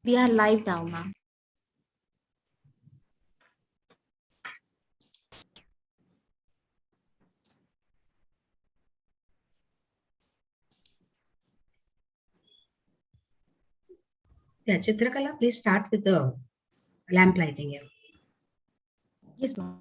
We are live now, ma'am. Yeah, Chitrakala, please start with the lamp lighting here. Yes, ma'am.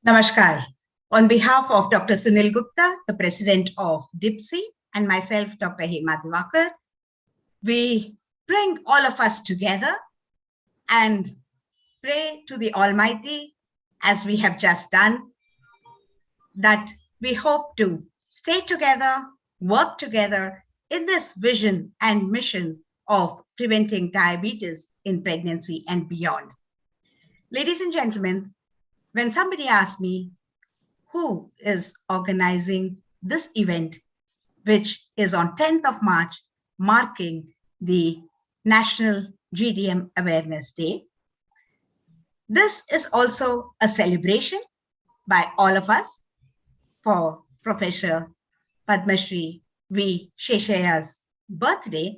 Namaskar. On behalf of Dr. Sunil Gupta, the president of DIPSI, and myself, Dr. Hema Diwakar, we bring all of us together and pray to the Almighty, as we have just done, that we hope to stay together, work together in this vision and mission of preventing diabetes in pregnancy and beyond. Ladies and gentlemen, when somebody asks me who is organizing this event, which is on 10th of March, marking the National GDM Awareness Day, this is also a celebration by all of us for Professor Padma Shri V. Sheshaya's birthday.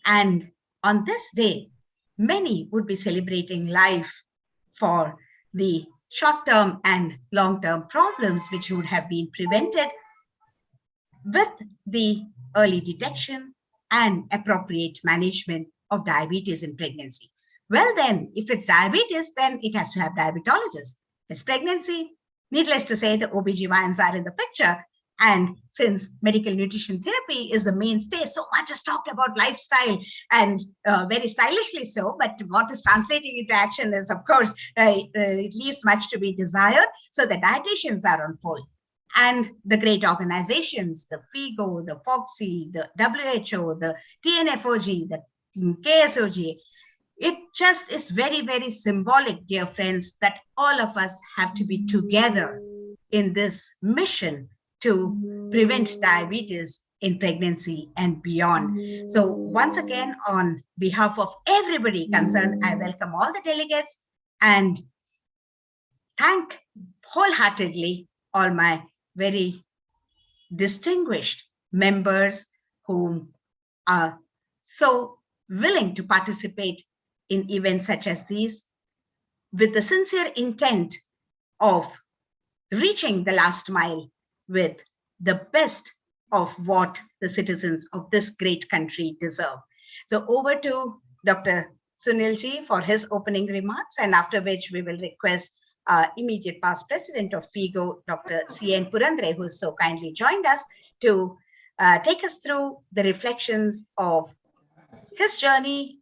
And on this day, many would be celebrating life for the short-term and long-term problems which would have been prevented with the early detection and appropriate management of diabetes in pregnancy. Well then, if it's diabetes, then it has to have diabetologists. It's pregnancy, needless to say, the OBGYNs are in the picture. And since medical nutrition therapy is the mainstay, so much is talked about lifestyle, and very stylishly so, but what is translating into action is, of course, it leaves much to be desired. So the dietitians are on full. And the great organizations, the FIGO, the FOXI, the WHO, the TNFOG, the KSOG, it just is very, very symbolic, dear friends, that all of us have to be together in this mission to prevent diabetes in pregnancy and beyond. So once again, on behalf of everybody concerned, I welcome all the delegates and thank wholeheartedly all my very distinguished members who are so willing to participate in events such as these with the sincere intent of reaching the last mile with the best of what the citizens of this great country deserve. So over to Dr. Sunilji for his opening remarks, and after which we will request immediate past president of FIGO, Dr. C.N. Purandare, who has so kindly joined us to take us through the reflections of his journey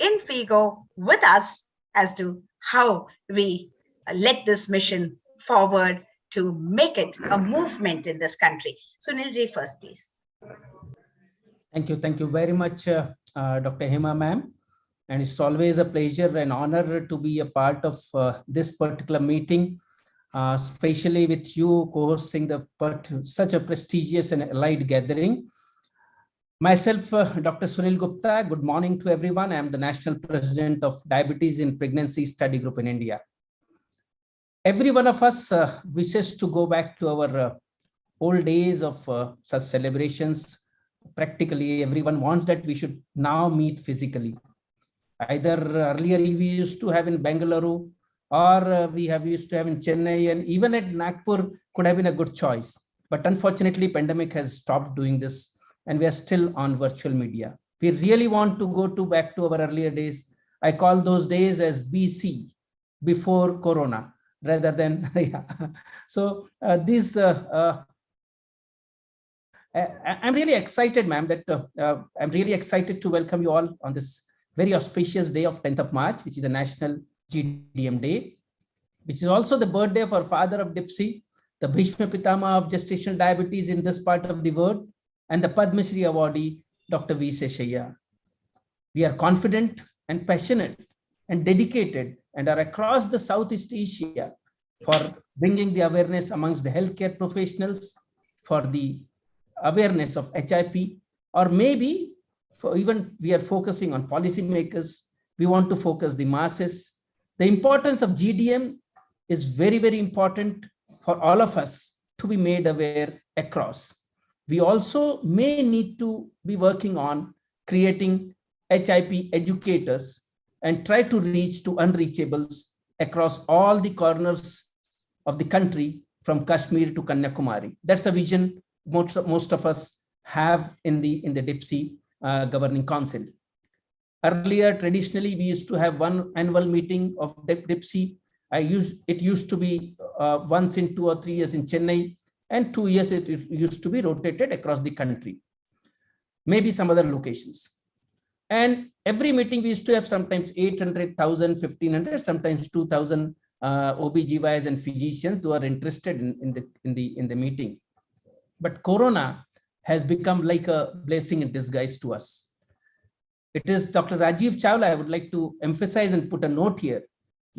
in FIGO with us as to how we led this mission forward to make it a movement in this country. Sunilji first, please. Thank you. Thank you very much, Dr. Hema ma'am. And it's always a pleasure and honor to be a part of this particular meeting, especially with you co-hosting such a prestigious and allied gathering. Myself, Dr. Sunil Gupta, good morning to everyone. I am the National President of Diabetes in Pregnancy Study Group in India. Every one of us wishes to go back to our old days of such celebrations. Practically everyone wants that we should now meet physically. Either earlier we used to have in Bengaluru, or we used to have in Chennai, and even at Nagpur could have been a good choice. But unfortunately, pandemic has stopped doing this. and we are still on virtual media. We really want to go back to our earlier days. I call those days as BC, before Corona, rather than, yeah. So I'm really excited, ma'am, that I'm really excited to welcome you all on this very auspicious day of 10th of March, which is a National GDM Day, which is also the birthday of our father of DIPSI, the Bhishma Pitama of gestational diabetes in this part of the world, and the Padma Shri awardee, Dr. V. Seshayya. We are confident and passionate and dedicated and are across the Southeast Asia for bringing the awareness amongst the healthcare professionals for the awareness of HIP, or maybe for even we are focusing on policymakers. We want to focus the masses. The importance of GDM is very, very important for all of us to be made aware across. We also may need to be working on creating HIP educators and try to reach to unreachables across all the corners of the country from Kashmir to Kanyakumari. That's a vision most of us have in the DIPSI governing council. Earlier, traditionally, we used to have one annual meeting of DIPSI. It used to be once in 2 or 3 years in Chennai, and 2 years it used to be rotated across the country, maybe some other locations. And every meeting we used to have sometimes 800, 1,000, 1,500, sometimes 2,000 OBGYs and physicians who are interested in the meeting. But Corona has become like a blessing in disguise to us. It is Dr. Rajiv Chawla, I would like to emphasize and put a note here.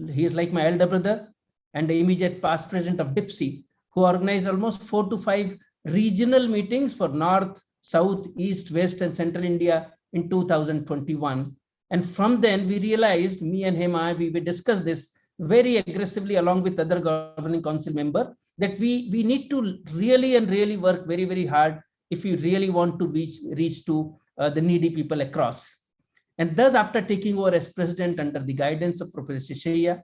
He is like my elder brother and the immediate past president of DIPSI, who organized almost 4 to 5 regional meetings for North, South, East, West, and Central India in 2021. And from then we realized, me and Hema, we discussed this very aggressively along with other governing council member, that we need to really work very, very hard if we really want to reach to the needy people across. And thus, after taking over as president under the guidance of Professor Seshayya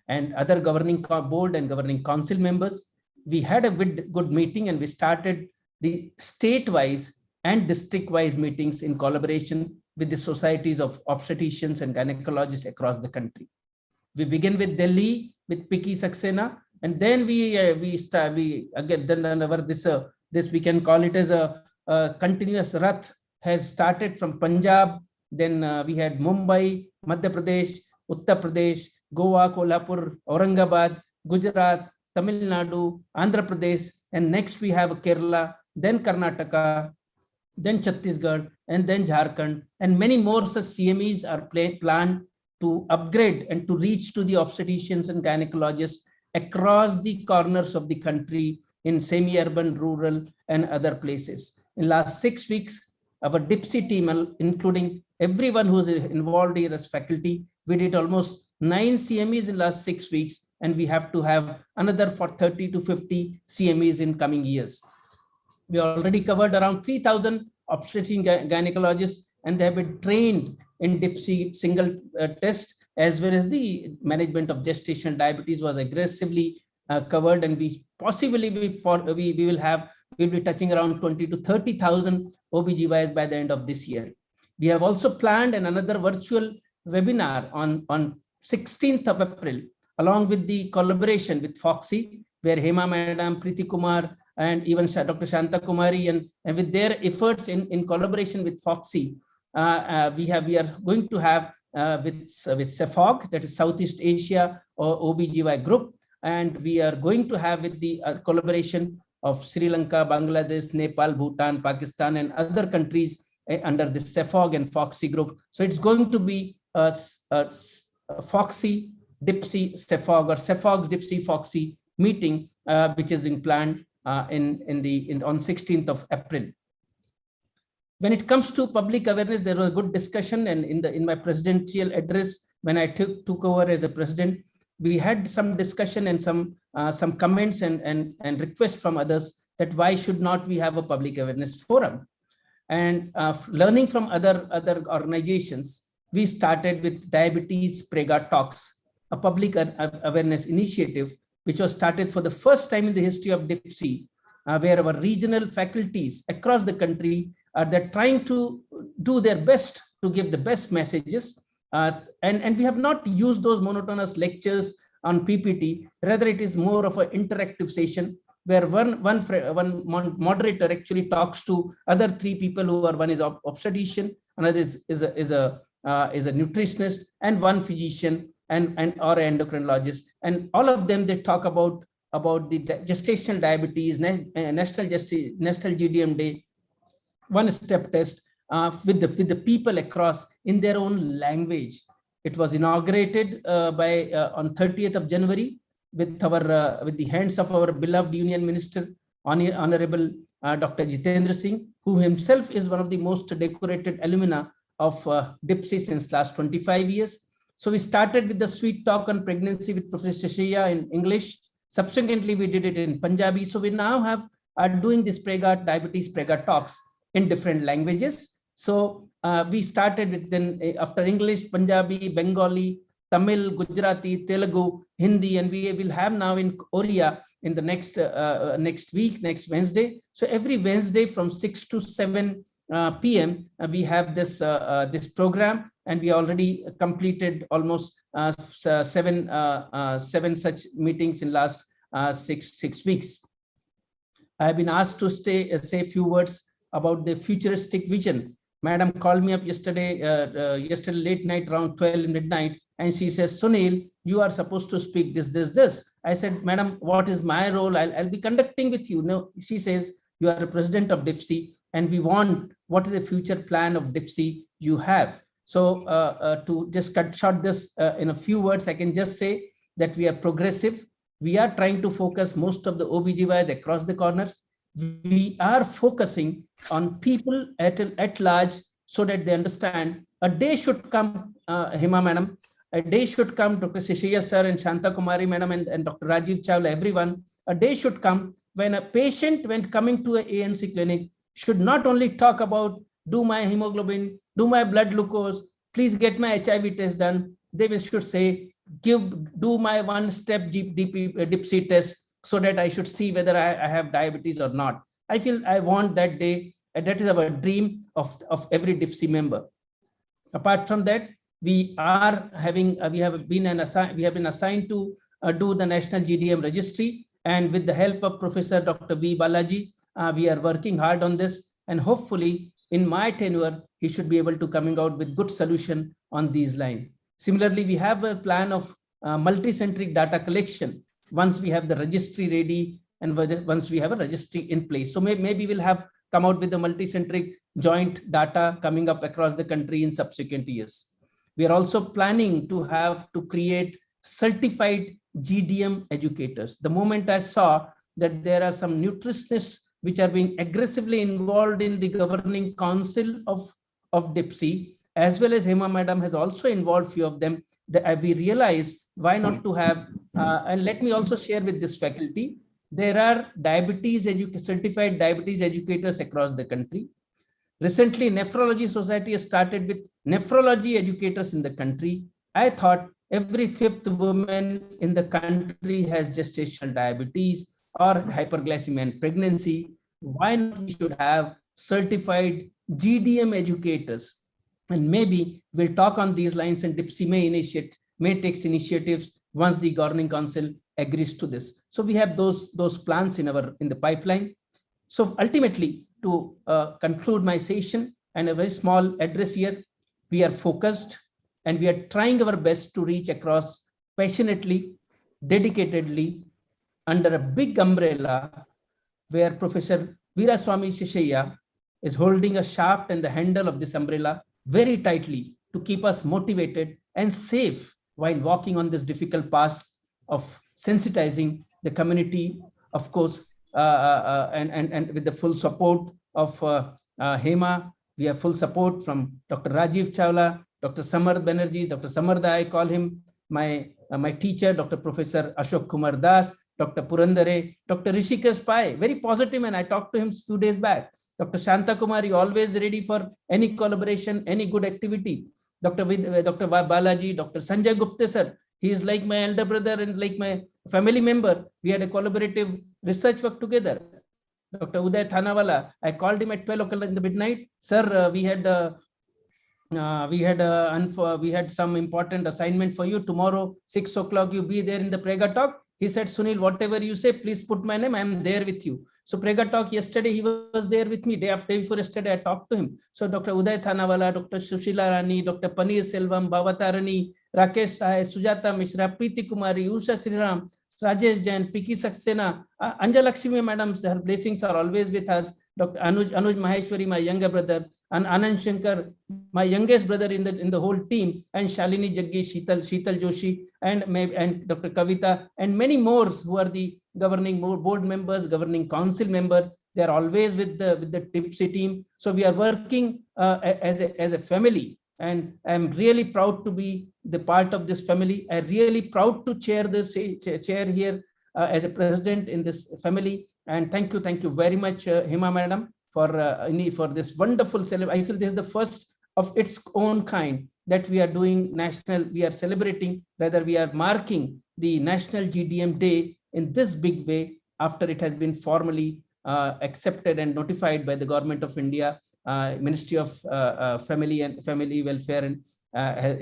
and other governing board and governing council members, we had a good meeting, and we started the state-wise and district-wise meetings in collaboration with the societies of obstetricians and gynecologists across the country. We begin with Delhi with Piki Saxena, and then we we can call it as a continuous rath has started from Punjab. Then we had Mumbai, Madhya Pradesh, Uttar Pradesh, Goa, Kolhapur, Aurangabad, Gujarat, Tamil Nadu, Andhra Pradesh, and next we have Kerala, then Karnataka, then Chhattisgarh, and then Jharkhand, and many more such CMEs are planned to upgrade and to reach to the obstetricians and gynecologists across the corners of the country in semi-urban, rural, and other places. In last 6 weeks, our DIPSI team, including everyone who is involved here as faculty, we did almost 9 CMEs in last 6 weeks, and we have to have another for 30 to 50 CMEs in coming years. We already covered around 3,000 obstetrician gynecologists, and they have been trained in DIPSI single test, as well as the management of gestational diabetes was aggressively covered, and we possibly we'll be touching around 20 to 30,000 OBGYs by the end of this year. We have also planned another virtual webinar on 16th of April, along with the collaboration with Foxy, where Hema Madam, Preeti Kumar, and even Dr. Shanta Kumari, and with their efforts in collaboration with Foxy, we are going to have with SEFOG, that is Southeast Asia or OBGY group, and we are going to have with the collaboration of Sri Lanka, Bangladesh, Nepal, Bhutan, Pakistan, and other countries under the SEFOG and Foxy group. So it's going to be a Foxy, DIPSI, SEFOG, or SEFOG, DIPSI, Foxy meeting, which is being planned on 16th of April. When it comes to public awareness, there was a good discussion, and in my presidential address, when I took over as a president, we had some discussion and some comments and requests from others that why should not we have a public awareness forum? And learning from other organizations, we started with Diabetes Prega Talks, a public awareness initiative, which was started for the first time in the history of DIPSI, where our regional faculties across the country they're trying to do their best to give the best messages. And we have not used those monotonous lectures on PPT. Rather, it is more of an interactive session where one moderator actually talks to other three people who are, one is obstetrician, another is a nutritionist, and one physician and or endocrinologist, and all of them, they talk about the gestational diabetes, national GDM day, one-step test, with the people across in their own language. It was inaugurated on 30th of January with the hands of our beloved Union Minister, Honorable Dr. Jitendra Singh, who himself is one of the most decorated alumna of DIPSI since last 25 years. So we started with the sweet talk on pregnancy with Professor Shashaya in English. Subsequently, we did it in Punjabi. So we now are doing this diabetes prega talks in different languages. So we started with then after English, Punjabi, Bengali, Tamil, Gujarati, Telugu, Hindi, and we will have now in Oriya in the next Wednesday. So every Wednesday from 6 to 7 p.m. We have this program, and we already completed almost seven such meetings in last 6 weeks. I have been asked to say a few words about the futuristic vision. Madam called me up yesterday late night around 12 midnight, and she says, Sunil, you are supposed to speak this. I said, Madam, what is my role? I'll be conducting with you. No, she says, you are a president of DIPSI, and we want, what is the future plan of DIPSI you have? So to just cut short this in a few words, I can just say that we are progressive. We are trying to focus most of the OBGYs across the corners. We are focusing on people at large so that they understand a day should come, Hema Madam, a day should come, Dr. Shishaya Sir and Shanta Kumari Madam and Dr. Rajiv Chawla, everyone, a day should come when a patient, when coming to an ANC clinic, should not only talk about, do my hemoglobin, do my blood glucose, please get my HIV test done. They should say, do my one-step DIPSI test so that I should see whether I have diabetes or not. I want that day, and that is our dream of every DIPSI member. Apart from that, we have been assigned to do the National GDM registry, and with the help of Professor Dr. V. Balaji, we are working hard on this, and hopefully in my tenure, he should be able to coming out with good solution on these lines. Similarly, we have a plan of multi-centric data collection once we have the registry ready and once we have a registry in place. So maybe we'll have come out with the multi-centric joint data coming up across the country in subsequent years. We are also planning to create certified GDM educators. The moment I saw that there are some nutritionists which are being aggressively involved in the governing council of DIPSI, as well as Hema Madam has also involved few of them, that we realized why not to have, and let me also share with this faculty, there are certified diabetes educators across the country. Recently, Nephrology Society has started with nephrology educators in the country. I thought every 5th woman in the country has gestational diabetes or hyperglycemia and pregnancy. Why not we should have certified GDM educators? And maybe we'll talk on these lines, and DIPSI may take initiatives once the governing council agrees to this. So we have those plans in the pipeline. So ultimately, to conclude my session and a very small address here, we are focused and we are trying our best to reach across passionately, dedicatedly, under a big umbrella where Professor Veeraswamy Shishaya is holding a shaft and the handle of this umbrella very tightly to keep us motivated and safe while walking on this difficult path of sensitizing the community, of course, and with the full support of Hema. We have full support from Dr. Rajiv Chawla, Dr. Samarth Banerjee, Dr. Samarda, I call him my teacher, Dr. Professor Ashok Kumar Das, Dr. Purandare, Dr. Rishikesh Pai, very positive, and I talked to him a few days back. Dr. Shanta Kumari, always ready for any collaboration, any good activity. Dr. Balaji, Dr. Sanjay Gupta sir, he is like my elder brother and like my family member. We had a collaborative research work together. Dr. Uday Thanawala, I called him at 12 o'clock in the midnight. Sir, we had some important assignment for you. Tomorrow, 6 o'clock, you be there in the Prega talk. He said, Sunil, whatever you say, please put my name. I am there with you. So Prega talk yesterday, he was there with me. Day before yesterday, I talked to him. So Dr. Uday Thanawala, Dr. Sushila Rani, Dr. Paneer Selvam, Bhavatarani, Rakesh Sai, Sujata Mishra, Preeti Kumari, Usha Sriram, Rajesh Jain, Piki Saxena, Anja Lakshmi madam, her blessings are always with us. Dr. Anuj Maheshwari, my younger brother, and Anand Shankar, my youngest brother in the whole team, and Shalini Jaggi, Sheetal Joshi, and Dr. Kavita, and many more who are the governing board members, governing council member. They are always with the TIPSI team. So we are working as a family, and I'm really proud to be the part of this family. I'm really proud to chair this chair here as a president in this family. And thank you very much, Hema madam, for this wonderful celebration. I feel this is the first of its own kind that we are doing we are celebrating, rather we are marking the National GDM Day in this big way after it has been formally accepted and notified by the Government of India, Ministry of Family Welfare, and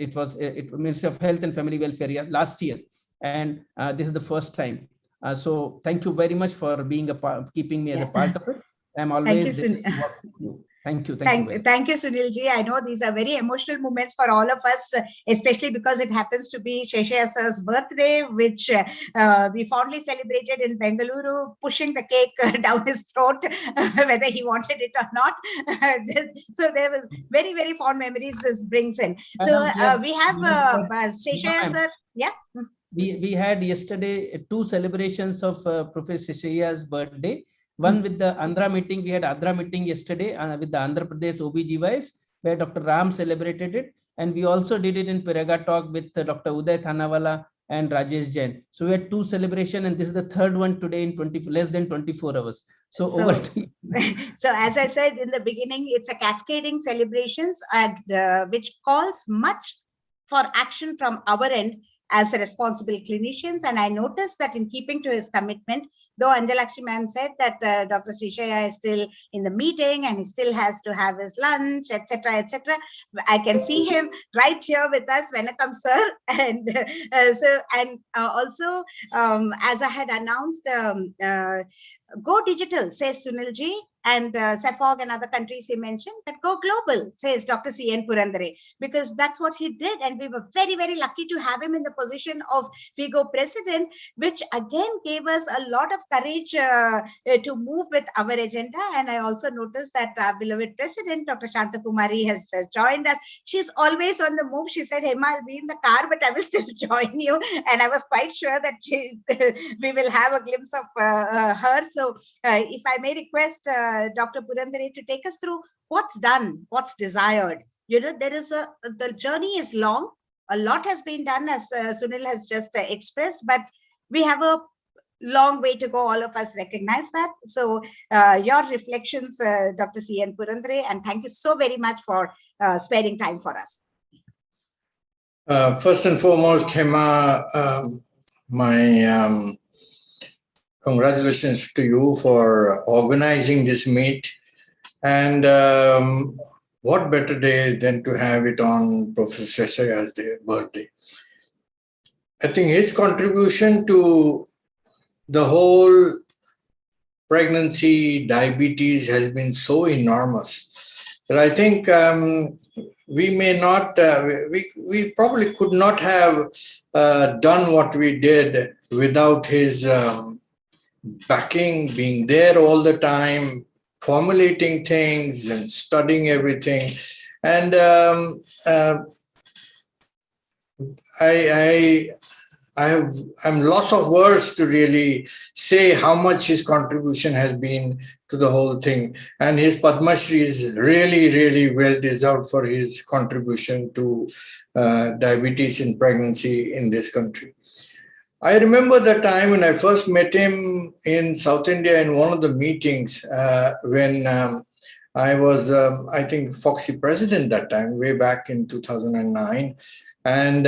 it was Ministry of Health and Family Welfare last year, and this is the first time. So thank you very much for being keeping me as a part of it. I'm always there to work with you. Thank you. Thank you, Sunil ji. I know these are very emotional moments for all of us, especially because it happens to be Sheshaya sir's birthday, which we fondly celebrated in Bengaluru, pushing the cake down his throat, whether he wanted it or not. So there was very, very fond memories this brings in. So we have Sheshaya sir. Yeah. We had yesterday 2 celebrations of Professor Sheshaya's birthday. One with the Andhra meeting, we had Andhra meeting yesterday with the Andhra Pradesh OBGYs, where Dr. Ram celebrated it. And we also did it in Prega talk with Dr. Uday Thanawala and Rajesh Jain. So we had 2 celebrations, and this is the 3rd one today in less than 24 hours. So over to you. So as I said in the beginning, it's a cascading celebrations which calls much for action from our end as a responsible clinicians. And I noticed that in keeping to his commitment, though Anjalakshmi ma'am said that Dr. Sheshaya is still in the meeting and he still has to have his lunch, etc., etc. I can see him right here with us, Venakam sir. And also, as I had announced, go digital, says Sunilji, and CEFOG and other countries he mentioned, but go global, says Dr. C.N. Purandare, because that's what he did. And we were very, very lucky to have him in the position of FIGO president, which again gave us a lot of courage to move with our agenda. And I also noticed that our beloved president, Dr. Shanta Kumari, has joined us. She's always on the move. She said, Hema, I'll be in the car, but I will still join you. And I was quite sure that we will have a glimpse of her. So if I may request Dr. Purandare to take us through what's done, what's desired. You know, the journey is long. A lot has been done, as Sunil has just expressed, but we have a long way to go. All of us recognize that. So your reflections, Dr. C.N. Purandare, and thank you so very much for sparing time for us. First and foremost, Hema, my congratulations to you for organizing this meet. And what better day than to have it on Professor Sheshaya's birthday. I think his contribution to the whole pregnancy, diabetes has been so enormous that I think we may not, we probably could not have done what we did without his backing, being there all the time, formulating things and studying everything. And I'm lost of words to really say how much his contribution has been to the whole thing. And his Padma Shri is really, really well deserved for his contribution to diabetes in pregnancy in this country. I remember the time when I first met him in South India in one of the meetings when I was, I think, Foxy president that time, way back in 2009. And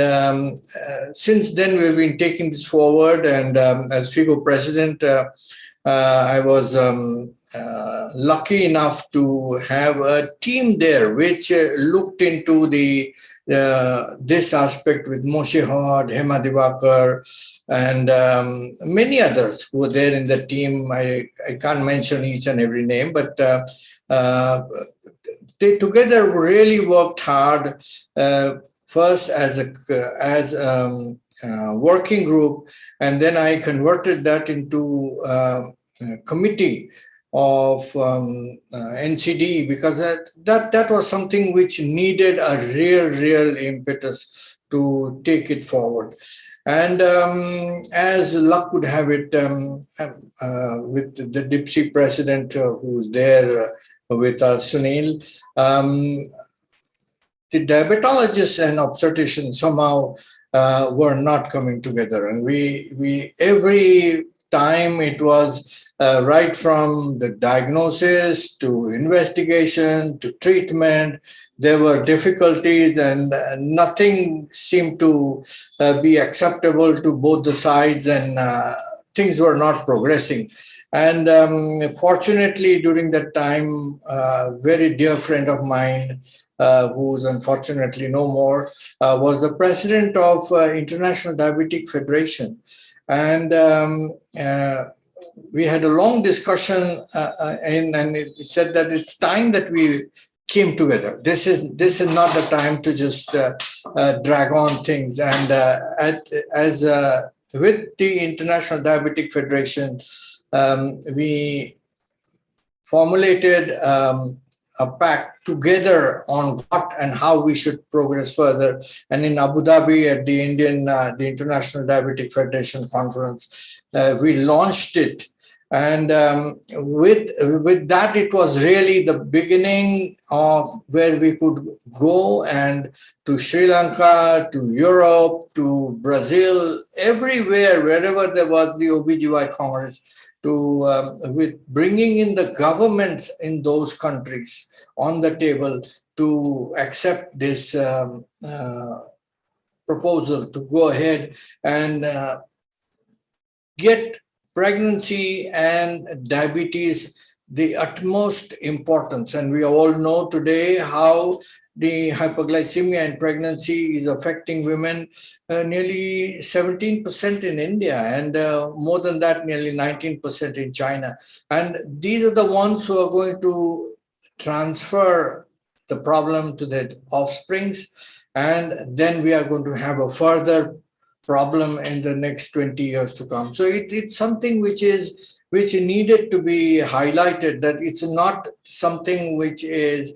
since then, we've been taking this forward. And as FIGO president, I was lucky enough to have a team there which looked into the this aspect with Moshe Hod, Hema Divakar, and many others who were there in the team. I can't mention each and every name, but they together really worked hard. First as a working group, and then I converted that into a committee of NCD, because that was something which needed a real impetus to take it forward. And as luck would have it, with the DIPSI president who's there with us, Sunil, the diabetologists and obstetricians somehow were not coming together. And we every time it was right from the diagnosis to investigation to treatment, there were difficulties, and nothing seemed to be acceptable to both the sides, and things were not progressing. And fortunately, during that time, a very dear friend of mine, who's unfortunately no more, was the president of International Diabetic Federation. And we had a long discussion, and it said that it's time that we came together. This is not the time to just drag on things. And with the International Diabetic Federation, we formulated a pact together on what and how we should progress further. And in Abu Dhabi at the International Diabetic Federation conference, we launched it. And with that, it was really the beginning of where we could go, and to Sri Lanka, to Europe, to Brazil, everywhere, wherever there was the OBGY Congress, to with bringing in the governments in those countries on the table to accept this proposal to go ahead and get pregnancy and diabetes the utmost importance. And we all know today how the hypoglycemia in pregnancy is affecting women, nearly 17% in India, and more than that, nearly 19% in China. And these are the ones who are going to transfer the problem to their offsprings. And then we are going to have a further problem in the next 20 years to come. So it's something which needed to be highlighted, that it's not something which is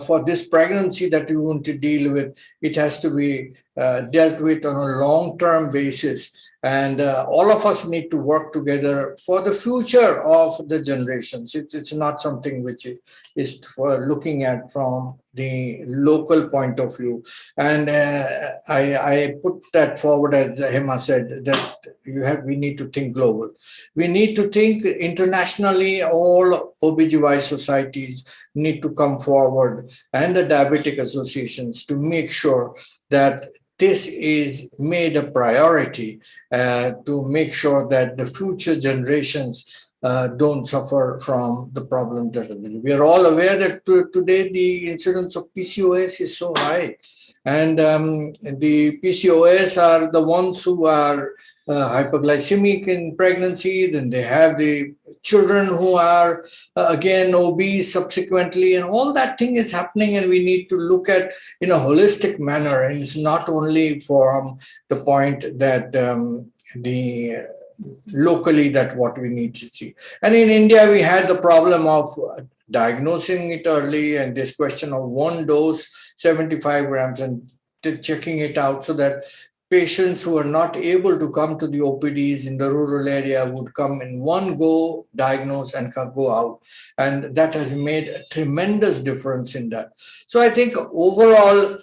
for this pregnancy that we want to deal with. It has to be dealt with on a long-term basis. And all of us need to work together for the future of the generations. It's not something which is for looking at from the local point of view. And I put that forward, as Hema said, that we need to think global. We need to think internationally. All OBGY societies need to come forward, and the diabetic associations, to make sure that this is made a priority, to make sure that the future generations don't suffer from the problem that we are all aware that today the incidence of PCOS is so high. And the PCOS are the ones who are hypoglycemic in pregnancy. Then they have the children who are again obese subsequently, and all that thing is happening, and we need to look at in a holistic manner. And it's not only from the point that locally that what we need to see. And in India, we had the problem of diagnosing it early, and this question of one dose, 75 grams, and checking it out so that patients who are not able to come to the OPDs in the rural area would come in one go, diagnose, and go out. And that has made a tremendous difference in that. So I think overall,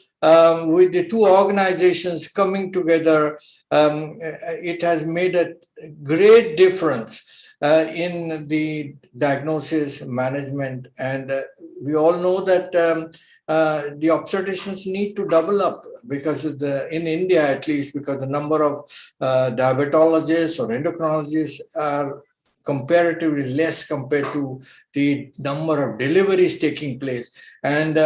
with the two organizations coming together, it has made a great difference in the diagnosis management. And we all know that the obstetricians need to double up, because in India, at least, because the number of diabetologists or endocrinologists are comparatively less compared to the number of deliveries taking place. And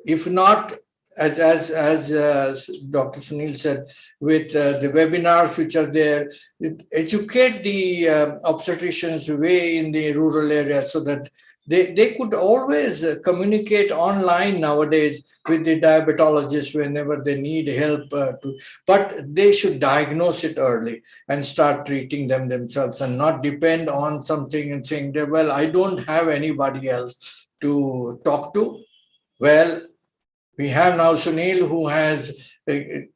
if not, as Dr. Sunil said, with the webinars which are there, educate the obstetricians way in the rural areas so that they could always communicate online nowadays with the diabetologist whenever they need help. But they should diagnose it early and start treating them themselves and not depend on something and saying, well, I don't have anybody else to talk to. Well, we have now Sunil, who has the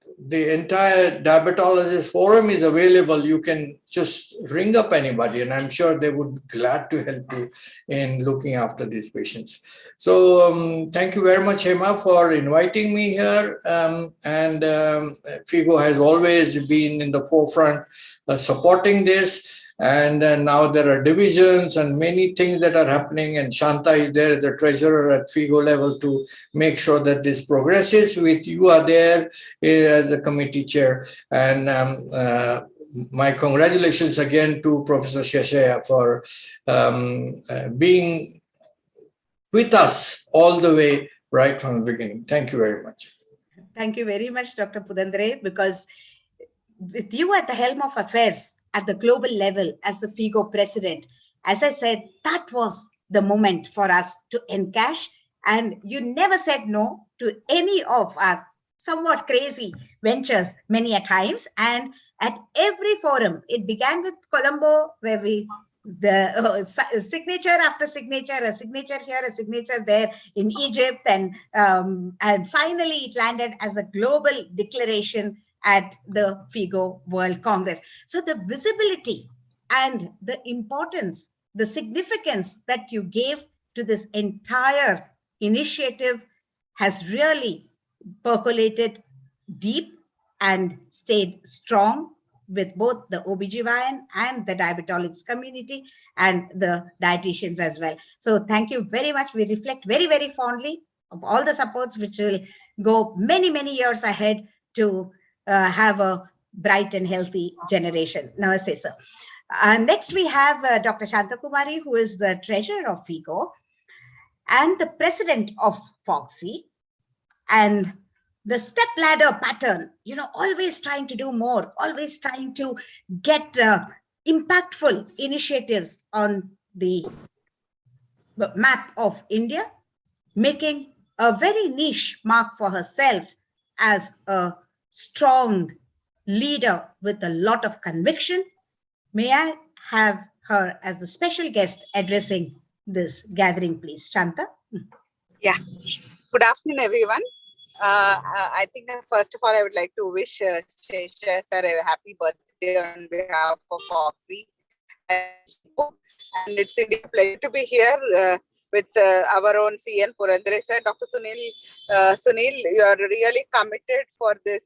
entire diabetologist forum is available. You can just ring up anybody, and I'm sure they would be glad to help you in looking after these patients. So thank you very much, Hema, for inviting me here. FIGO has always been in the forefront supporting this. And now there are divisions and many things that are happening, and Shanta is there, the treasurer at FIGO level, to make sure that this progresses. With you are there as a committee chair. And my congratulations again to Professor Sheshaya for being with us all the way right from the beginning. Thank you very much. Thank you very much, Dr. Purandare, because with you at the helm of affairs at the global level as the FIGO president, as I said, that was the moment for us to encash. And you never said no to any of our somewhat crazy ventures many a times. And at every forum, it began with Colombo, where signature after signature, a signature here, a signature there in Egypt. And finally, it landed as a global declaration at the FIGO World Congress. So the visibility and the importance, the significance that you gave to this entire initiative has really percolated deep and stayed strong with both the OBGYN and the diabetologists community and the dietitians as well. So thank you very much. We reflect very, very fondly of all the supports which will go many, many years ahead to have a bright and healthy generation. Namaste, sir. Next, we have Dr. Shanta Kumari, who is the treasurer of FIGO and the president of FOGSI. And the step ladder pattern, always trying to do more, always trying to get impactful initiatives on the map of India, making a very niche mark for herself as a strong leader with a lot of conviction. May I have her as the special guest addressing this gathering, please? Shanta? Yeah. Good afternoon, everyone. I think first of all, I would like to wish Shesha sir a happy birthday on behalf of Foxy. And it's a pleasure to be here with our own CN Purandare sir. Dr. Sunil, you are really committed for this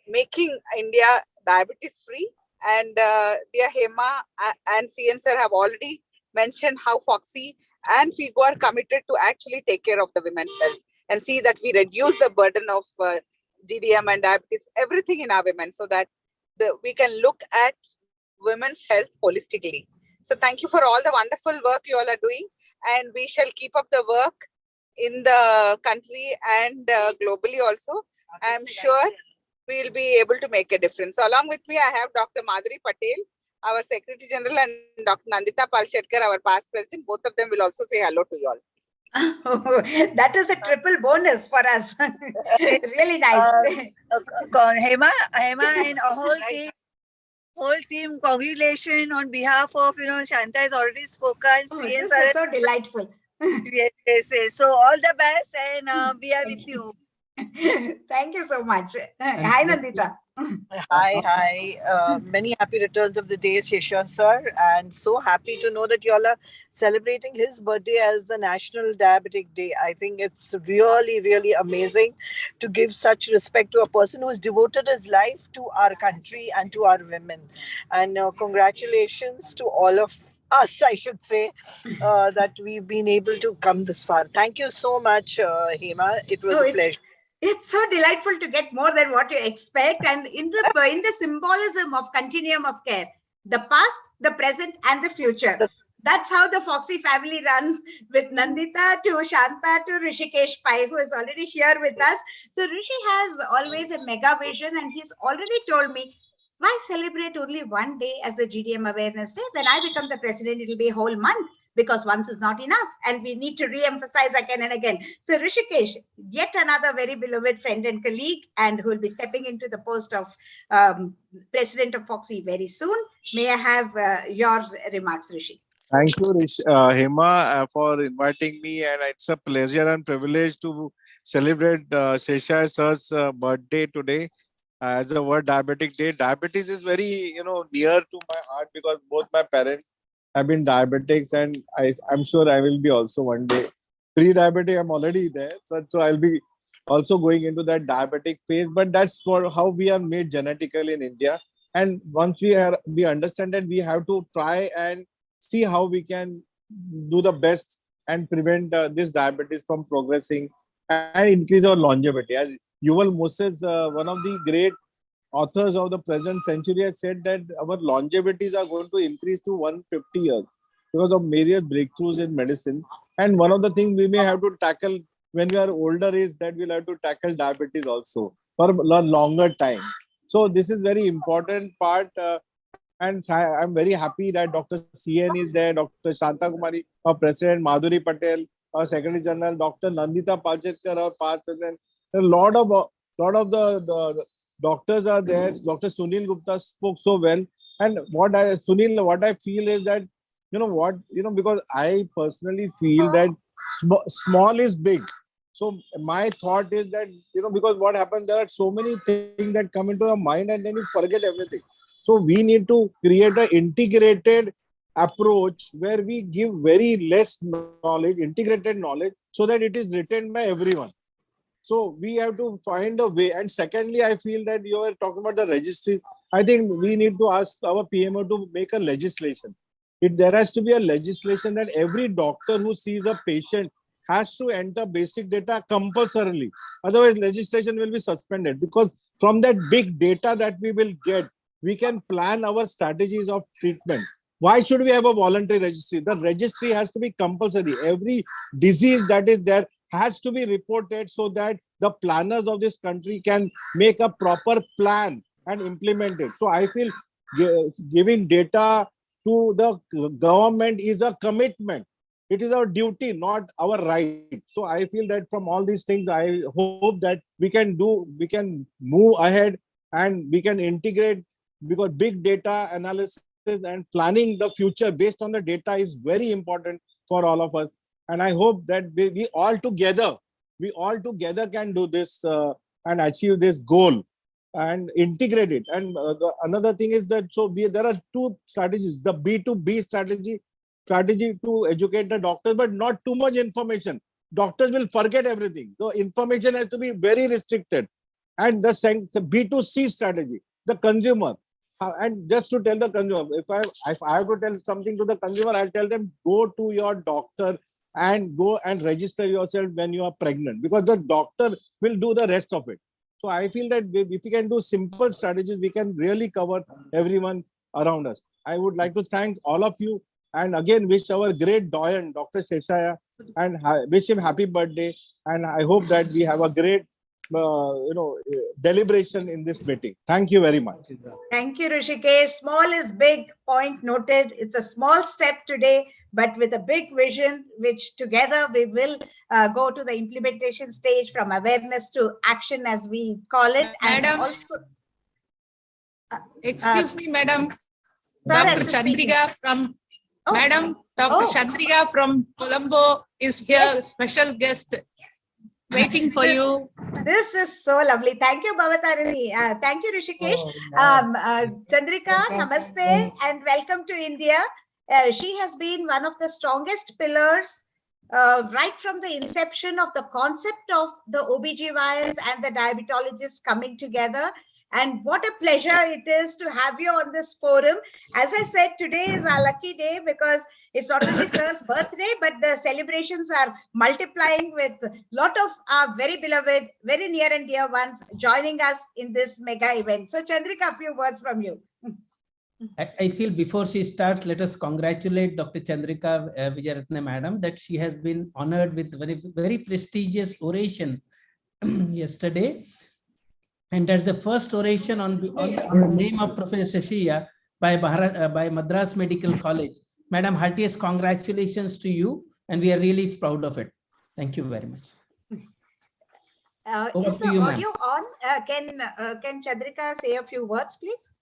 making India diabetes free. And dear Hema and CN sir have already mentioned how Foxy and FIGO are committed to actually take care of the women's health and see that we reduce the burden of GDM and diabetes, everything in our women, so that we can look at women's health holistically. So thank you for all the wonderful work you all are doing, and we shall keep up the work in the country and globally also. I am sure we'll be able to make a difference. So along with me, I have Dr. Madhuri Patel, our Secretary General, and Dr. Nandita Palshetkar, our past president. Both of them will also say hello to you all. Oh, that is a triple bonus for us. Really nice. Hema and a whole team, congratulations on behalf of, Shanta has already spoken. Oh, this is so delightful. Yes. So all the best, and we are with you. Thank you so much. Hi, Nandita. Hi. Many happy returns of the day, Shesha sir, and so happy to know that you all are celebrating his birthday as the National Diabetic Day. I think it's really, really amazing to give such respect to a person who has devoted his life to our country and to our women. And congratulations to all of us, I should say, that we've been able to come this far. Thank you so much, Hema. It was a pleasure. It's so delightful to get more than what you expect. And in the symbolism of continuum of care, the past, the present, and the future. That's how the Foxy family runs, with Nandita to Shanta to Rishikesh Pai, who is already here with us. So Rishi has always a mega vision, and he's already told me, why celebrate only one day as the GDM Awareness Day? When I become the president, it'll be a whole month, because once is not enough, and we need to re-emphasize again and again. So Rishikesh, yet another very beloved friend and colleague, and who will be stepping into the post of president of Foxy very soon. May I have your remarks, Rishi? Thank you, Hema, for inviting me, and it's a pleasure and privilege to celebrate Shesha sir's birthday today as a World Diabetic Day. Diabetes is very, near to my heart because both my parents have been diabetics, and I'm sure I will be also one day. Pre-diabetic, I'm already there, so I'll be also going into that diabetic phase. But that's for how we are made genetically in India. And once we understand that, we have to try and see how we can do the best and prevent this diabetes from progressing and increase our longevity. As Yuval Moses, one of the great authors of the present century, has said that our longevities are going to increase to 150 years because of various breakthroughs in medicine. And one of the things we may have to tackle when we are older is that we'll have to tackle diabetes also for a longer time. So this is very important part. And I'm very happy that Dr. CN is there, Dr. Shanta Kumari, our President, Madhuri Patel, our Secretary General, Dr. Nandita Palchetkar, our past President. A lot of the doctors are there. Dr. Sunil Gupta spoke so well. And what I feel is that, because I personally feel that small is big. So my thought is that, because what happens, there are so many things that come into your mind and then you forget everything. So we need to create an integrated approach where we give very less knowledge, integrated knowledge, so that it is retained by everyone. So we have to find a way. And secondly, I feel that you were talking about the registry. I think we need to ask our PMO to make a legislation. There has to be a legislation that every doctor who sees a patient has to enter basic data compulsorily. Otherwise, legislation will be suspended, because from that big data that we will get, we can plan our strategies of treatment. Why should we have a voluntary registry? The registry has to be compulsory. Every disease that is there has to be reported, so that the planners of this country can make a proper plan and implement it. So I feel giving data to the government is a commitment. It is our duty, not our right. So I feel that from all these things, I hope that we can move ahead and we can integrate, because big data analysis and planning the future based on the data is very important for all of us. And I hope that we all together can do this and achieve this goal and integrate it. And another thing is that, there are two strategies: the B2B strategy to educate the doctors, but not too much information. Doctors will forget everything. So information has to be very restricted. And the B2C strategy, the consumer. And just to tell the consumer, if I have to tell something to the consumer, I'll tell them, go to your doctor and go and register yourself when you are pregnant, because the doctor will do the rest of it. So I feel that if we can do simple strategies, we can really cover everyone around us. I would like to thank all of you, and again wish our great doyen, Dr. Sheshaya, and wish him happy birthday. And I hope that we have a great deliberation in this meeting. Thank you very much. Thank you, Rishikesh. Small is big, point noted. It's a small step today, but with a big vision, which together we will go to the implementation stage, from awareness to action, as we call it. Madam, and also, excuse me, Madam. Dr. Chandrika from Madam, Dr. Chandrika from Colombo is here, yes. Special guest waiting for you. This is so lovely. Thank you, Bhavatarini. Thank you, Rishikesh. Chandrika, namaste and welcome to India. She has been one of the strongest pillars right from the inception of the concept of the OBGYNs and the diabetologists coming together. And what a pleasure it is to have you on this forum. As I said, today is our lucky day, because it's not only Sir's birthday, but the celebrations are multiplying with a lot of our very beloved, very near and dear ones joining us in this mega event. So Chandrika, a few words from you. I feel before she starts, let us congratulate Dr. Chandrika Vijayaratne Madam that she has been honored with very prestigious oration yesterday. And that's the first oration on the name of Professor Sheshiya by Madras Medical College. Madam, heartiest congratulations to you, and we are really proud of it. Thank you very much. Over Is to the you, audio on? Can Chandrika say a few words, please?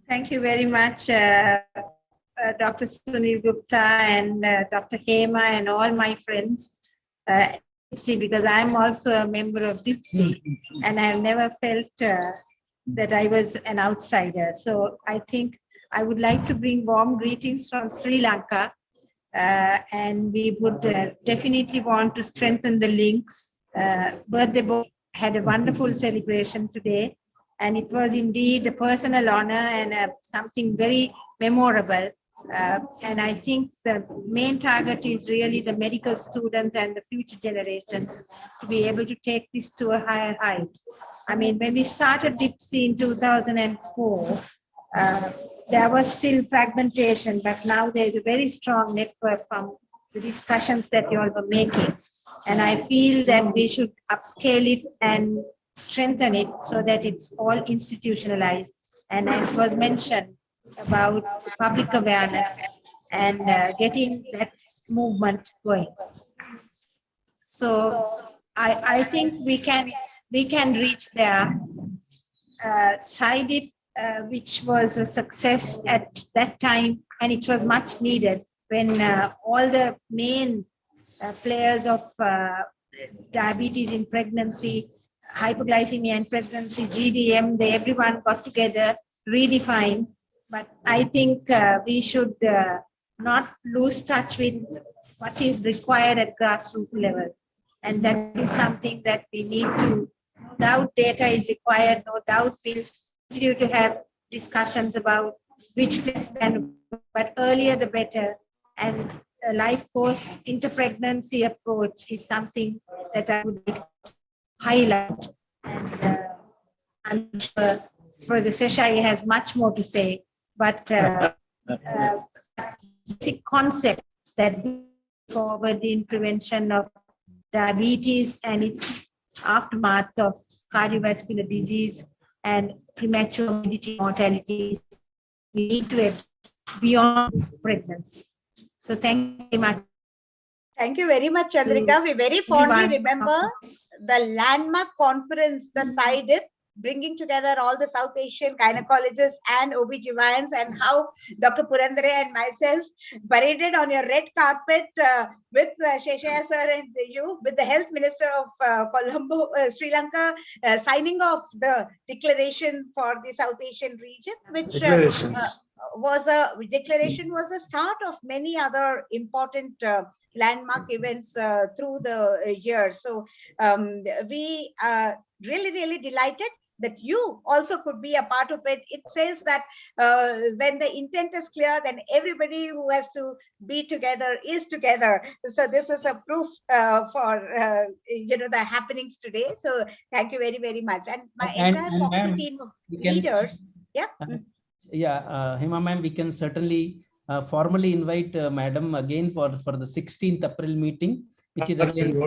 Thank you very much, Dr. Sunil Gupta and Dr. Hema and all my friends. DIPSI, because I'm also a member of DIPSI, and I've never felt that I was an outsider. So I think I would like to bring warm greetings from Sri Lanka, and we would definitely want to strengthen the links. Birthday boy had a wonderful celebration today, and it was indeed a personal honor and something very memorable. And I think the main target is really the medical students and the future generations to be able to take this to a higher height. I mean, when we started DIPSI in 2004, there was still fragmentation, but now there's a very strong network from the discussions that you all were making. And I feel that we should upscale it and strengthen it so that it's all institutionalized. And as was mentioned about public awareness and getting that movement going. So I think we can reach there. SIDIP, which was a success at that time, and it was much needed when all the main players of diabetes in pregnancy, hypoglycemia in pregnancy, GDM, everyone got together, redefined. But I think we should not lose touch with what is required at grassroots level. And that is something that we need to, no doubt data is required, no doubt we'll continue to have discussions about which test and, but earlier the better. And a life course interpregnancy approach is something that I would like to highlight. And I'm sure Professor Sheshiya has much more to say, but basic concept that forward in prevention of diabetes and its aftermath of cardiovascular disease and premature morbidity mortality, we need to add beyond pregnancy. So thank you very much. Thank you very much, Chandrika. We very fondly remember the landmark conference, the SIDIP, bringing together all the South Asian gynecologists and OBGYNs, and how Dr. Purandare and myself paraded on your red carpet with Sheshiya sir and you, with the health minister of Colombo, Sri Lanka, signing off the declaration for the South Asian region, which was a start of many other important landmark events through the years. So we are really delighted that you also could be a part of it. It says that when the intent is clear, then everybody who has to be together is together. So this is a proof for the happenings today. So thank you very much. And my entire Foxy team of leaders. Yeah. Hema ma'am, we can certainly formally invite Madam again for the 16th April meeting, which is again.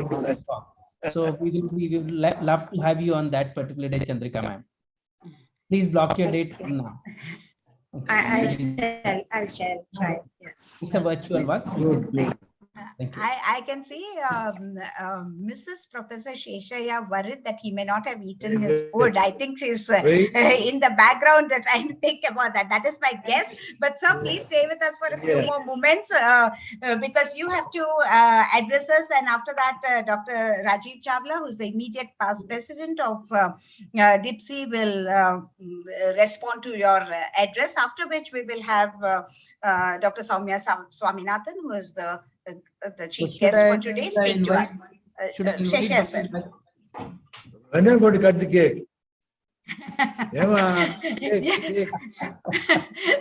So we will love to have you on that particular day, Chandrika ma'am. Please block your date now. Okay. I shall try. Yes. It's a virtual one. I can see Mrs. Professor Sheshiya worried that he may not have eaten his food. I think she's in the background trying to think about that. That is my guess. But sir, please stay with us for a few more moments because you have to address us. And after that, Dr. Rajiv Chawla, who is the immediate past president of DIPSI, will respond to your address. After which we will have Dr. Soumya Swaminathan, who is the chief guest for today, speak to us. Sheshiya sir. When are you going to cut the cake?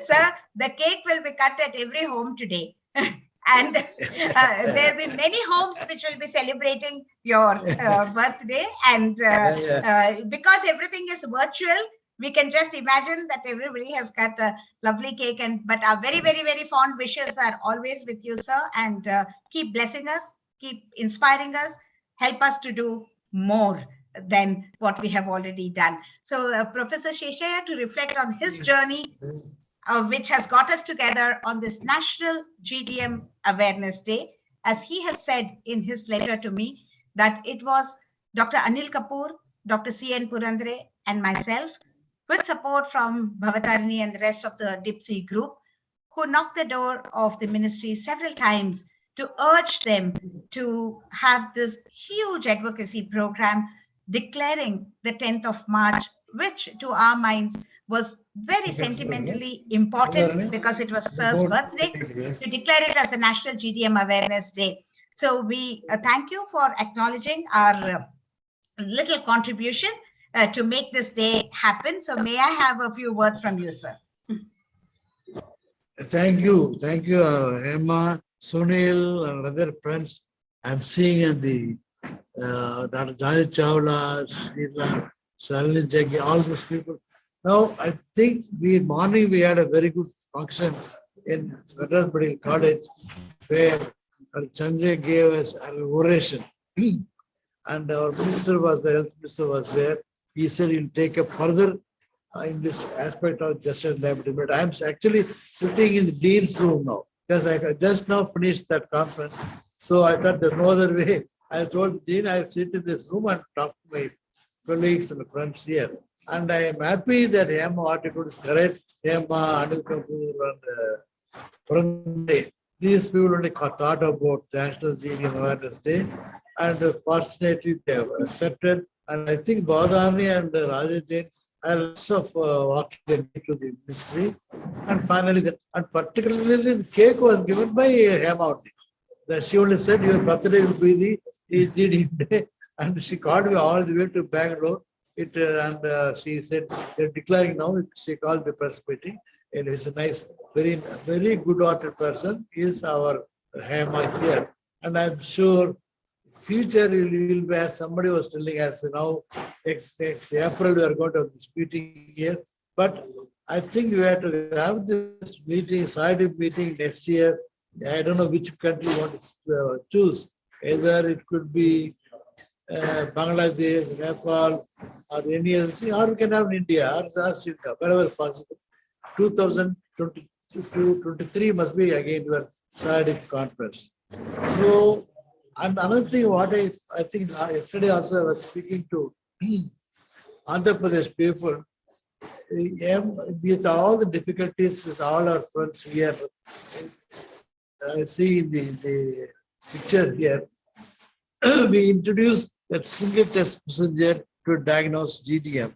Sir, the cake will be cut at every home today. And there will be many homes which will be celebrating your birthday. And because everything is virtual, we can just imagine that everybody has got a lovely cake, but our very, very, very fond wishes are always with you, sir, and keep blessing us, keep inspiring us, help us to do more than what we have already done. So Professor Sheshaya, to reflect on his journey, which has got us together on this National GDM Awareness Day, as he has said in his letter to me, that it was Dr. Anil Kapoor, Dr. C.N. Purandare, and myself, with support from Bhavatarini and the rest of the DIPSI group, who knocked the door of the ministry several times to urge them to have this huge advocacy program declaring the 10th of March, which to our minds was very sentimentally important because it was Sir's birthday, to declare it as a National GDM Awareness Day. So we thank you for acknowledging our little contribution to make this day happen. So may I have a few words from you, sir? Thank you, Emma, Sunil, and other friends. I'm seeing in the Dr. Jai Chawla, Srila, Shalini Jaggi, all these people. Now, I think morning we had a very good function in Madras Medical College where Chandra gave us an oration. And our minister was the health minister was there. He said he'll take up further in this aspect of justice and diabetes. But I'm actually sitting in the dean's room now because I just now finished that conference. So I thought there's no other way. I told the dean I'll sit in this room and talk to my colleagues and friends here. And I am happy that Emma article is correct. Emma, Anil Kapoor, and Purandare. These people only thought about National GDM Awareness Day, and fortunately they have accepted. And I think Bhavatarini and Rajesh Jain had lots of walking to the ministry. And finally, and particularly the cake was given by Hema. That she only said your birthday will be the GDM day, and she called me all the way to Bangalore. She said they're declaring now. She called the press meeting, and it's a nice, very, very good-hearted person. He is our Hema here, and I'm sure future will be, as somebody was telling us, now next April we are going to have this meeting here. But I think we have to have this meeting, side meeting next year. I don't know which country you want to choose. Either it could be Bangladesh, Nepal, or any other thing, or we can have in India or Sri Lanka, wherever possible. 2023 must be again your SADC conference. So, and another thing, what I think yesterday also I was speaking to Andhra Pradesh people, with all the difficulties, with all our friends here, see in the picture here, we introduced that single test procedure to diagnose GDM.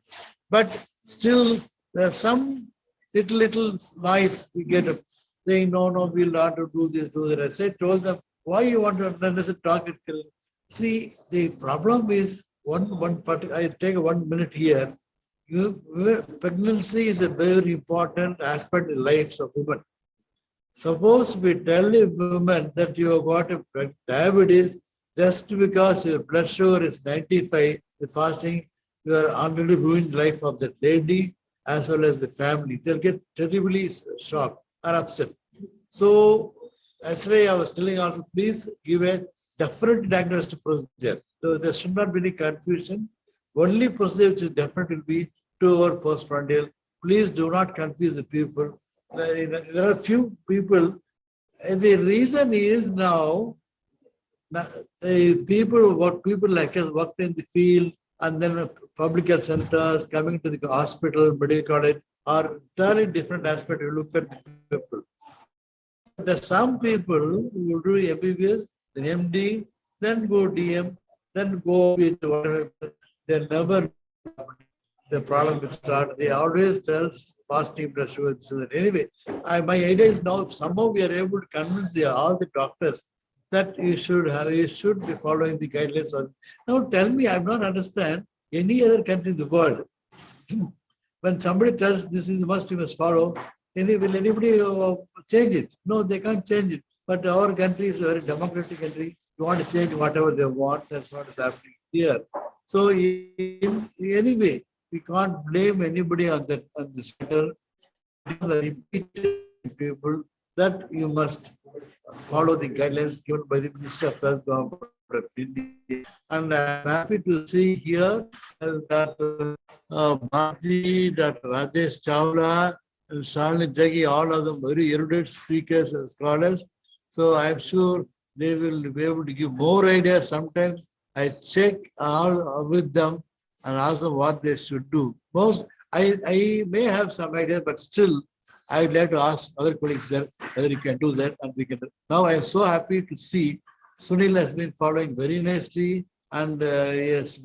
But still, there's some little noise we get saying, no, we'll not to do this, do that. I said, told them, why you want to talk it? See, the problem is one particular, I take 1 minute here. Pregnancy is a very important aspect in the lives of women. Suppose we tell a woman that you have got a diabetes just because your blood sugar is 95, the fasting, you are already ruined the life of that lady as well as the family. They'll get terribly shocked or upset. So that's why I was telling also, please give a definite diagnostic procedure. So there should not be any confusion. Only procedure which is definite will be 2 hour postprandial. Please do not confuse the people. There are few people. And the reason is now, people like us worked in the field and then public health centers, coming to the hospital, medical college, are entirely different aspect. You look at the people. There are some people who do MBBS, then MD, then go DM, then go with whatever. They never the problem will start. They always tell fasting blood sugar. Anyway, my idea is now if somehow we are able to convince all the doctors that you should be following the guidelines. Now tell me, I do not understand any other country in the world. When somebody tells this is the must you must follow, will anybody change it? No, they can't change it. But our country is a very democratic country. You want to change whatever they want. That's what is happening here. So anyway, we can't blame anybody on that on this matter. The people that you must follow the guidelines given by the Minister of Health Government of India. And I'm happy to see here Dr. Bharti, Dr. Rajesh Chawla, and Shalini Jaggi, all of them very erudite speakers and scholars. So I'm sure they will be able to give more ideas. Sometimes I check all with them and ask them what they should do. I may have some ideas, but still I would like to ask other colleagues there whether you can do that, and we can. Now I am so happy to see Sunil has been following very nicely, and he is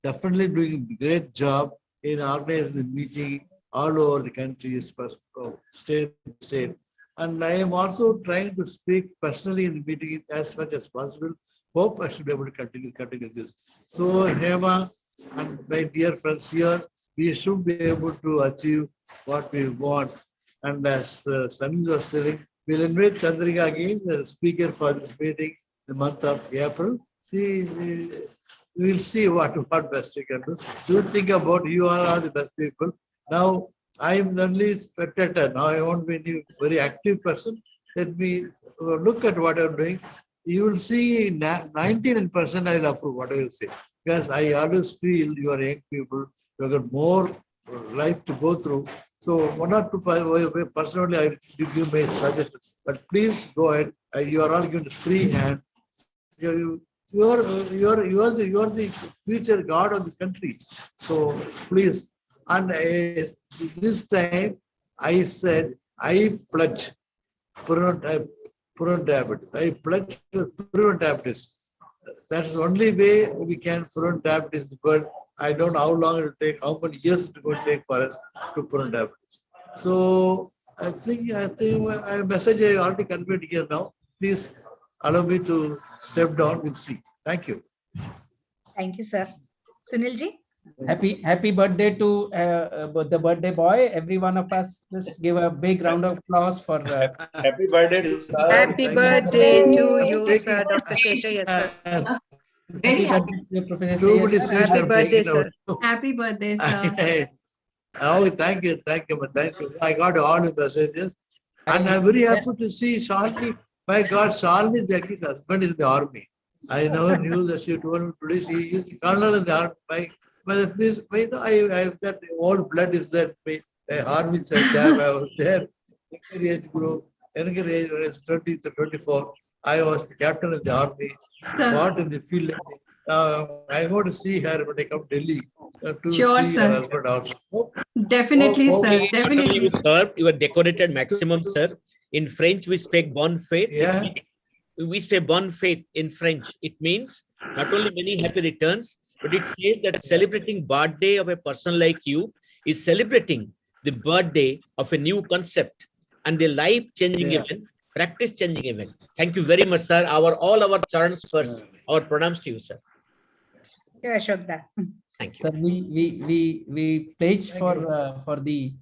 definitely doing a great job in organizing the meeting all over the country, state to state. And I am also trying to speak personally in the meeting as much as possible. Hope I should be able to continue this. So Hema and my dear friends here, we should be able to achieve what we want. And as Sunil was telling, we'll invite Chandrika again, the speaker for this meeting, the month of April. We'll see what best we can do. You think about you are the best people. Now, I am the only spectator. Now I won't be a very active person. Let me look at what I'm doing. You will see 99% I will approve what I will say. Because I always feel you are young people, you have got more life to go through. So one or two personally I give you my suggestions. But please go ahead. You are all given a free hand. You are the future God of the country. So please. And this time I said I pledge prevent diabetes. I pledge to prevent diabetes. That's the only way we can prevent diabetes, because I don't know how long it will take, how many years it will take for us to prevent diabetes. So I think a message I already conveyed here now. Please allow me to step down. We'll see. Thank you. Thank you, sir. Sunilji? Happy birthday to the birthday boy. Every one of us, let's give a big round of applause for happy birthday to sir. Happy birthday to you, sir, Dr. Sheshaya, sir. Happy birthday, Professor Sheshaya. Happy birthday, sir. Happy birthday, sir. Oh, thank you. I got all the messages. And I'm very happy to see Shalini. My God, Shalini Jackie's husband is in the army. I never knew that. She told me today she is colonel in the army. But this, I have that old blood is that my army chap. I was there. Younger age group, younger age when I was 20 to 24. I was the captain in the army. Fought in the field. I want to see her when I come to Delhi to Sure, see sir. her husband also. Definitely, sir. Definitely. You served, you were decorated maximum, sir. In French, we speak bonne fête. Yeah. We say bonne fête in French. It means not only many happy returns, but it says that celebrating birthday of a person like you is celebrating the birthday of a new concept and the life-changing event, practice-changing event. Thank you very much, sir. All our charans first, our pranams to you, sir. Yeah, Ashokda. Thank you. So we pledge for the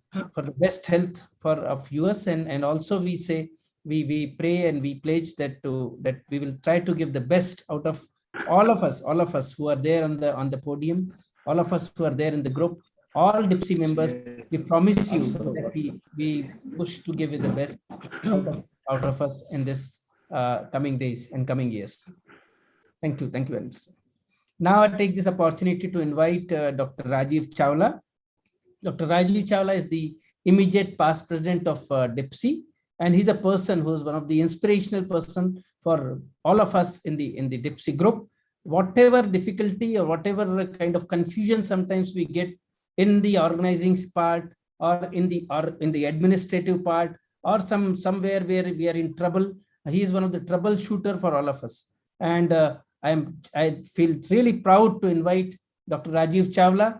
best health of US, and also we say we pray and we pledge that we will try to give the best out of all of us who are there on the podium, all of us who are there in the group, all DIPSI members. We promise you that we push to give it the best out of us in this coming days and coming years. Thank you very much. Now I take this opportunity to invite Dr. Rajiv Chawla. Dr. Rajiv Chawla is the immediate past president of DIPSI, and he's a person who is one of the inspirational person for all of us in the DIPSI group. Whatever difficulty or whatever kind of confusion sometimes we get in the organizing part or in the administrative part or somewhere where we are in trouble, he is one of the troubleshooter for all of us. And I feel really proud to invite Dr. Rajiv Chawla,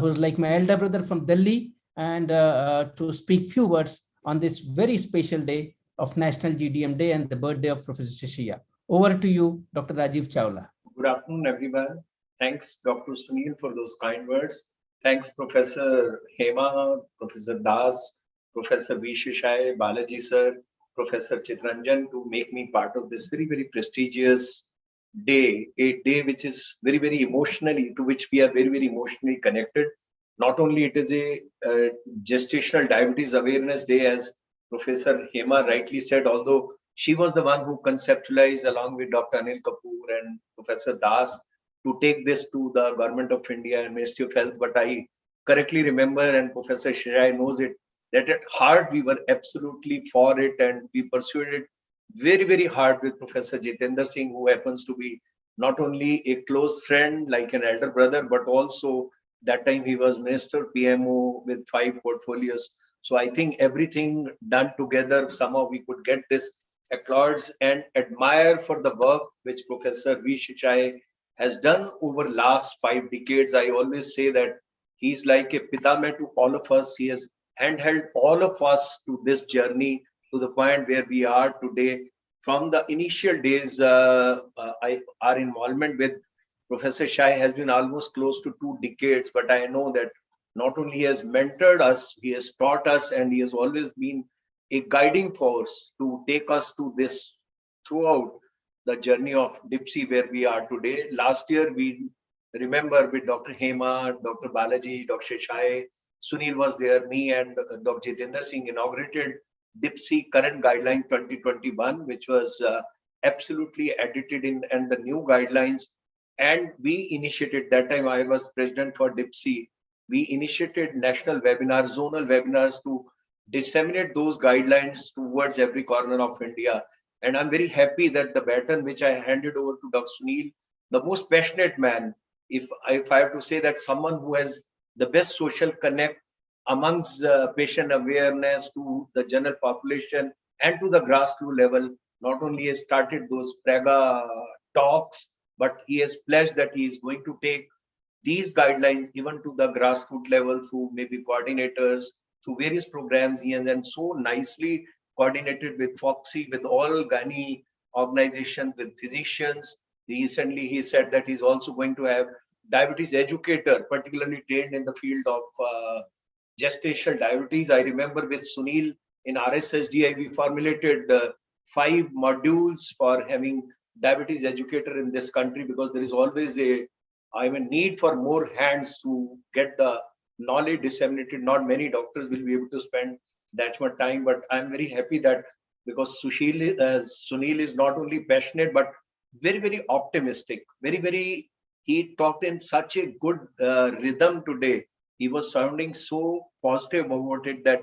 who's like my elder brother from Delhi, and to speak few words on this very special day of National GDM Day and the birthday of Professor Sheshaya. Over to you, Dr. Rajiv Chawla. Good afternoon, everyone. Thanks, Dr. Sunil, for those kind words. Thanks, Professor Hema, Professor Das, Professor V. Sheshaya, Balaji sir, Professor Chitranjan, to make me part of this very, very prestigious day, a day which is very, very emotionally, to which we are very, very emotionally connected. Not only it is a gestational diabetes awareness day, as Professor Hema rightly said, although she was the one who conceptualized along with Dr. Anil Kapoor and Professor Das to take this to the Government of India and Ministry of Health. But I correctly remember, and Professor Shrai knows it, that at heart we were absolutely for it, and we pursued it very, very hard with Professor Jitendra Singh, who happens to be not only a close friend, like an elder brother, but also that time he was Minister PMO with 5 portfolios. So I think everything done together, somehow we could get this applauds and admire for the work which Professor V. Shishai has done over last 5 decades. I always say that he's like a pitame to all of us. He has handheld all of us to this journey to the point where we are today. From the initial days, our involvement with Professor Shai has been almost close to 2 decades, but I know that not only he has mentored us, he has taught us, and he has always been a guiding force to take us to this throughout the journey of DIPSI where we are today. Last year, we remember with Dr. Hema, Dr. Balaji, Dr. Shai, Sunil was there, me and Dr. Jitendra Singh inaugurated DIPSI current guideline 2021, which was absolutely edited in and the new guidelines. And we initiated, that time I was president for DIPSI, we initiated national webinars, zonal webinars to disseminate those guidelines towards every corner of India. And I'm very happy that the baton which I handed over to Dr. Sunil, the most passionate man, if I have to say that someone who has the best social connect amongst patient awareness to the general population and to the grassroots level, not only has started those Praga talks, but he has pledged that he is going to take these guidelines even to the grassroots level through maybe coordinators, through various programs. He has then so nicely coordinated with Foxy, with all gynae organizations, with physicians. Recently, he said that he's also going to have diabetes educator, particularly trained in the field of gestational diabetes. I remember with Sunil in RSSDI, we formulated 5 modules for having diabetes educator in this country, because there is always a need for more hands to get the knowledge disseminated. Not many doctors will be able to spend that much time, but I'm very happy that because Sunil is not only passionate, but very, very optimistic, he talked in such a good rhythm today. He was sounding so positive about it that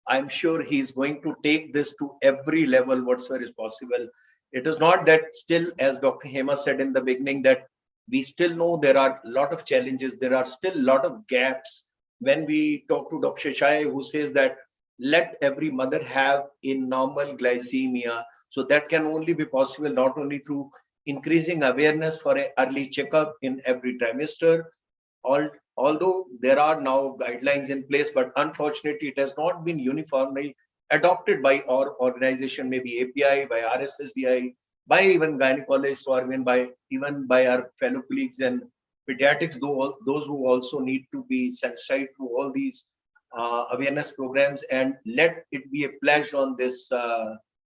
I'm sure he's going to take this to every level whatsoever is possible. It is not that still, as Dr. Hema said in the beginning, that we still know there are a lot of challenges. There are still a lot of gaps. When we talk to Dr. Shai, who says that let every mother have a normal glycemia. So that can only be possible not only through increasing awareness for an early checkup in every trimester, although there are now guidelines in place, but unfortunately it has not been uniformly adopted by our organization, maybe API, by RSSDI, by even gynecologists, or even by our fellow colleagues and pediatrics, those who also need to be sensitized to all these awareness programs. And let it be a pledge on this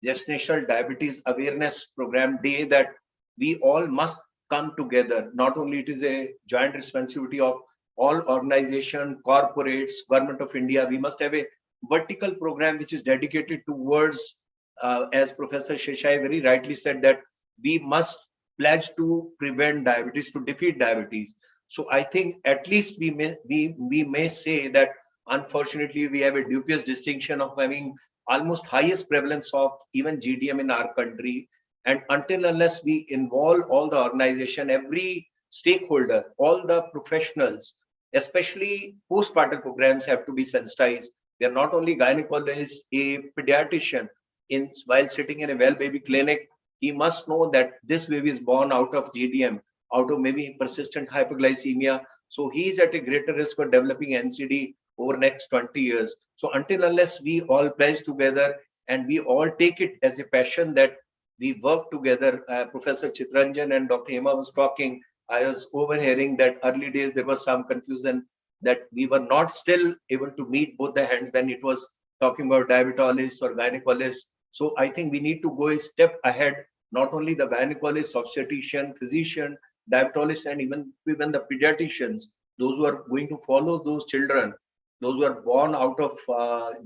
gestational diabetes awareness program day that we all must come together. Not only it is a joint responsibility of all organizations, corporates, Government of India, we must have a vertical program which is dedicated towards, as Professor Shishai very rightly said, that we must pledge to prevent diabetes, to defeat diabetes. So I think at least we may say that unfortunately we have a dubious distinction of having almost highest prevalence of even GDM in our country. And until unless we involve all the organization, every stakeholder, all the professionals, especially postpartum programs have to be sensitized. We are not only gynecologists, a pediatrician, while sitting in a well baby clinic, he must know that this baby is born out of GDM, out of maybe persistent hyperglycemia. So he is at a greater risk for developing NCD over next 20 years. So until unless we all pledge together and we all take it as a passion that we work together, Professor Chitranjan and Dr. Hema was talking, I was overhearing that early days there was some confusion that we were not still able to meet both the hands when it was talking about diabetologists or gynecologists. So I think we need to go a step ahead not only the gynecologist, obstetrician, physician, diabetologist, and even the pediatricians, those who are going to follow those children, those who are born out of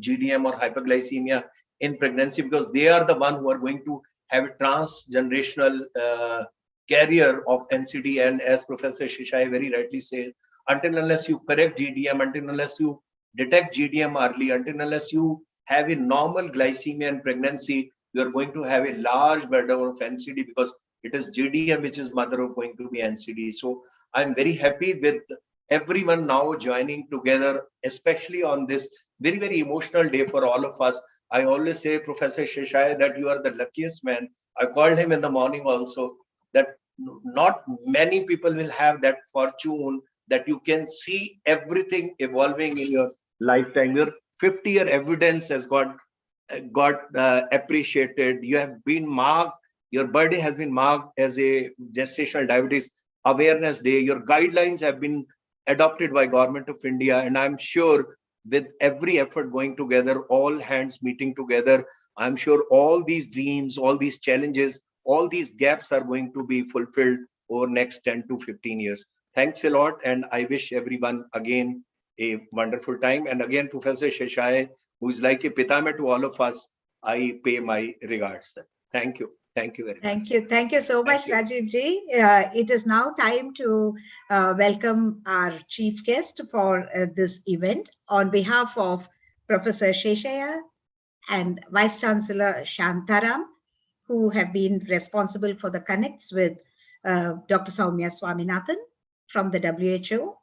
GDM or hyperglycemia in pregnancy, because they are the one who are going to have a transgenerational carrier of NCD. And as Professor Shishai very rightly said, until unless you correct GDM, until unless you detect GDM early, until unless you have a normal glycemia in pregnancy, you are going to have a large burden of NCD, because it is GDM which is mother of going to be NCD. So I'm very happy with everyone now joining together, especially on this very, very emotional day for all of us. I always say, Professor Shishai, that you are the luckiest man. I called him in the morning also, that not many people will have that fortune that you can see everything evolving in your lifetime. Your 50-year evidence has got appreciated. You have been marked, your birthday has been marked as a gestational diabetes awareness day. Your guidelines have been adopted by Government of India, and I'm sure with every effort going together, all hands meeting together, I'm sure all these dreams, all these challenges, all these gaps are going to be fulfilled over next 10 to 15 years. Thanks a lot, and I wish everyone again a wonderful time. And again, Professor Sheshai, who is like a pitame to all of us, I pay my regards. Thank you. Thank you very much. Thank you. Thank you so much, Rajiv ji. It is now time to welcome our chief guest for this event. On behalf of Professor Sheshaya and Vice Chancellor Shantaram, who have been responsible for the connects with Dr. Soumya Swaminathan from the WHO,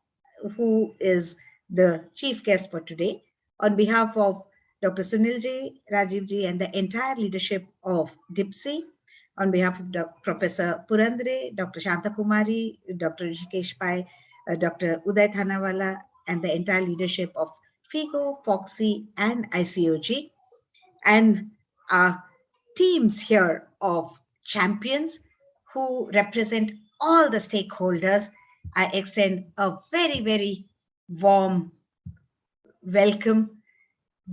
who is the chief guest for today. On behalf of Dr. Sunilji, Rajivji, and the entire leadership of DIPSI, on behalf of Professor Purandre, Dr. Shantakumari, Dr. Rishikesh Pai, Dr. Uday Thanawala, and the entire leadership of FIGO, FOXY, and ICOG, and our teams here of champions who represent all the stakeholders, I extend a very, very warm welcome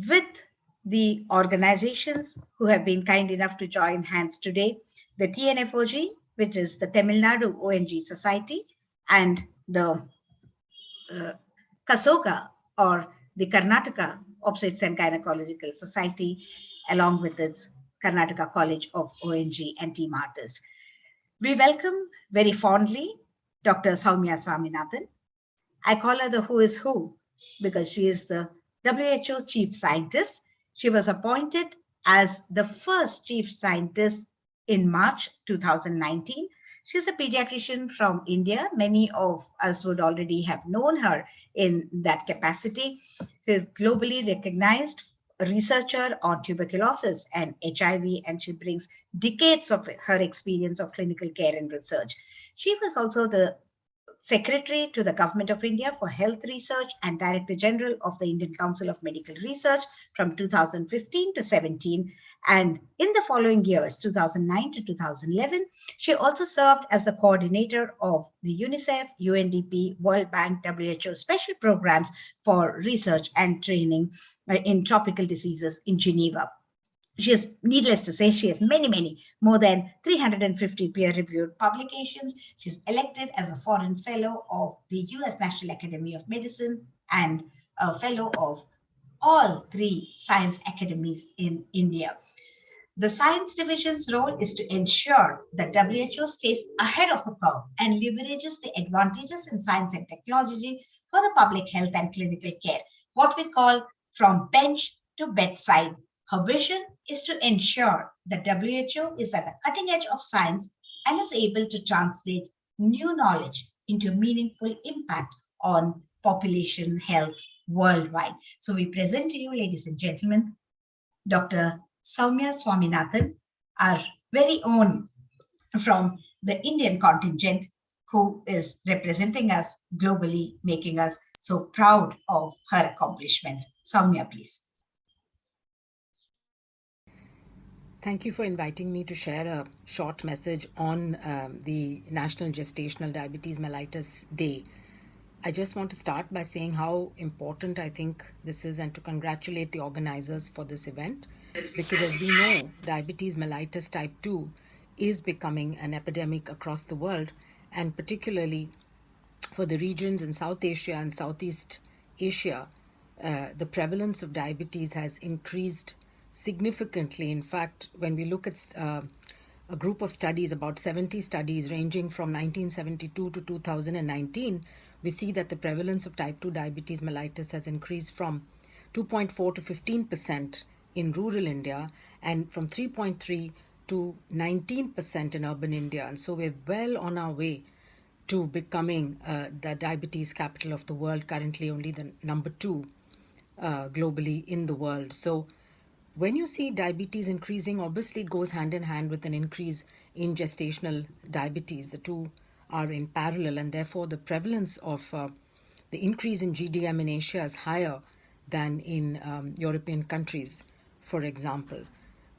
with the organizations who have been kind enough to join hands today, the TNFOG, which is the Tamil Nadu ONG Society, and the Kasoga, or the Karnataka Obstetrics and Gynecological Society, along with its Karnataka College of ONG and Team Artists. We welcome very fondly Dr. Soumya Swaminathan. I call her the who is who because she is the WHO chief scientist. She was appointed as the first chief scientist in March 2019. She's a pediatrician from India. Many of us would already have known her in that capacity. She is globally recognized researcher on tuberculosis and HIV, and she brings decades of her experience of clinical care and research. She was also the Secretary to the Government of India for Health Research and Director General of the Indian Council of Medical Research from 2015 to 17. And in the following years, 2009 to 2011, she also served as the coordinator of the UNICEF, UNDP, World Bank, WHO special programs for research and training in tropical diseases in Geneva. She has, needless to say, she has many, more than 350 peer-reviewed publications. She's elected as a foreign fellow of the US National Academy of Medicine and a fellow of all 3 science academies in India. The science division's role is to ensure that WHO stays ahead of the curve and leverages the advantages in science and technology for the public health and clinical care, what we call from bench to bedside. Her vision is to ensure that WHO is at the cutting edge of science and is able to translate new knowledge into meaningful impact on population health worldwide. So we present to you, ladies and gentlemen, Dr. Soumya Swaminathan, our very own from the Indian contingent, who is representing us globally, making us so proud of her accomplishments. Soumya, please. Thank you for inviting me to share a short message on the National Gestational Diabetes Mellitus Day. I just want to start by saying how important I think this is and to congratulate the organizers for this event, because as we know, diabetes mellitus type 2 is becoming an epidemic across the world, and particularly for the regions in South Asia and Southeast Asia, the prevalence of diabetes has increased significantly. In fact, when we look at a group of studies, about 70 studies ranging from 1972 to 2019, we see that the prevalence of type 2 diabetes mellitus has increased from 2.4 to 15% in rural India, and from 3.3 to 19% in urban India. And so we're well on our way to becoming the diabetes capital of the world, currently only the number 2 globally in the world. So when you see diabetes increasing, obviously it goes hand in hand with an increase in gestational diabetes. The two are in parallel, and therefore the prevalence of the increase in GDM in Asia is higher than in European countries, for example.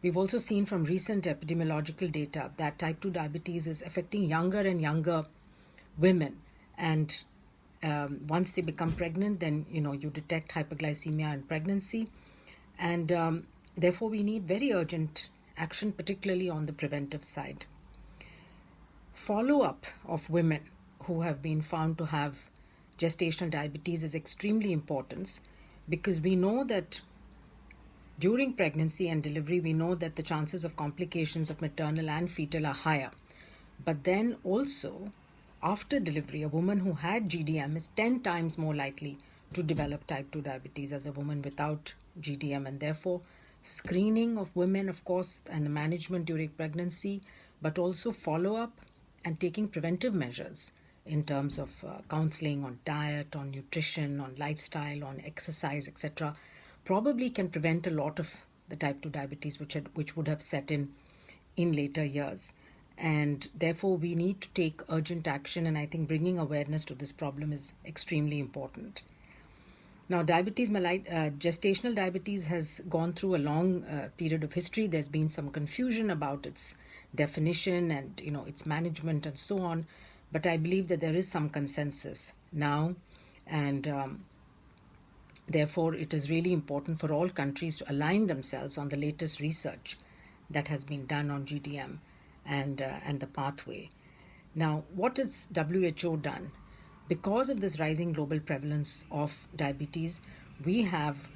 We've also seen from recent epidemiological data that type 2 diabetes is affecting younger and younger women, and once they become pregnant, then you detect hyperglycemia in pregnancy, and therefore we need very urgent action, particularly on the preventive side. Follow-up of women who have been found to have gestational diabetes is extremely important, because we know that during pregnancy and delivery, we know that the chances of complications of maternal and fetal are higher. But then also, after delivery, a woman who had GDM is 10 times more likely to develop type 2 diabetes as a woman without GDM. And therefore, screening of women, of course, and the management during pregnancy, but also follow-up and taking preventive measures in terms of counseling on diet, on nutrition, on lifestyle, on exercise, etc., probably can prevent a lot of the type 2 diabetes which would have set in later years. And therefore, we need to take urgent action, and I think bringing awareness to this problem is extremely important. Now, gestational diabetes has gone through a long period of history. There's been some confusion about its definition and its management and so on, but I believe that there is some consensus now, and therefore it is really important for all countries to align themselves on the latest research that has been done on GDM and the pathway. Now, what has WHO done? Because of this rising global prevalence of diabetes, we have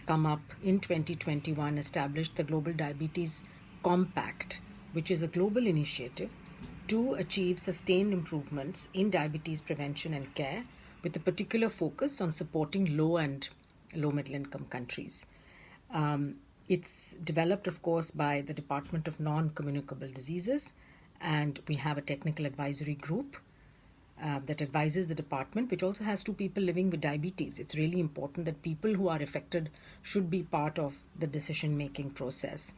come up in 2021, established the Global Diabetes Compact, which is a global initiative to achieve sustained improvements in diabetes prevention and care, with a particular focus on supporting low and low-middle income countries. It's developed, of course, by the Department of Non-Communicable Diseases, and we have a technical advisory group that advises the department, which also has 2 people living with diabetes. It's really important that people who are affected should be part of the decision-making process.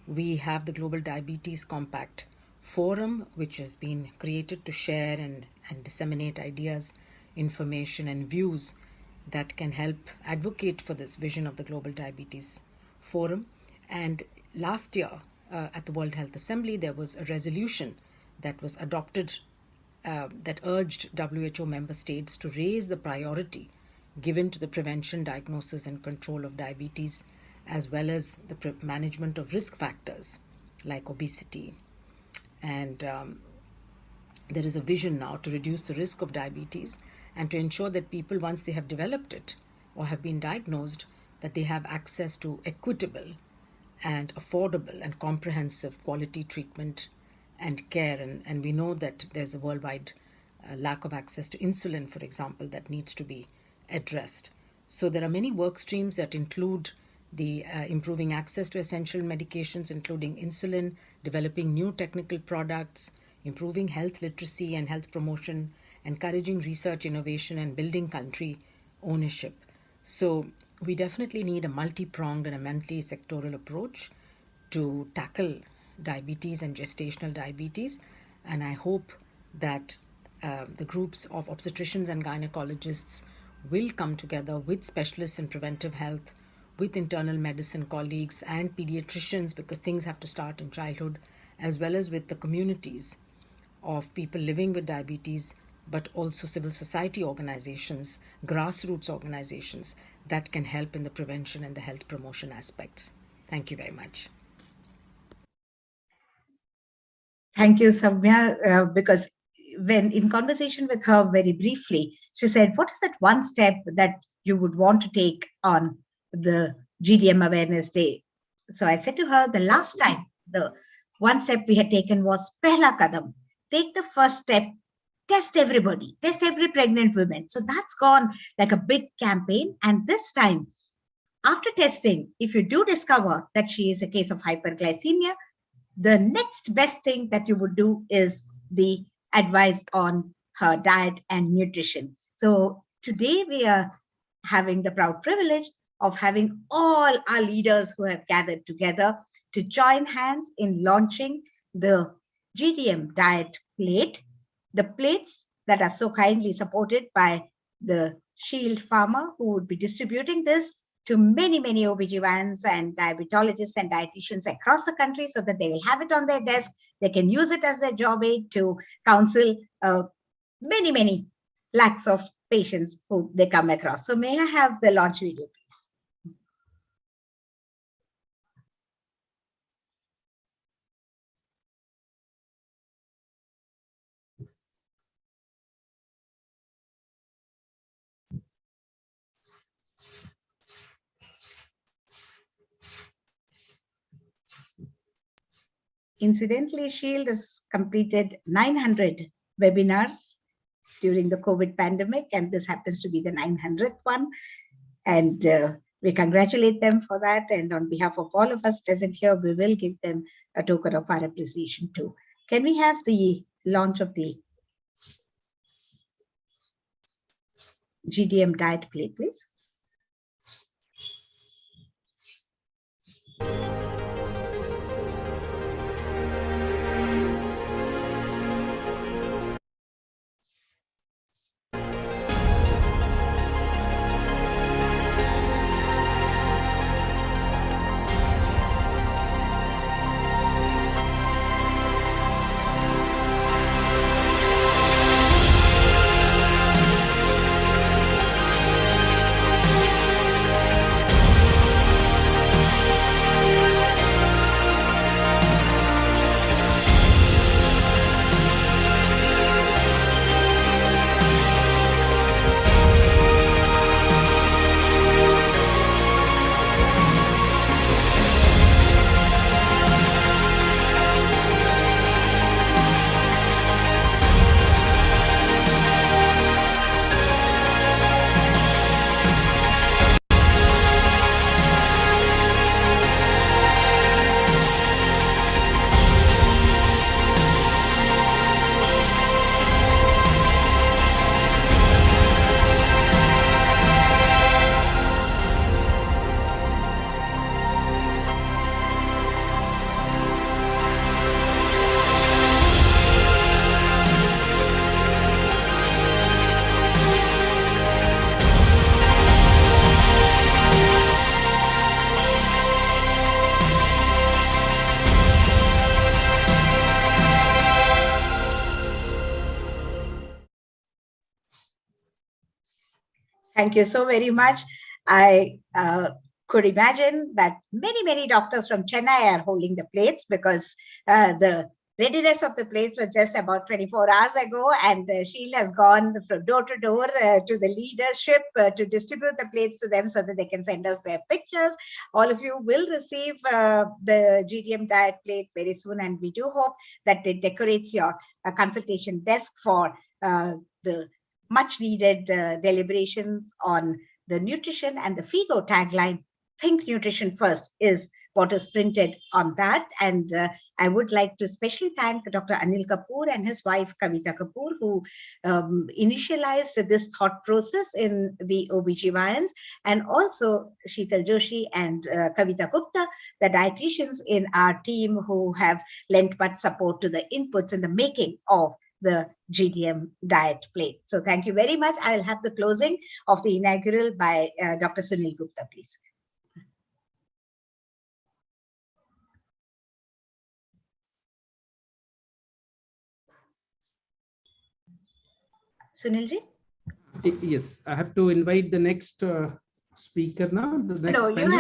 We have the Global Diabetes Compact Forum, which has been created to share and disseminate ideas, information, and views that can help advocate for this vision of the Global Diabetes Forum. And last year at the World Health Assembly, there was a resolution that was adopted that urged WHO member states to raise the priority given to the prevention, diagnosis, and control of diabetes, as well as the management of risk factors like obesity. And there is a vision now to reduce the risk of diabetes and to ensure that people, once they have developed it or have been diagnosed, that they have access to equitable and affordable and comprehensive quality treatment and care. And we know that there's a worldwide lack of access to insulin, for example, that needs to be addressed. So there are many work streams that include the improving access to essential medications, including insulin, developing new technical products, improving health literacy and health promotion, encouraging research, innovation, and building country ownership. So we definitely need a multi-pronged and a multi-sectoral approach to tackle diabetes and gestational diabetes. And I hope that the groups of obstetricians and gynecologists will come together with specialists in preventive health, with internal medicine colleagues and pediatricians, because things have to start in childhood, as well as with the communities of people living with diabetes, but also civil society organizations, grassroots organizations that can help in the prevention and the health promotion aspects. Thank you very much. Thank you, Samya, because when in conversation with her very briefly, she said, what is that one step that you would want to take on the GDM Awareness Day? So I said to her, the last time, the one step we had taken was Pehla Kadam. Take the first step, test everybody, test every pregnant woman. So that's gone like a big campaign. And this time, after testing, if you do discover that she is a case of hyperglycemia, the next best thing that you would do is the advice on her diet and nutrition. So today we are having the proud privilege of having all our leaders who have gathered together to join hands in launching the GDM diet plate, the plates that are so kindly supported by the Shield Pharma, who would be distributing this to many, many OBGYNs and diabetologists and dietitians across the country so that they will have it on their desk. They can use it as their job aid to counsel many, many lakhs of patients who they come across. So may I have the launch video, please? Incidentally, Shield has completed 900 webinars during the COVID pandemic, and this happens to be the 900th one. And we congratulate them for that. And on behalf of all of us present here, we will give them a token of our appreciation too. Can we have the launch of the GDM diet plate, please? Thank you so very much. I could imagine that many, many doctors from Chennai are holding the plates because the readiness of the plates was just about 24 hours ago, and Shield has gone from door to door to the leadership to distribute the plates to them so that they can send us their pictures. All of you will receive the GDM diet plate very soon, and we do hope that it decorates your consultation desk for the much needed deliberations on the nutrition, and the FIGO tagline, think nutrition first, is what is printed on that. And I would like to especially thank Dr. Anil Kapoor and his wife Kavita Kapoor, who initialized this thought process in the OBGYNs, and also Sheetal Joshi and Kavita Gupta, the dietitians in our team who have lent much support to the inputs in the making of the GDM diet plate. So thank you very much. I'll have the closing of the inaugural by Dr. Sunil Gupta, please. Sunilji? Yes, I have to invite the next speaker now. The next No, you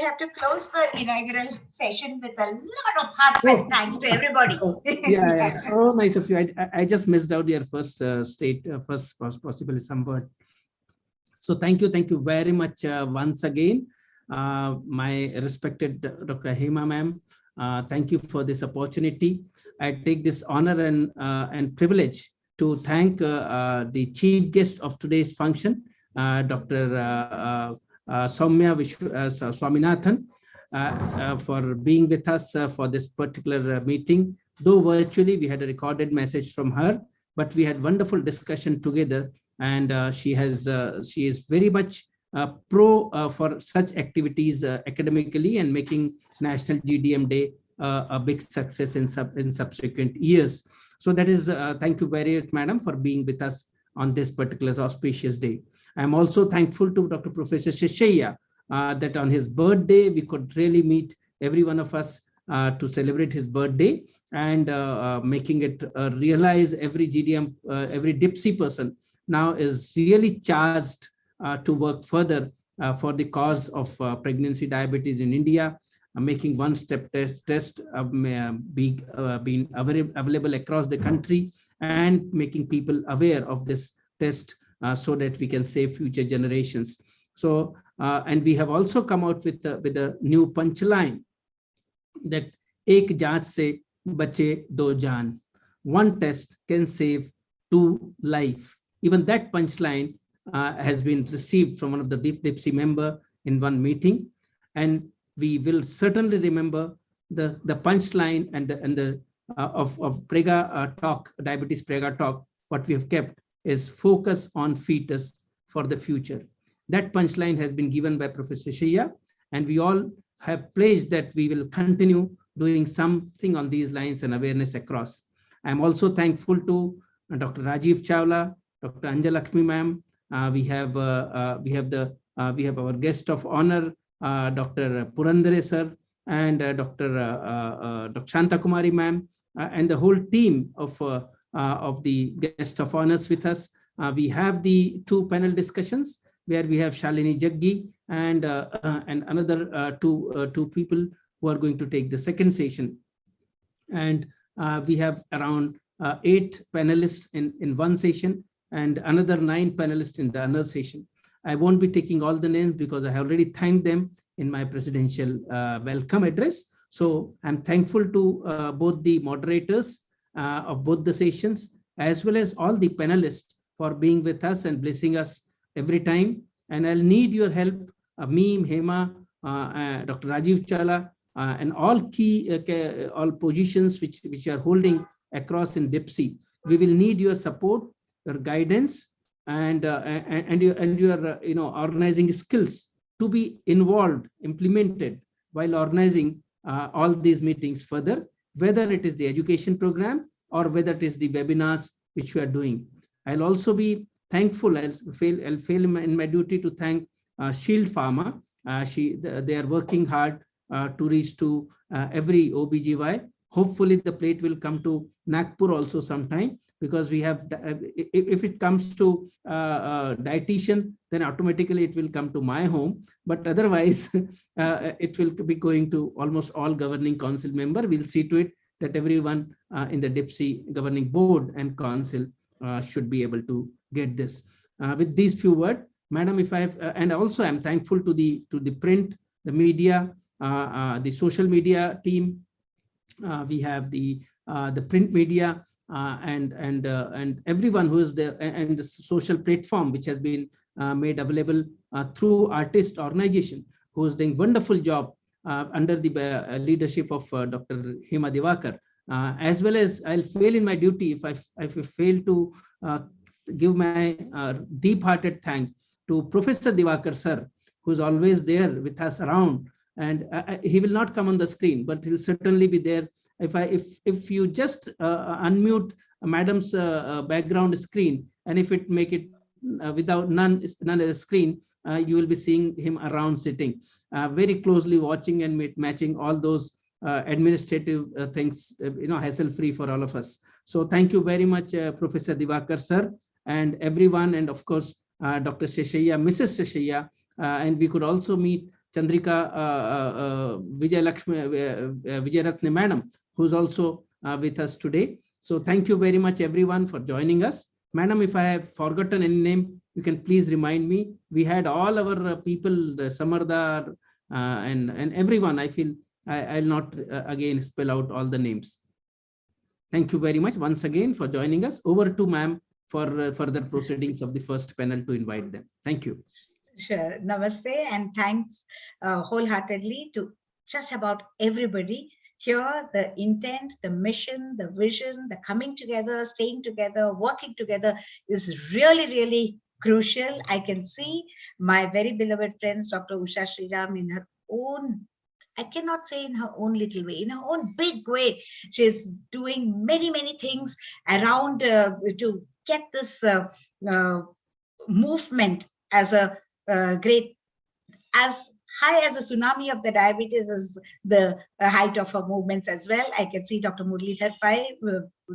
have to close the inaugural session with a lot of heartfelt thanks to everybody. Yeah, so nice of you. I just missed out your first possibly some word. So thank you very much once again, my respected Dr. Hema ma'am. Thank you for this opportunity. I take this honor and privilege to thank the chief guest of today's function, Dr. Soumya Swaminathan, for being with us for this particular meeting. Though virtually, we had a recorded message from her, but we had wonderful discussion together, and she is very much pro for such activities academically and making National GDM Day a big success in subsequent years. So that is, thank you very much, madam, for being with us on this particular auspicious day. I'm also thankful to Dr. Professor Sheshaiah that on his birthday, we could really meet every one of us to celebrate his birthday, and making it realize every GDM, every DIPSI person now is really charged to work further for the cause of pregnancy diabetes in India, making one-step test being available across the country, and making people aware of this test so that we can save future generations. So, and we have also come out with a new punchline that ek jaanch se bache do jaan. One test can save 2 life. Even that punchline has been received from one of the DIPSI member in one meeting, and we will certainly remember the punchline and the of Prega talk, diabetes Prega talk. What we have kept is focus on fetus for the future. That punchline has been given by Professor Shia, and we all have pledged that we will continue doing something on these lines and awareness across. I'm also thankful to Dr. Rajiv Chawla, Dr. Anjalakshmi ma'am. We have our guest of honor, Dr. Purandare sir, and Dr. Shanta Kumari ma'am, and the whole team of the guest of honors with us. We have the 2 panel discussions where we have Shalini Jaggi and another two people who are going to take the second session. And we have around 8 panelists in one session and another 9 panelists in the other session. I won't be taking all the names because I have already thanked them in my presidential welcome address. So I'm thankful to both the moderators of both the sessions, as well as all the panelists for being with us and blessing us every time. And I'll need your help, me, Hema, Dr. Rajiv Chawla, and all key all positions which are holding across in DIPSI. We will need your support, your guidance, and your organizing skills to be involved, implemented while organizing all these meetings further, whether it is the education program or whether it is the webinars which we are doing. I'll also be thankful. I'll fail in my duty to thank Shield Pharma. They are working hard to reach to every OBGY. Hopefully the plate will come to Nagpur also sometime, because we have, if it comes to dietitian, then automatically it will come to my home. But otherwise, it will be going to almost all governing council member. We'll see to it that everyone in the DIPSI governing board and council should be able to get this. With these few words, madam, if I have, and also I'm thankful to the print, the media, the social media team. We have the print media and everyone who is there, and the social platform which has been made available through artist organization, who is doing wonderful job under the leadership of Dr. Hema Divakar. As well as I'll fail in my duty if I fail to give my deep-hearted thank to Professor Divakar sir, who's always there with us around. And he will not come on the screen, but he'll certainly be there. If you just unmute madam's background screen, and if it make it without none of the screen, you will be seeing him around sitting, very closely watching and matching all those administrative things, hassle-free for all of us. So thank you very much, Professor Divakar sir, and everyone, and of course, Dr. Sheshaiah, Mrs. Sheshaiah, and we could also meet Chandrika Vijayratne Madam, who's also with us today. So thank you very much, everyone, for joining us. Madam, if I have forgotten any name, you can please remind me. We had all our people, Samardar, and everyone. I feel I'll not again spell out all the names. Thank you very much once again for joining us. Over to ma'am for further proceedings of the first panel to invite them. Thank you. Sure. Namaste and thanks wholeheartedly to just about everybody. Here, the intent, the mission, the vision, the coming together, staying together, working together is really, really crucial. I can see my very beloved friends, Dr. Usha Sriram, in her own, I cannot say in her own little way, in her own big way. She's doing many, many things around to get this movement as a great, as high as the tsunami of the diabetes is the height of her movements as well. I can see Dr. Muralidhar Pai,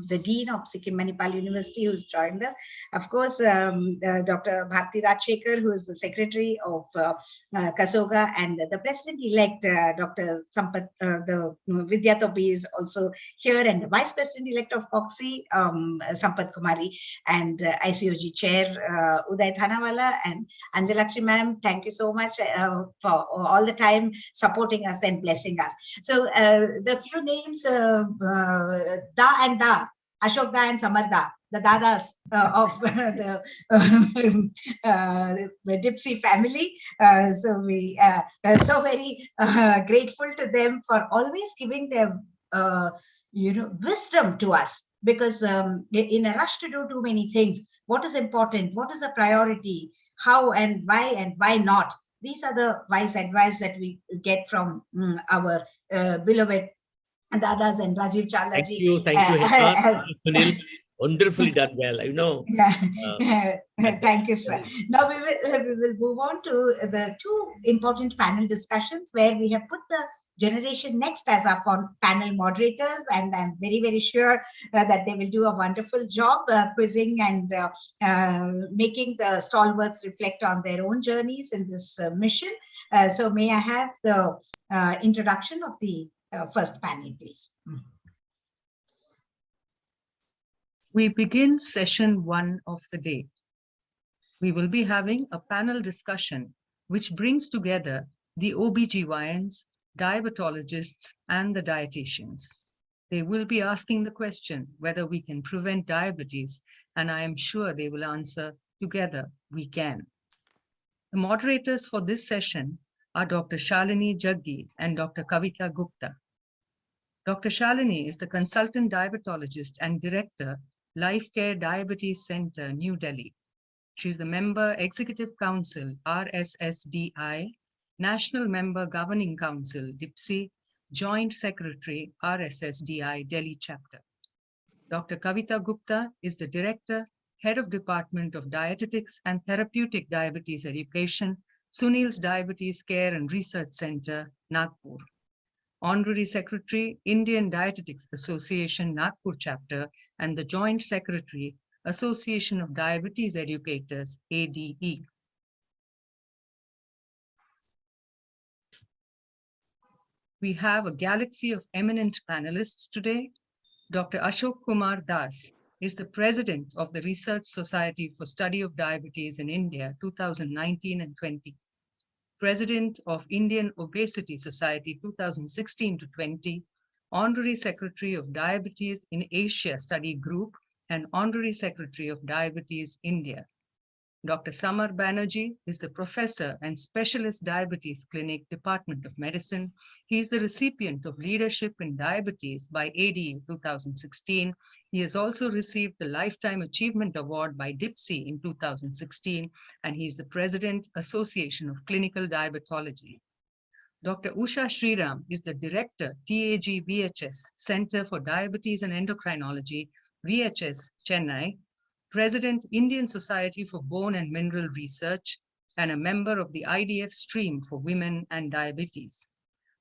the Dean of Sikkim Manipal University, who's joined us. Of course, Dr. Bharti Rajshekar, who is the Secretary of Kasoga, and the President-elect, Dr. Sampath, the Vidya Topi is also here, and the Vice President-elect of COXI, Sampath Kumari, and ICOG Chair, Uday Thanawala, and Anjalakshmi ma'am, thank you so much for all the time supporting us and blessing us. So the few names, Da and Da, Ashok Da and Samar Da, the Dadas of the Dipsy family. So we are so very grateful to them for always giving their wisdom to us, because in a rush to do too many things, what is important, what is the priority, how and why not? These are the wise advice that we get from our beloved Dadas and Rajiv Chawla ji. Thank you, Sunil. Wonderfully done well, I know. Thank you, sir. Now we will move on to the two important panel discussions where we have put the Generation Next as our panel moderators, and I'm very, very sure that they will do a wonderful job quizzing and making the stalwarts reflect on their own journeys in this mission. So may I have the introduction of the first panel, please. We begin session 1 of the day. We will be having a panel discussion which brings together the OBGYNs, diabetologists, and the dietitians. They will be asking the question whether we can prevent diabetes, and I am sure they will answer, together we can. The moderators for this session are Dr. Shalini Jaggi and Dr. Kavita Gupta. Dr. Shalini is the consultant diabetologist and director, Life Care Diabetes Center, New Delhi. She is the member Executive Council, RSSDI, National Member Governing Council, DIPSI, Joint Secretary, RSSDI, Delhi Chapter. Dr. Kavita Gupta is the Director, Head of Department of Dietetics and Therapeutic Diabetes Education, Sunil's Diabetes Care and Research Center, Nagpur. Honorary Secretary, Indian Dietetics Association, Nagpur Chapter, and the Joint Secretary, Association of Diabetes Educators, ADE. We have a galaxy of eminent panelists today. Dr. Ashok Kumar Das is the President of the Research Society for Study of Diabetes in India, 2019 and 20. President of Indian Obesity Society 2016 to 20, Honorary Secretary of Diabetes in Asia Study Group, and Honorary Secretary of Diabetes India. Dr. Samar Banerjee is the Professor and Specialist Diabetes Clinic, Department of Medicine. He is the recipient of Leadership in Diabetes by ADE 2016. He has also received the Lifetime Achievement Award by DIPSI in 2016, and he is the President, Association of Clinical Diabetology. Dr. Usha Sriram is the Director, TAG VHS, Center for Diabetes and Endocrinology, VHS, Chennai, President, Indian Society for Bone and Mineral Research, and a member of the IDF stream for women and diabetes.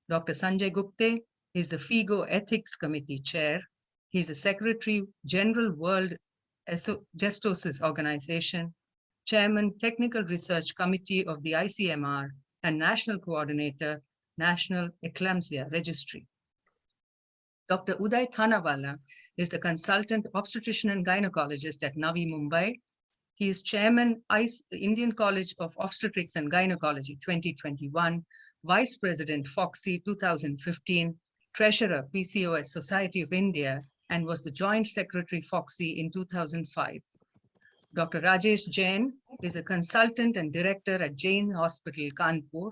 Dr. Sanjay Gupte is the FIGO Ethics Committee Chair. He's the Secretary General World Gestosis Organization. Chairman, Technical Research Committee of the ICMR, and National Coordinator, National Eclampsia Registry. Dr. Uday Thanawala is the consultant obstetrician and gynecologist at Navi Mumbai. He is chairman, Indian College of Obstetrics and Gynecology 2021, Vice President, FOXI 2015, Treasurer, PCOS Society of India, and was the Joint Secretary, FOXI in 2005. Dr. Rajesh Jain is a consultant and director at Jain Hospital, Kanpur.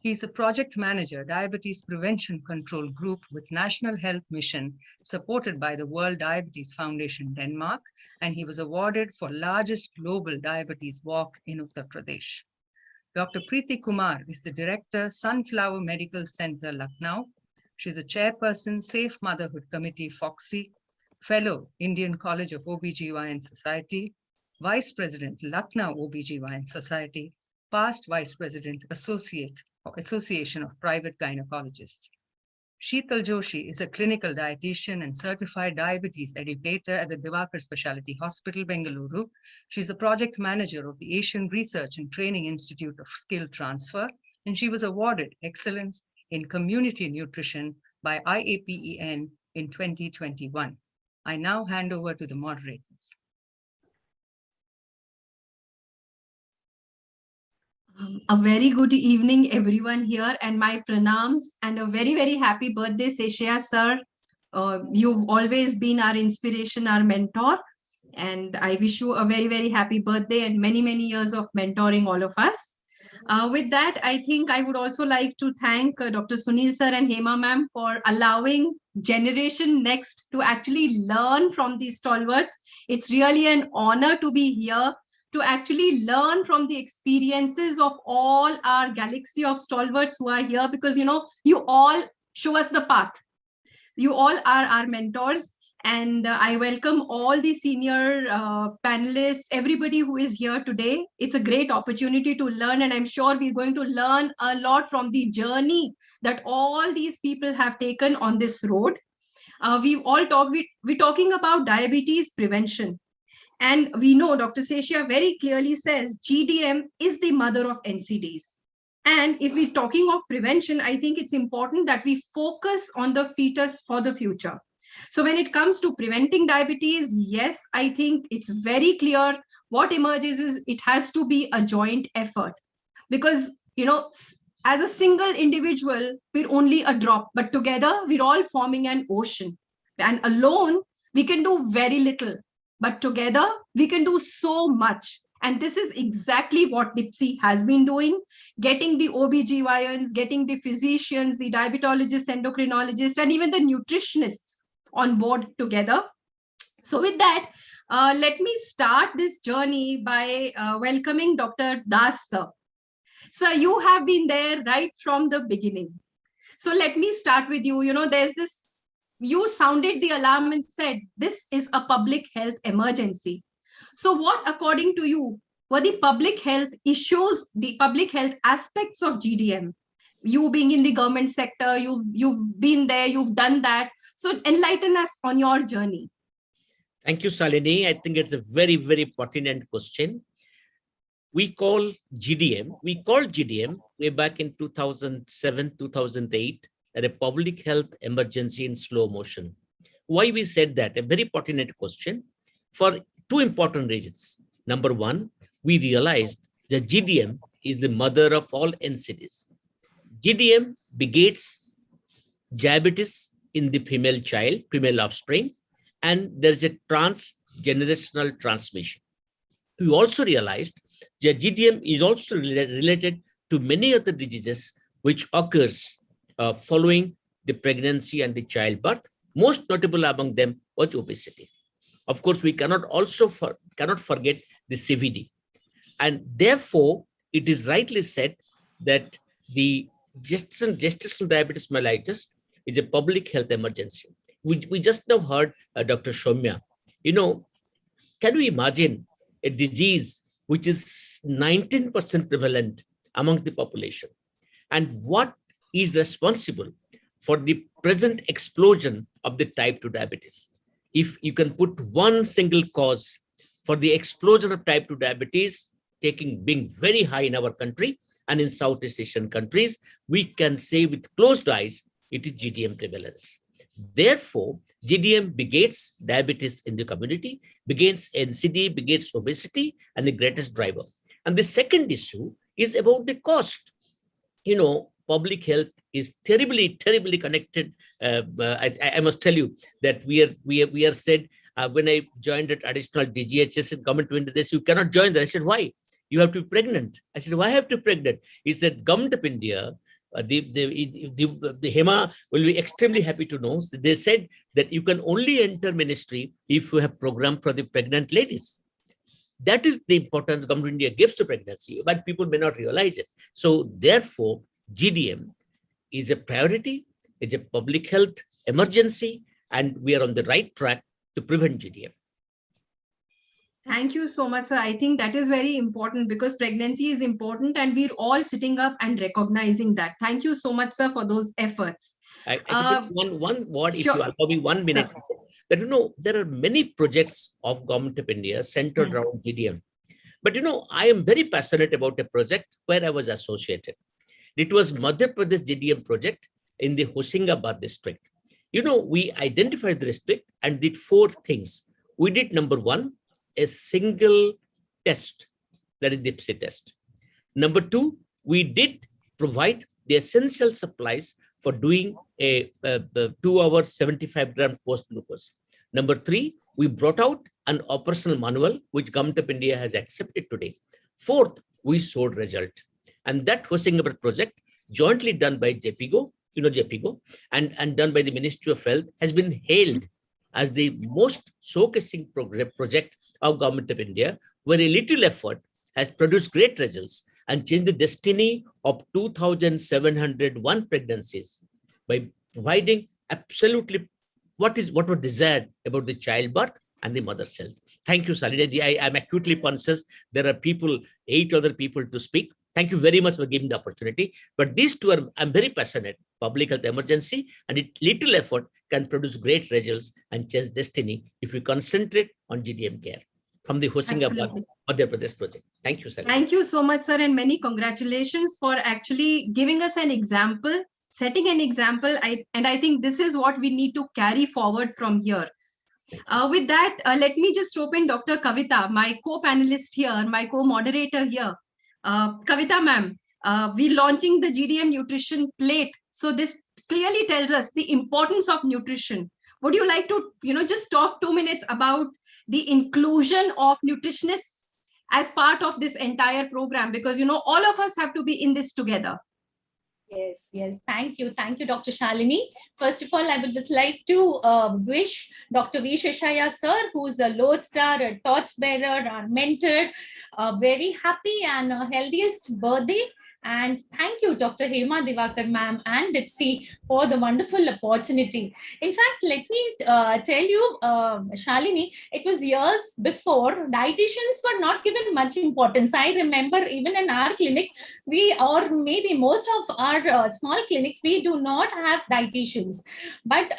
He is the project manager, Diabetes Prevention Control Group with National Health Mission, supported by the World Diabetes Foundation, Denmark, and he was awarded for largest global diabetes walk in Uttar Pradesh. Dr. Preeti Kumar is the director, Sunflower Medical Center, Lucknow. She is a chairperson, Safe Motherhood Committee, FOXI, fellow, Indian College of OBGYN Society, Vice President, Lucknow OBGYN Society, past Vice President, Association of Private Gynecologists. Sheetal Joshi is a clinical dietitian and certified diabetes educator at the Divakar Specialty Hospital, Bengaluru. She's a project manager of the Asian Research and Training Institute of Skill Transfer, and she was awarded Excellence in Community Nutrition by IAPEN in 2021. I now hand over to the moderators. A very good evening, everyone here, and my pranams and a very, very happy birthday, Seshaya sir. You've always been our inspiration, our mentor, and I wish you a very, very happy birthday and many, many years of mentoring all of us. With that, I think I would also like to thank Dr. Sunil sir and Hema ma'am for allowing Generation Next to actually learn from these stalwarts. It's really an honor to be here, to actually learn from the experiences of all our galaxy of stalwarts who are here, because you all show us the path. You all are our mentors, and I welcome all the senior panelists, everybody who is here today. It's a great opportunity to learn, and I'm sure we're going to learn a lot from the journey that all these people have taken on this road. We're talking about diabetes prevention. And we know Dr. Seshaya very clearly says GDM is the mother of NCDs. And if we're talking of prevention, I think it's important that we focus on the fetus for the future. So when it comes to preventing diabetes, yes, I think it's very clear what emerges is it has to be a joint effort. Because, as a single individual, we're only a drop, but together we're all forming an ocean. And alone, we can do very little. But together, we can do so much. And this is exactly what DIPSI has been doing, getting the OBGYNs, getting the physicians, the diabetologists, endocrinologists, and even the nutritionists on board together. So with that, let me start this journey by welcoming Dr. Das sir. Sir, you have been there right from the beginning. So let me start with you. There's this, you sounded the alarm and said, this is a public health emergency. So what, according to you, were the public health issues, the public health aspects of GDM? You being in the government sector, you've been there, you've done that. So enlighten us on your journey. Thank you, Salini. I think it's a very, very pertinent question. We called GDM way back in 2007, 2008, a public health emergency in slow motion. Why we said that? A very pertinent question for two important reasons. Number one, we realized that GDM is the mother of all NCDs. GDM begets diabetes in the female child, female offspring, and there's a transgenerational transmission. We also realized that GDM is also related to many other diseases which occurs following the pregnancy and the childbirth. Most notable among them was obesity. Of course, we cannot forget the CVD. And therefore, it is rightly said that the gestational diabetes mellitus is a public health emergency. We just now heard Dr. Soumya. Can we imagine a disease which is 19% prevalent among the population? And what is responsible for the present explosion of the type 2 diabetes? If you can put one single cause for the explosion of type 2 diabetes, being very high in our country and in Southeast Asian countries, we can say with closed eyes, it is GDM prevalence. Therefore, GDM begets diabetes in the community, begets NCD, begets obesity, and the greatest driver. And the second issue is about the cost. Public health is terribly, terribly connected. I must tell you that we are said, when I joined at additional DGHS in Government of India, they said, you cannot join that. I said, why? You have to be pregnant. I said, why have to be pregnant? He said, Government of India, the HEMA will be extremely happy to know. They said that you can only enter ministry if you have program for the pregnant ladies. That is the importance Government of India gives to pregnancy, but people may not realize it. So therefore, GDM is a priority, it's a public health emergency, and we are on the right track to prevent GDM. Thank you so much, sir. I think that is very important because pregnancy is important and we're all sitting up and recognizing that. Thank you so much, sir, for those efforts. I one word, if sure. you allow me 1 minute. Sir. That, there are many projects of Government of India centered around GDM. But, I am very passionate about a project where I was associated. It was Madhya Pradesh GDM project in the Hoshangabad district. We identified the district and did 4 things. We did, number 1, a single test, that is the DIPSI test. Number 2, we did provide the essential supplies for doing a 2-hour 75-gram post-glucose. Number 3, we brought out an operational manual, which Government of India has accepted today. 4th, we showed result. And that Hoshangabad project, jointly done by JPGO, JPGO, and done by the Ministry of Health, has been hailed as the most showcasing project of Government of India, where a little effort has produced great results and changed the destiny of 2,701 pregnancies by providing absolutely what was desired about the childbirth and the mother's health. Thank you, Salida. I am acutely conscious there are 8 other people to speak. Thank you very much for giving the opportunity. But these 2 I'm very passionate. Public health emergency, and little effort can produce great results and change destiny if we concentrate on GDM care from the Hoshangabad Madhya Pradesh project. Thank you, sir. Thank you so much, sir, and many congratulations for actually giving us an example, setting an example. And I think this is what we need to carry forward from here. With that, let me just open Dr. Kavita, my co-panelist here, my co-moderator here. Kavita ma'am, we're launching the GDM nutrition plate. So this clearly tells us the importance of nutrition. Would you like to, just talk 2 minutes about the inclusion of nutritionists as part of this entire program? Because, all of us have to be in this together. Yes. Thank you, Dr. Shalini. First of all, I would just like to wish Dr. V. Sheshaya sir, who's a lodestar, a torchbearer, our mentor, a very happy and healthiest birthday. And thank you, Dr. Hema Divakar ma'am and Dipsy, for the wonderful opportunity. In fact, let me tell you, Shalini, it was years before dietitians were not given much importance. I remember even in our clinic, or maybe most of our small clinics, we do not have dietitians. But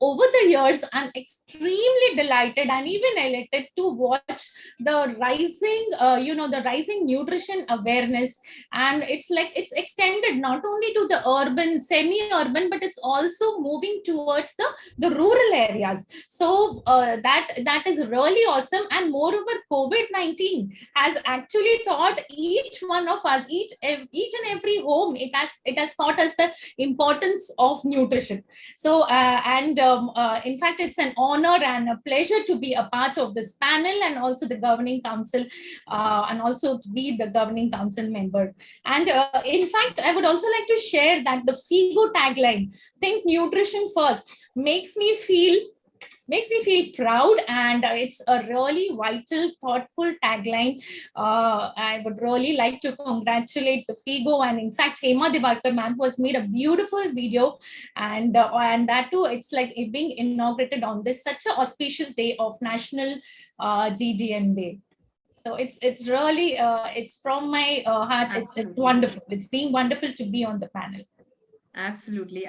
over the years, I'm extremely delighted and even elated to watch the rising nutrition awareness. And it's extended not only to the urban, semi-urban, but it's also moving towards the rural areas. So that is really awesome. And moreover, COVID-19 has actually taught each one of us, each and every home, it has taught us the importance of nutrition. So in fact, it's an honor and a pleasure to be a part of this panel and also the governing council, and also to be the governing council member. And in fact, I would also like to share that the FIGO tagline, think nutrition first, makes me feel proud, and it's a really vital, thoughtful tagline. I would really like to congratulate the FIGO and in fact Hema Divakar ma'am, who has made a beautiful video, and that too, it's like it being inaugurated on this such an auspicious day of National GDM Day. So it's really it's from my heart. It's wonderful. It's been wonderful to be on the panel. Absolutely.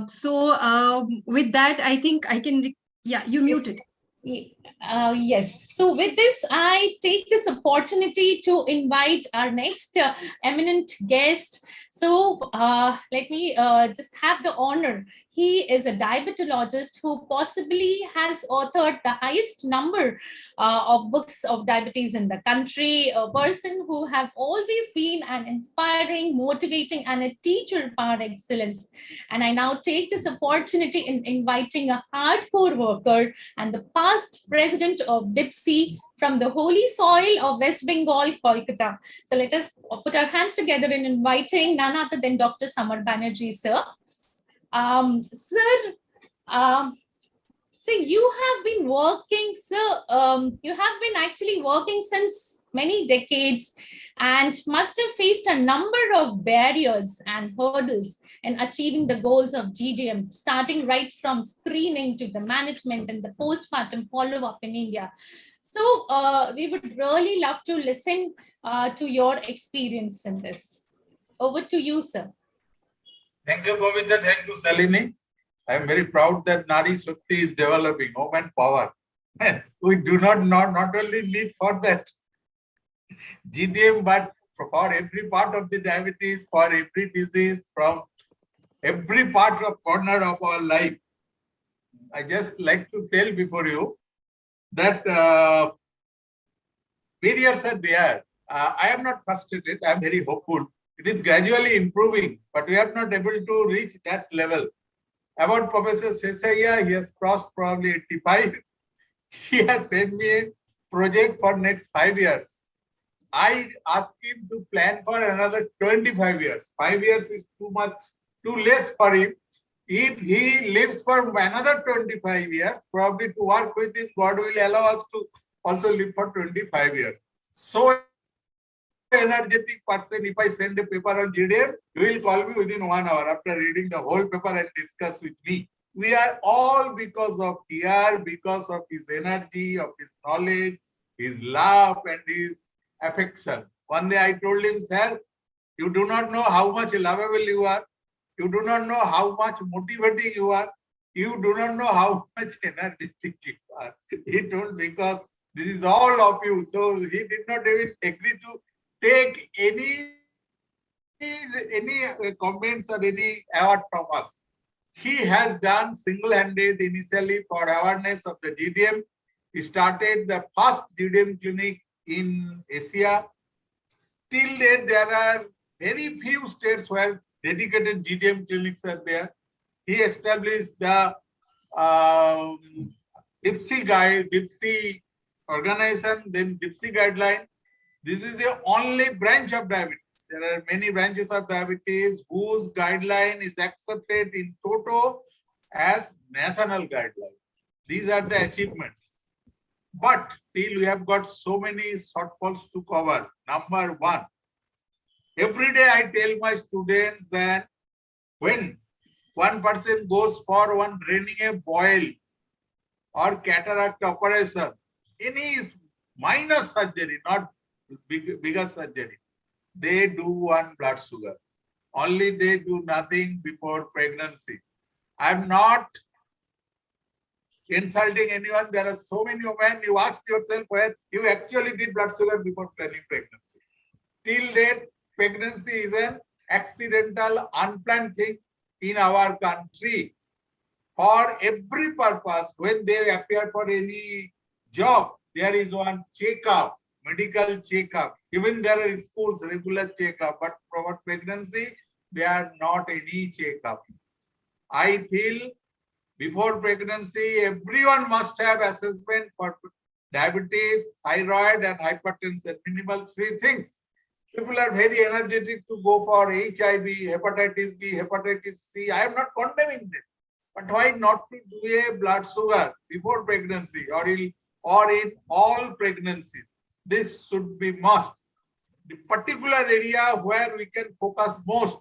So with that, I think I can. Yeah, you muted. Yes. So with this, I take this opportunity to invite our next eminent guest. So let me just have the honor. He is a diabetologist who possibly has authored the highest number of books of diabetes in the country, a person who have always been an inspiring, motivating, and a teacher par excellence. And I now take this opportunity in inviting a hardcore worker and the past president of DIPSI from the holy soil of West Bengal, Kolkata. So let us put our hands together in inviting none other than Dr. Samar Banerjee, sir. Sir, so you have been working, sir, you have been actually working since many decades and must have faced a number of barriers and hurdles in achieving the goals of GDM, starting right from screening to the management and the postpartum follow-up in India. So we would really love to listen to your experience in this. Over to you, sir. Thank you, Govinda. Thank you, Salini. I am very proud that Nari Shakti is developing, woman power. And we do not only need for that GDM, but for every part of the diabetes, for every disease, from every part of corner of our life. I just like to tell before you that barriers are there. I am not frustrated. I am very hopeful. It is gradually improving, but we are not able to reach that level. About Professor Seshaya, he has crossed probably 85. He has sent me a project for next 5 years. I asked him to plan for another 25 years. 5 years is too much, too less for him. If he lives for another 25 years, probably to work with him, God will allow us to also live for 25 years. So energetic person, if I send a paper on GDM, you will call me within 1 hour after reading the whole paper and discuss with me. We are all because of here, because of his energy, of his knowledge, his love and his affection. One day I told him, sir, you do not know how much lovable you are. You do not know how much motivating you are. You do not know how much energetic you are. He told, because this is all of you. So he did not even agree to take any comments or any award from us. He has done single-handed initially for awareness of the GDM. He started the first GDM clinic in Asia. Till date, there are very few states where dedicated GDM clinics are there. He established the DIPSI organization, then DIPSI guideline. This is the only branch of diabetes. There are many branches of diabetes whose guideline is accepted in toto as national guideline. These are the achievements. But still we have got so many shortfalls to cover. Number one, every day I tell my students that when one person goes for one draining a boil or cataract operation, any minor surgery, not bigger surgery, they do one blood sugar. Only they do nothing before pregnancy. I'm not insulting anyone. There are so many women. You ask yourself where you actually did blood sugar before planning pregnancy. Till date, pregnancy is an accidental, unplanned thing in our country. For every purpose, when they appear for any job, there is one checkup, medical checkup. Even there are schools, regular checkup, but for pregnancy, there are not any checkup. I feel before pregnancy, everyone must have assessment for diabetes, thyroid, and hypertension, minimal 3 things. People are very energetic to go for HIV, hepatitis B, hepatitis C. I am not condemning them. But why not to do a blood sugar before pregnancy or in all pregnancies? This should be must. The particular area where we can focus most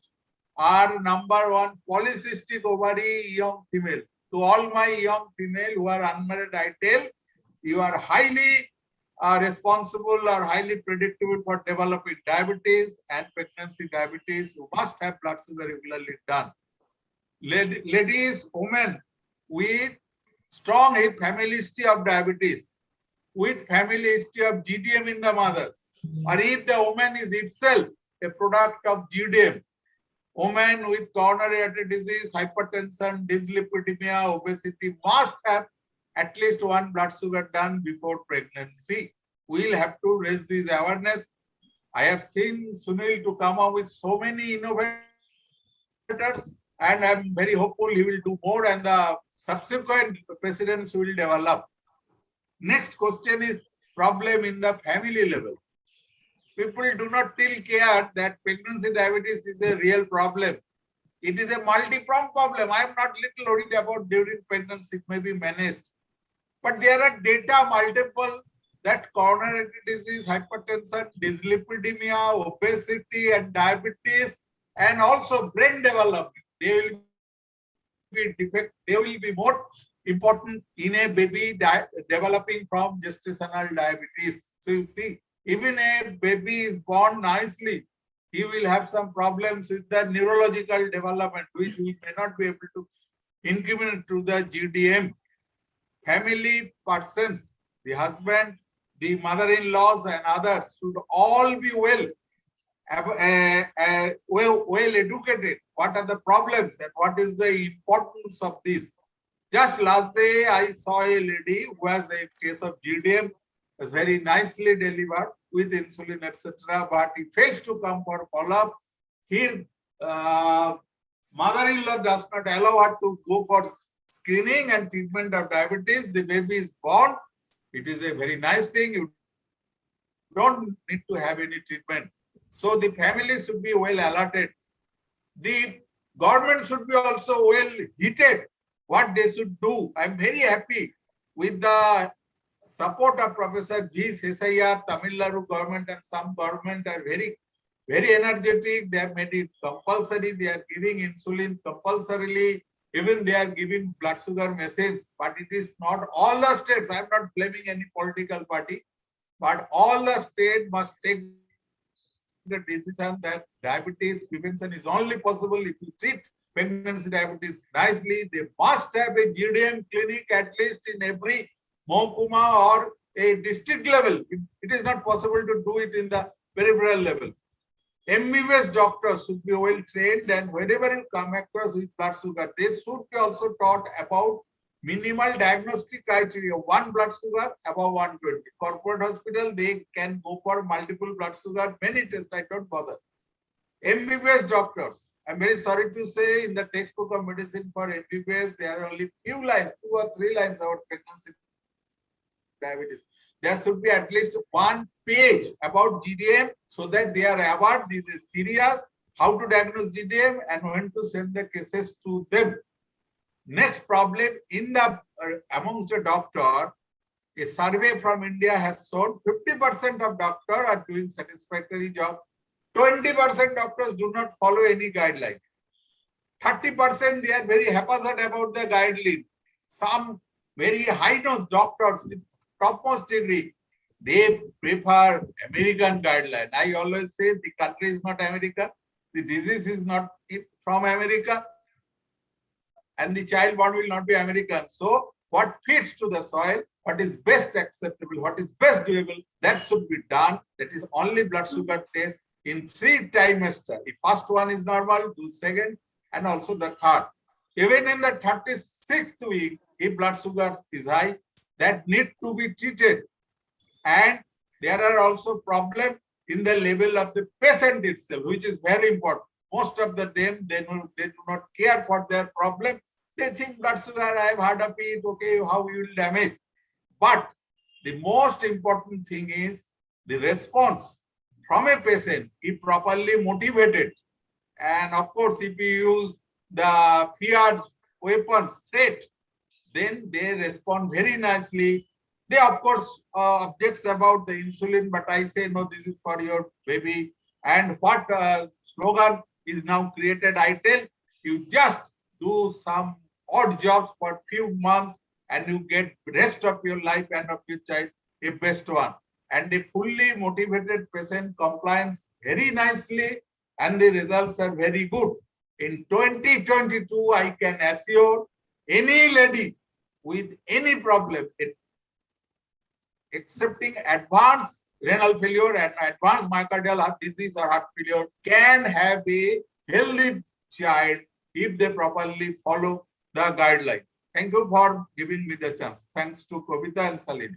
are number one, polycystic ovary, young female. To all my young female who are unmarried, I tell you are highly responsible or highly predictable for developing diabetes and pregnancy diabetes. You must have blood sugar regularly done. Ladies, women with strong family history of diabetes with family history of GDM in the mother, or if the woman is itself a product of GDM, women with coronary artery disease, hypertension, dyslipidemia, obesity must have at least one blood sugar done before pregnancy. We'll have to raise this awareness. I have seen Sunil to come up with so many innovators, and I'm very hopeful he will do more and the subsequent presidents will develop. Next question is problem in the family level. People do not still care that pregnancy diabetes is a real problem. It is a multi-pronged problem. I am not little worried about during pregnancy, it may be managed. But there are data multiple that coronary artery disease, hypertension, dyslipidemia, obesity, and diabetes, and also brain development. They will be defect. They will be more important in a baby developing from gestational diabetes. So you see, even a baby is born nicely, he will have some problems with the neurological development, which we may not be able to incriminate to the GDM. Family persons, the husband, the mother-in-laws, and others should all be well educated. What are the problems and what is the importance of this? Just last day, I saw a lady who has a case of GDM, was very nicely delivered with insulin, etc. But he fails to come for follow-up. Here, mother-in-law does not allow her to go for screening and treatment of diabetes. The baby is born. It is a very nice thing. You don't need to have any treatment. So the family should be well alerted. The government should be also well heated what they should do. I'm very happy with the support of Professor G. Sesayar, Tamil Nadu government, and some government are very energetic. They have made it compulsory. They are giving insulin compulsorily. Even they are giving blood sugar message. But it is not all the states. I'm not blaming any political party. But all the states must take the decision that diabetes prevention is only possible if you treat pregnancy diabetes nicely. They must have a GDM clinic at least in every Mohkuma or a district level. It is not possible to do it in the peripheral level. MBBS doctors should be well trained, and whenever you come across with blood sugar, they should be also taught about minimal diagnostic criteria. One blood sugar above 120. Corporate hospital, they can go for multiple blood sugar, many tests. I don't bother. MBBS doctors, I'm very sorry to say, in the textbook of medicine for MBBS, there are only few lines, 2 or 3 lines about pregnancy diabetes. There should be at least 1 page about GDM so that they are aware this is serious, how to diagnose GDM, and when to send the cases to them. Next problem in the amongst the doctor, a survey from India has shown 50% of doctors are doing satisfactory job. 20% doctors do not follow any guideline. 30% they are very haphazard about the guideline. Some very high-nose doctors with topmost degree, they prefer American guideline. I always say the country is not America, the disease is not from America, and the child born will not be American. So what fits to the soil, what is best acceptable, what is best doable, that should be done. That is only blood sugar test in 3 trimesters. The first one is normal, do second, and also the third. Even in the 36th week, if blood sugar is high, that need to be treated. And there are also problems in the level of the patient itself, which is very important. Most of the time, they do not care for their problem. They think blood sugar, I have heard of it, okay, how you will damage. But the most important thing is the response from a patient, if properly motivated. And of course, if you use the feared weapons, threat, then they respond very nicely. They, of course, objects about the insulin, but I say, no, this is for your baby. And what slogan is now created, I tell you, just do some odd jobs for few months and you get rest of your life and of your child a best one. And the fully motivated patient compliance very nicely and the results are very good. In 2022, I can assure any lady with any problem, excepting advanced renal failure and advanced myocardial heart disease or heart failure, can have a healthy child if they properly follow the guideline. Thank you for giving me the chance. Thanks to Kavita and Salini.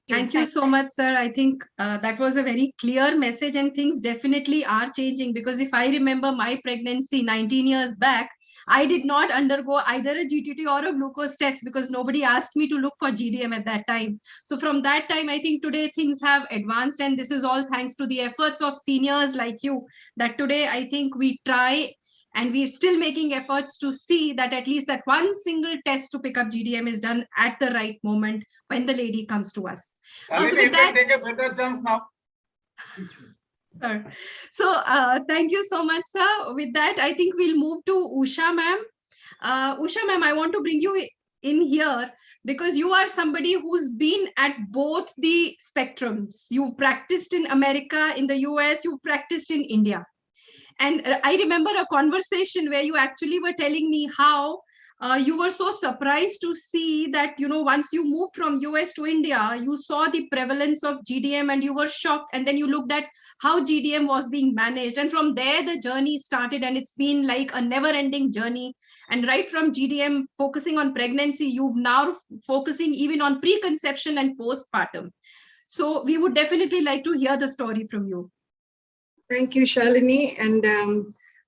Thank you so much, sir. I think that was a very clear message, and things definitely are changing, because if I remember my pregnancy 19 years back, I did not undergo either a GTT or a glucose test because nobody asked me to look for GDM at that time. So from that time, I think today things have advanced, and this is all thanks to the efforts of seniors like you, that today I think we try and we're still making efforts to see that at least that one single test to pick up GDM is done at the right moment when the lady comes to us. Salini, you can take a better chance now. Sir. So thank you so much, sir. With that, I think we'll move to Usha ma'am. Usha ma'am, I want to bring you in here because you are somebody who's been at both the spectrums. You've practiced in America, in the US, you've practiced in India. And I remember a conversation where you actually were telling me how you were so surprised to see that, you know, once you moved from US to India, you saw the prevalence of GDM and you were shocked. And then you looked at how GDM was being managed. And from there, the journey started, and it's been like a never ending journey. And right from GDM focusing on pregnancy, you've now focusing even on preconception and postpartum. So we would definitely like to hear the story from you. Thank you, Shalini. And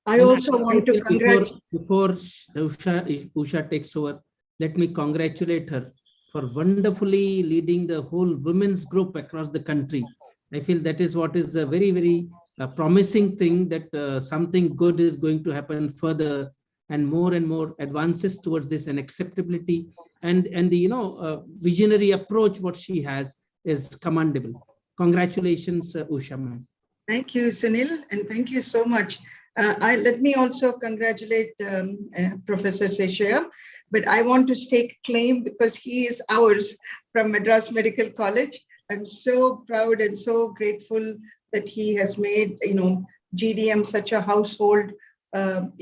I also want to congratulate. Before Usha takes over, let me congratulate her for wonderfully leading the whole women's group across the country. I feel that is what is a very, very promising thing, that something good is going to happen further, and more advances towards this, and acceptability and the visionary approach what she has is commendable. Congratulations, Usha ma'am. Thank you, Sunil, and thank you so much. Let me also congratulate Professor Seshaya, but I want to stake claim because he is ours from Madras Medical College. I'm so proud and so grateful that he has made, GDM such a household, term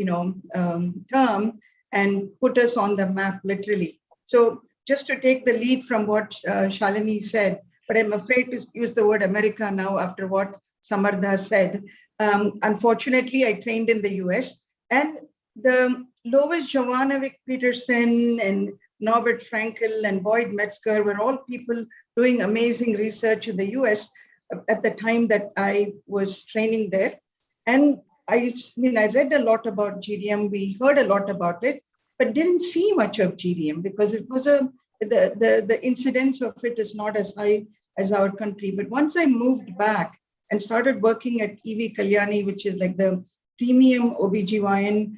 and put us on the map literally. So just to take the lead from what Shalini said, but I'm afraid to use the word America now after what Samartha said. Unfortunately, I trained in the US, and the Lois Jovanovic-Peterson and Norbert Frankel and Boyd Metzger were all people doing amazing research in the US at the time that I was training there. And I read a lot about GDM, we heard a lot about it, but didn't see much of GDM because it was the incidence of it is not as high as our country. But once I moved back and started working at EV Kalyani, which is like the premier OBGYN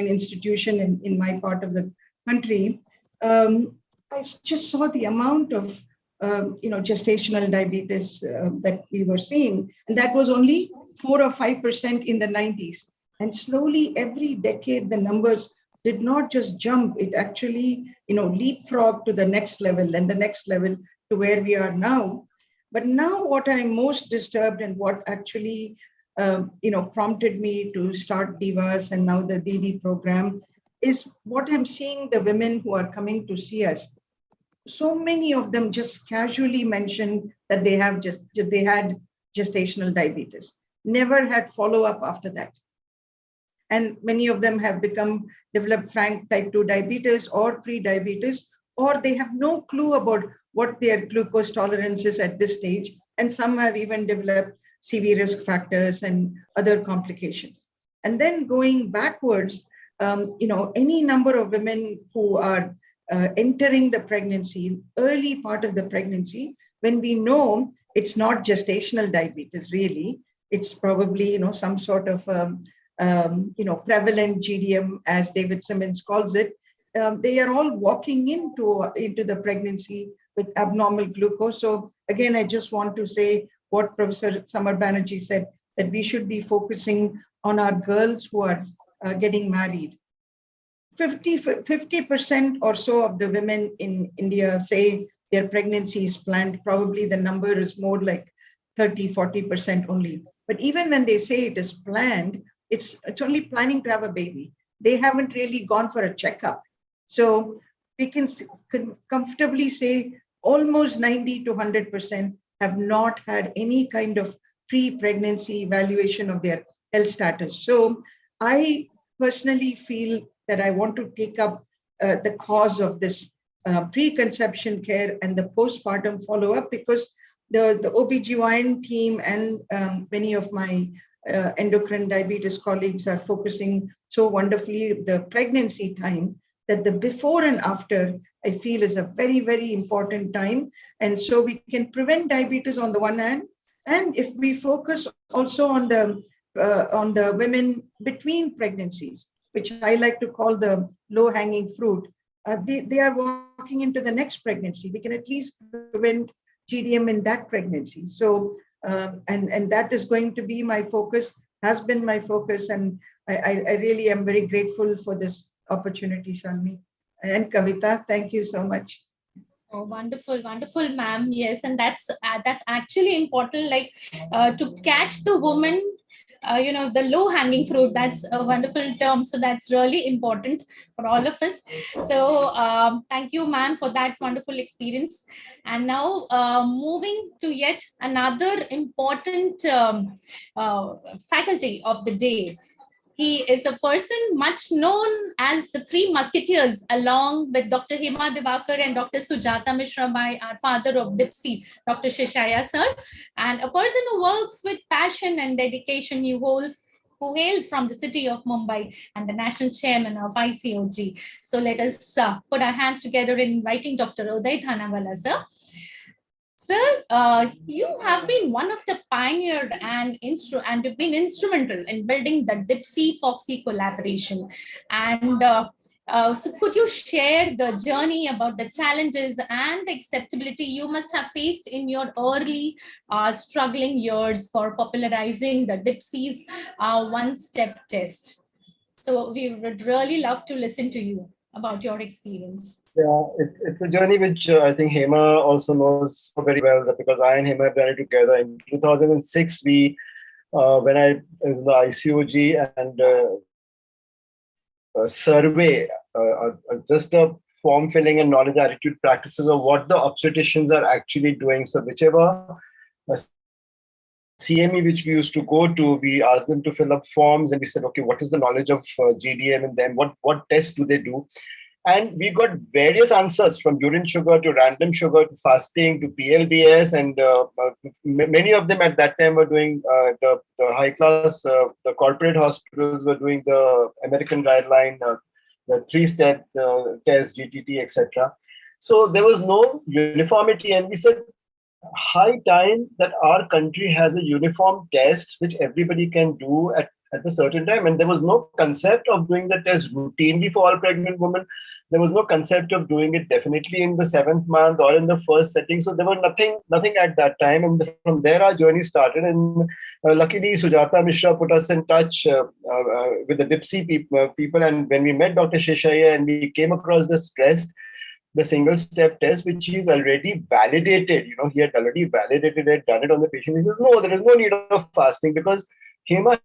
institution in my part of the country, I just saw the amount of gestational diabetes that we were seeing, and that was only 4 or 5% in the 90s. And slowly, every decade, the numbers did not just jump; it actually, leapfrogged to the next level and the next level to where we are now. But now, what I'm most disturbed and what actually, prompted me to start Divas and now the Didi program is what I'm seeing the women who are coming to see us. So many of them just casually mentioned that they had gestational diabetes, never had follow-up after that. And many of them have developed frank type 2 diabetes or pre-diabetes, or they have no clue about what their glucose tolerance is at this stage. And some have even developed CV risk factors and other complications. And then going backwards, any number of women who are entering the pregnancy, early part of the pregnancy, when we know it's not gestational diabetes really, it's probably, some sort of, prevalent GDM, as David Simmons calls it. They are all walking into the pregnancy with abnormal glucose. So again, I just want to say what Professor Samar Banerjee said, that we should be focusing on our girls who are getting married. 50% or so of the women in India say their pregnancy is planned. Probably the number is more like 30-40% only. But even when they say it is planned, it's only planning to have a baby. they haven't really gone for a checkup. So we can comfortably say almost 90 to 100% have not had any kind of pre-pregnancy evaluation of their health status. So I personally feel that I want to take up the cause of this preconception care and the postpartum follow-up, because the OBGYN team and many of my endocrine diabetes colleagues are focusing so wonderfully the pregnancy time, that the before and after, I feel, is a very, very important time. And so we can prevent diabetes on the one hand, and if we focus also on the women between pregnancies, which I like to call the low-hanging fruit, they are walking into the next pregnancy. We can at least prevent GDM in that pregnancy. So, and that is going to be my focus, has been my focus, and I really am very grateful for this opportunity, Shalmi. And Kavita, thank you so much. Oh, wonderful, wonderful, ma'am. Yes, and that's actually important, like to catch the woman, the low-hanging fruit. That's a wonderful term. So that's really important for all of us. So thank you, ma'am, for that wonderful experience. And now moving to yet another important faculty of the day. He is a person much known as the Three Musketeers, along with Dr. Hema Divakar and Dr. Sujata Mishra, by our father of DIPSI, Dr. Sheshaya sir, and a person who works with passion and dedication. Who hails from the city of Mumbai and the national chairman of ICOG. So let us put our hands together in inviting Dr. Uday Thanawala sir. Sir, you have been one of the pioneers and you've been instrumental in building the DIPSI-FOXI collaboration. And so could you share the journey about the challenges and the acceptability you must have faced in your early struggling years for popularizing the DIPSI's one-step test? So we would really love to listen to you about your experience. Yeah, it's a journey which I think Hema also knows very well, because I and Hema have done it together. In 2006, when I was in the ICOG, and a survey, just a form filling and knowledge attitude practices of what the obstetricians are actually doing. So whichever CME which we used to go to, we asked them to fill up forms, and we said, okay, what is the knowledge of GDM in them? What tests do they do? And we got various answers, from urine sugar to random sugar to fasting to PLBS, and many of them at that time were doing the high class, the corporate hospitals were doing the American guideline, the 3-step test, GTT, etc. So there was no uniformity, and we said, high time that our country has a uniform test which everybody can do at a certain time. And there was no concept of doing the test routinely for all pregnant women. There was no concept of doing it definitely in the 7th month or in the first setting. So there was nothing at that time. And from there, our journey started. And luckily, Sujata Mishra put us in touch with the DIPSI people. And when we met Dr. Sheshaya and we came across the single step test, which he's already validated, he had already validated it, done it on the patient. He says, no, there is no need of fasting, because Hema,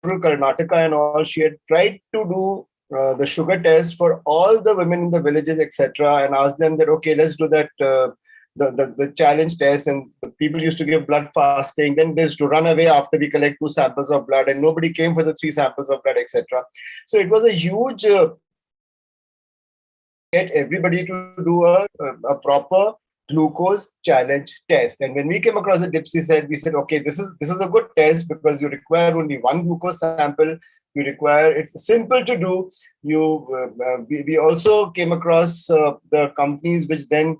Karnataka and all, she had tried to do the sugar test for all the women in the villages, etc., and asked them that, okay, let's do that, the challenge test. And people used to give blood fasting. Then they used to run away after we collect 2 samples of blood, and nobody came for the 3 samples of blood, etc. So it was a huge get everybody to do a proper glucose challenge test. And when we came across the DIPSI, we said, okay, this is a good test, because you require only 1 glucose sample. It's simple to do. We also came across the companies which then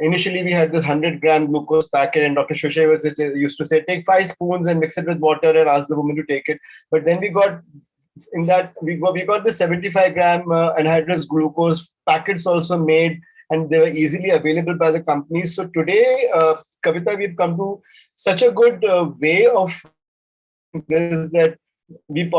initially we had this 100-gram glucose packet, and Dr. Sheshaya used to say, take 5 spoons and mix it with water and ask the woman to take it. But then we got the 75-gram anhydrous glucose packets also made, and they were easily available by the companies. So today, Kavita, we've come to such a good way of this, that we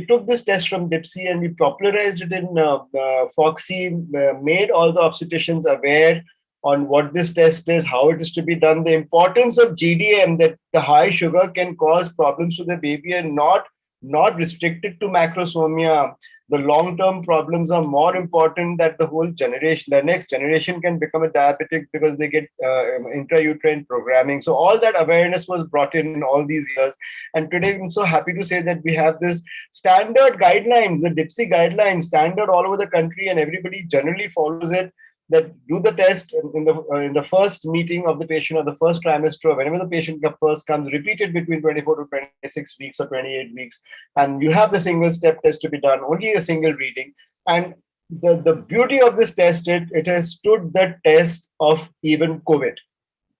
took this test from DIPSI and we popularized it in FOXI, made all the obstetricians aware on what this test is, how it is to be done, the importance of GDM, that the high sugar can cause problems to the baby and not not restricted to macrosomia. The long-term problems are more important, that the whole generation, the next generation can become a diabetic because they get intrauterine programming. So all that awareness was brought in all these years. And today I'm so happy to say that we have this standard guidelines, the DIPSI guidelines, standard all over the country, and everybody generally follows it. That do the test in the first meeting of the patient, or the first trimester, or whenever the patient first comes, repeat it between 24 to 26 weeks or 28 weeks. And you have the single step test to be done, only a single reading. And the beauty of this test, it has stood the test of even COVID.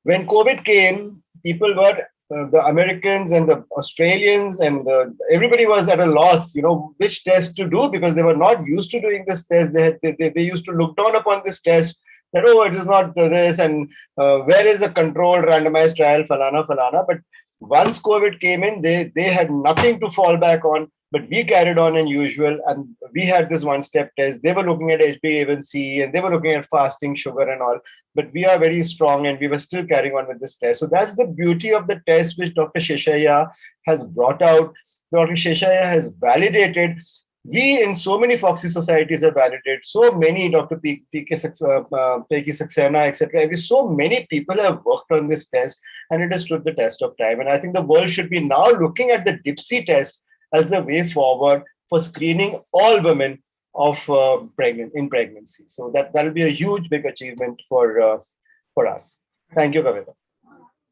When COVID came, people were, the Americans and the Australians and everybody was at a loss, which test to do, because they were not used to doing this test. They used to look down upon this test, that, oh, it is not this, and where is the controlled randomized trial, falana, falana. But once COVID came in, they had nothing to fall back on. But we carried on as usual, and we had this one-step test. They were looking at HbA1c, and they were looking at fasting sugar and all. But we are very strong, and we were still carrying on with this test. So that's the beauty of the test which Dr. Sheshaya has brought out. Dr. Sheshaya has validated. We in so many Foxy societies have validated. So many, Dr. P.K. Saxena, etc. So many people have worked on this test, and it has stood the test of time. And I think the world should be now looking at the DIPSI test as the way forward for screening all women of in pregnancy. So that will be a huge, big achievement for us. Thank you, Kavita.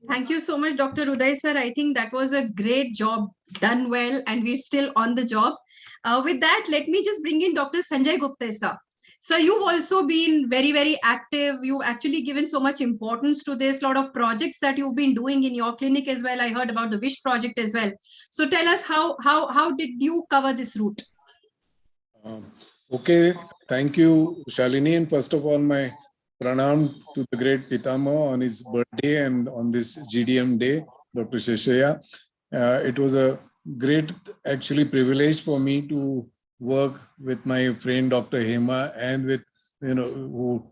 Thank you so much, Dr. Uday sir. I think that was a great job, done well, and we're still on the job. With that, let me just bring in Dr. Sanjay Gupta sir. So you've also been very, very active. You've actually given so much importance to this, lot of projects that you've been doing in your clinic as well. I heard about the WISH project as well. So tell us how did you cover this route? Okay, thank you, Shalini. And first of all, my pranam to the great Pitama on his birthday and on this GDM day, Dr. Sheshaya. It was a great, actually, privilege for me to work with my friend Dr. Hema, and with, who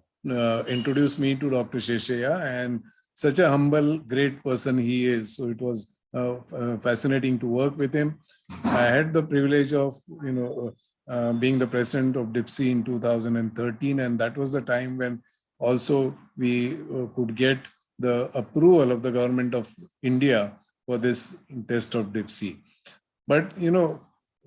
introduced me to Dr. Sheshaya, and such a humble, great person he is. So it was fascinating to work with him. I had the privilege of, being the president of DIPSI in 2013, and that was the time when also we could get the approval of the government of India for this test of DIPSI. But,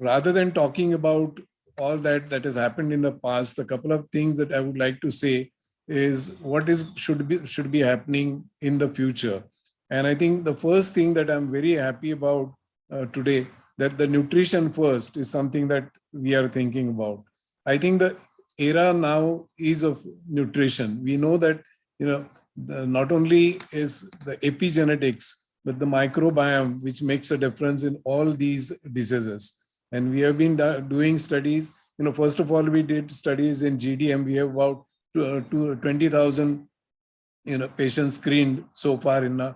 rather than talking about all that has happened in the past, a couple of things that I would like to say is what should be happening in the future. And I think the first thing that I'm very happy about today, that the nutrition first is something that we are thinking about. I think the era now is of nutrition. We know that, not only is the epigenetics, but the microbiome, which makes a difference in all these diseases. And we have been doing studies. First of all, we did studies in GDM. We have about 20,000 patients screened so far in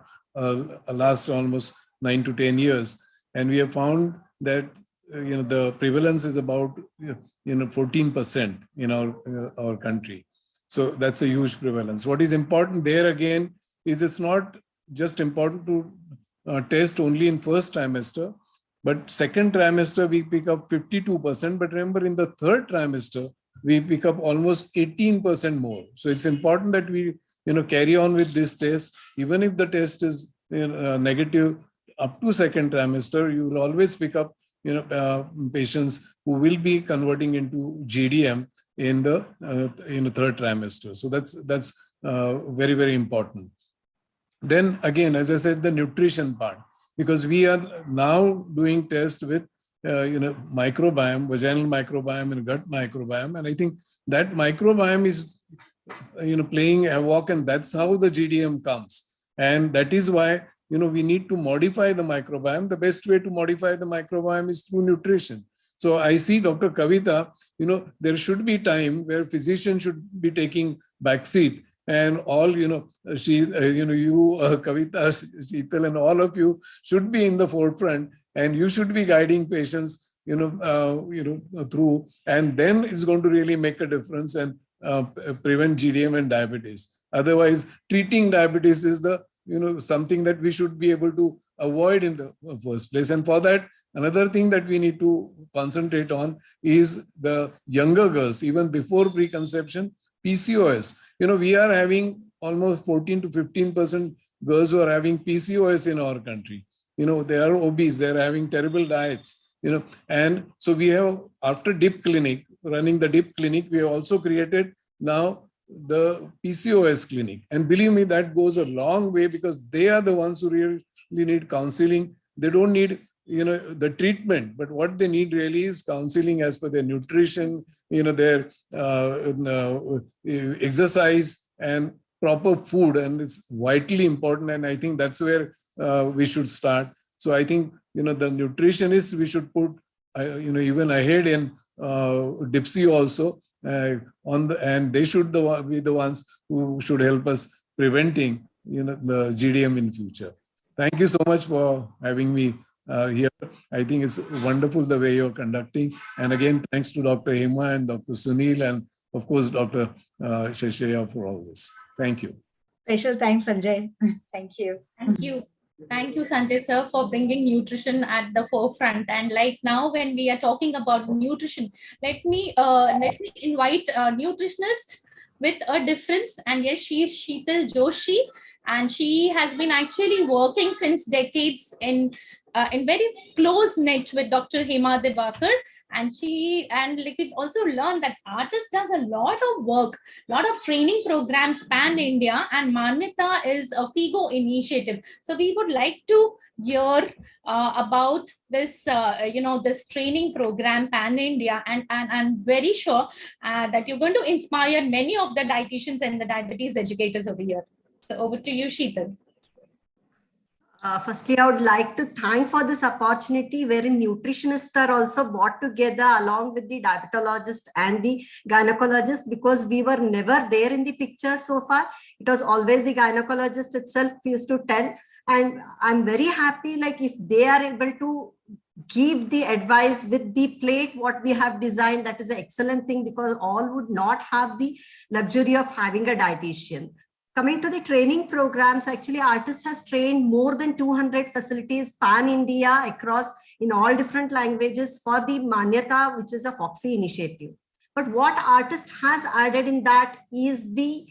last almost 9 to 10 years. And we have found that the prevalence is about 14% in our country. So that's a huge prevalence. What is important there again is it's not just important to test only in first trimester, but second trimester we pick up 52%. But remember, in the third trimester we pick up almost 18% more. So it's important that we carry on with this test. Even if the test is negative up to second trimester, you will always pick up patients who will be converting into GDM in the third trimester. So that's very, very important. Then again, as I said, the nutrition part, because we are now doing tests with microbiome, vaginal microbiome and gut microbiome, and I think that microbiome is playing havoc, and that's how the GDM comes. And that is why we need to modify the microbiome. The best way to modify the microbiome is through nutrition. So I see, Dr. Kavita, there should be time where physicians should be taking backseat, and all, you, Kavita, Sheetal, and all of you should be in the forefront, and you should be guiding patients, through, and then it's going to really make a difference and prevent GDM and diabetes. Otherwise, treating diabetes is the, something that we should be able to avoid in the first place. And for that, Another thing that we need to concentrate on is the younger girls, even before preconception, PCOS. We are having almost 14 to 15% girls who are having PCOS in our country. They are obese, they're having terrible diets, and so we have, after DIP clinic, running the DIP clinic, we have also created now the PCOS clinic. And believe me, that goes a long way, because they are the ones who really need counseling. They don't need the treatment, but what they need really is counseling as per their nutrition, their exercise and proper food, and it's vitally important. And I think that's where we should start. So I think the nutritionists we should put even ahead in DIPSI also, and they should be the ones who should help us preventing the GDM in future. Thank you so much for having me here. I think it's wonderful the way you're conducting. And again, thanks to Dr. Hema and Dr. Sunil, and of course, Dr. Sheshaya for all this. Thank you. Special thanks, Sanjay. Thank you. Thank you. Thank you, Sanjay sir, for bringing nutrition at the forefront. And like now, when we are talking about nutrition, let me invite a nutritionist with a difference. And yes, she is Sheetal Joshi, and she has been actually working since decades in very close knit with Dr. Hema Divakar. And we've also learned that artist does a lot of work, lot of training programs pan India, and Manyata is a FIGO initiative. So we would like to hear about this, this training program pan India, and I'm very sure that you're going to inspire many of the dietitians and the diabetes educators over here. So over to you, Sheetal. Firstly, I would like to thank for this opportunity wherein nutritionists are also brought together along with the diabetologist and the gynecologist, because we were never there in the picture so far. It was always the gynecologist itself used to tell. And I'm very happy, like if they are able to give the advice with the plate what we have designed, that is an excellent thing, because all would not have the luxury of having a dietitian. Coming to the training programs, actually Artist has trained more than 200 facilities pan-India across in all different languages for the Manyata, which is a FOXY initiative. But what Artist has added in that is the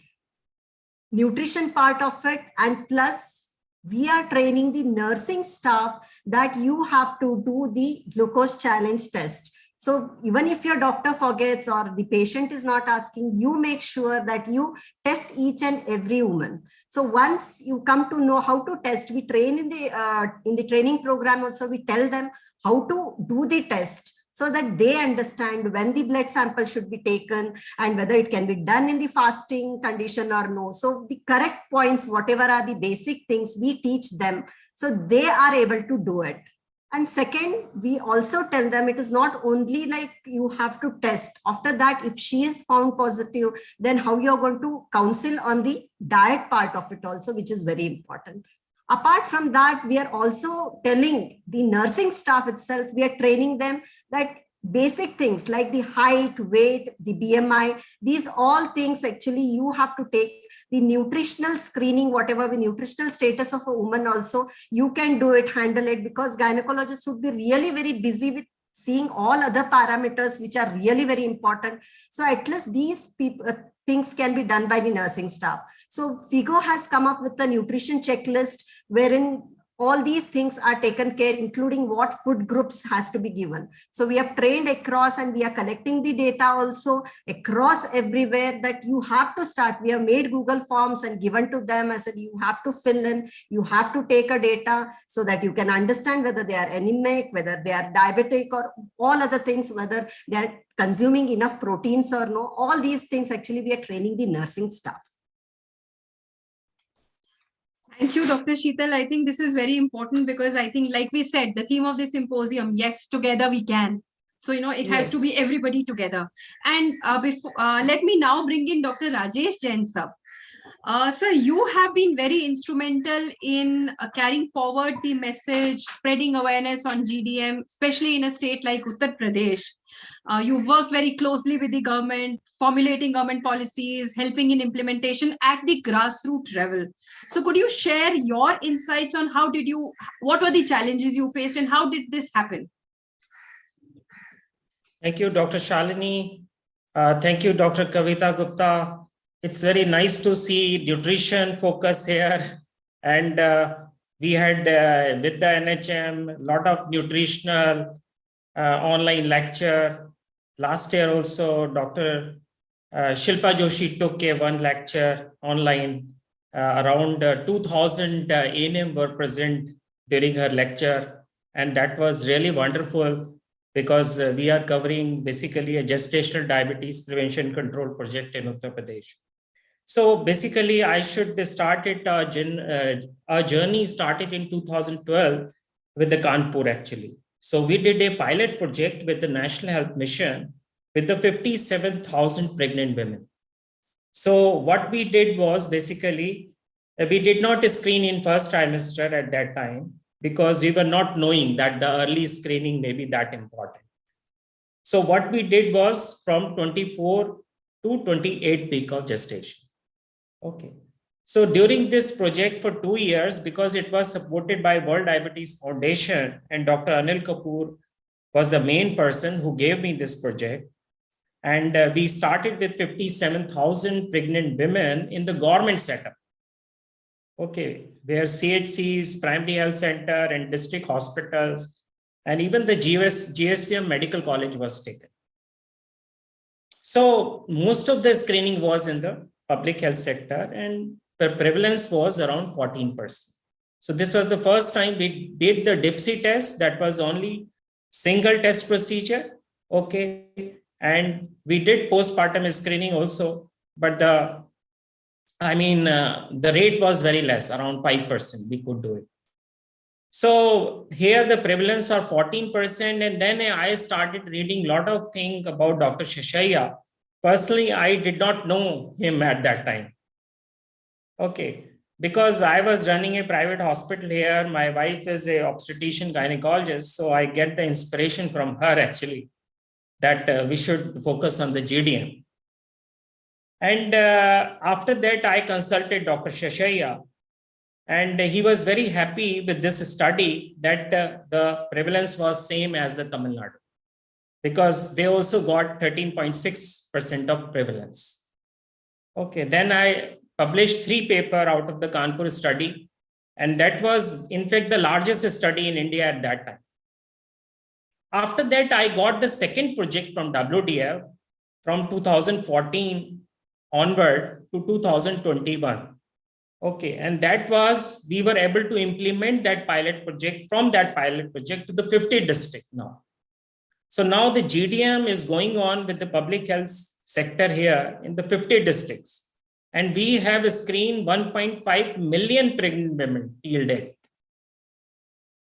nutrition part of it, and plus we are training the nursing staff that you have to do the glucose challenge test. So even if your doctor forgets or the patient is not asking, you make sure that you test each and every woman. So once you come to know how to test, we train in the training program also, we tell them how to do the test so that they understand when the blood sample should be taken and whether it can be done in the fasting condition or no. So the correct points, whatever are the basic things, we teach them so they are able to do it. And second, we also tell them it is not only like you have to test. After that, if she is found positive, then how you're going to counsel on the diet part of it also, which is very important. Apart from that, we are also telling the nursing staff itself, we are training them that basic things like the height, weight, the BMI, these all things actually you have to take the nutritional screening, whatever the nutritional status of a woman also, you can do it, handle it, because gynecologists would be really very busy with seeing all other parameters which are really very important. So at least these people, things can be done by the nursing staff. So FIGO has come up with a nutrition checklist wherein all these things are taken care, including what food groups has to be given. So we have trained across and we are collecting the data also across everywhere that you have to start. We have made Google Forms and given to them. I said, you have to fill in, you have to take a data so that you can understand whether they are anemic, whether they are diabetic or all other things, whether they are consuming enough proteins or no. All these things actually we are training the nursing staff. Thank you, Dr. Sheetal. I think this is very important because I think, like we said, the theme of this symposium, yes, together we can. So, it has to be everybody together. And let me now bring in Dr. Rajesh Jain sir. Sir, you have been very instrumental in carrying forward the message, spreading awareness on GDM, especially in a state like Uttar Pradesh. You worked very closely with the government, formulating government policies, helping in implementation at the grassroots level. So could you share your insights on what were the challenges you faced and how did this happen? Thank you, Dr. Shalini. Thank you, Dr. Kavita Gupta. It's very nice to see nutrition focus here. And we had with the NHM, a lot of nutritional online lecture. Last year also, Dr. Shilpa Joshi took one lecture online. Around 2000 ANM were present during her lecture. And that was really wonderful because we are covering basically a gestational diabetes prevention control project in Uttar Pradesh. So basically, I should start it. Our journey started in 2012 with the Kanpur actually. So we did a pilot project with the National Health Mission with the 57,000 pregnant women. So what we did was basically, we did not screen in first trimester at that time because we were not knowing that the early screening may be that important. So what we did was from 24 to 28 week of gestation. Okay. So during this project for 2 years, because it was supported by World Diabetes Foundation and Dr. Anil Kapoor was the main person who gave me this project. And we started with 57,000 pregnant women in the government setup. Okay, where CHCs, primary health center and district hospitals, and even the GSVM Medical College was taken. So most of the screening was in the public health sector and the prevalence was around 14%. So this was the first time we did the DIPSI test. That was only single test procedure. Okay. And we did postpartum screening also, but the rate was very less, around 5%, we could do it. So here the prevalence are 14%. And then I started reading a lot of things about Dr. Sheshaiah. Personally, I did not know him at that time. Okay, because I was running a private hospital here. My wife is a obstetrician gynecologist. So I get the inspiration from her actually that we should focus on the GDM. And after that, I consulted Dr. Sheshaiah. And he was very happy with this study that the prevalence was same as the Tamil Nadu, because they also got 13.6% of prevalence. Okay, then I published 3 papers out of the Kanpur study. And that was, in fact, the largest study in India at that time. After that, I got the second project from WDF from 2014 onward to 2021. Okay, and that was, we were able to implement that pilot project from that pilot project to the 50 district now. So now the GDM is going on with the public health sector here in the 50 districts. And we have screened 1.5 million pregnant women till date.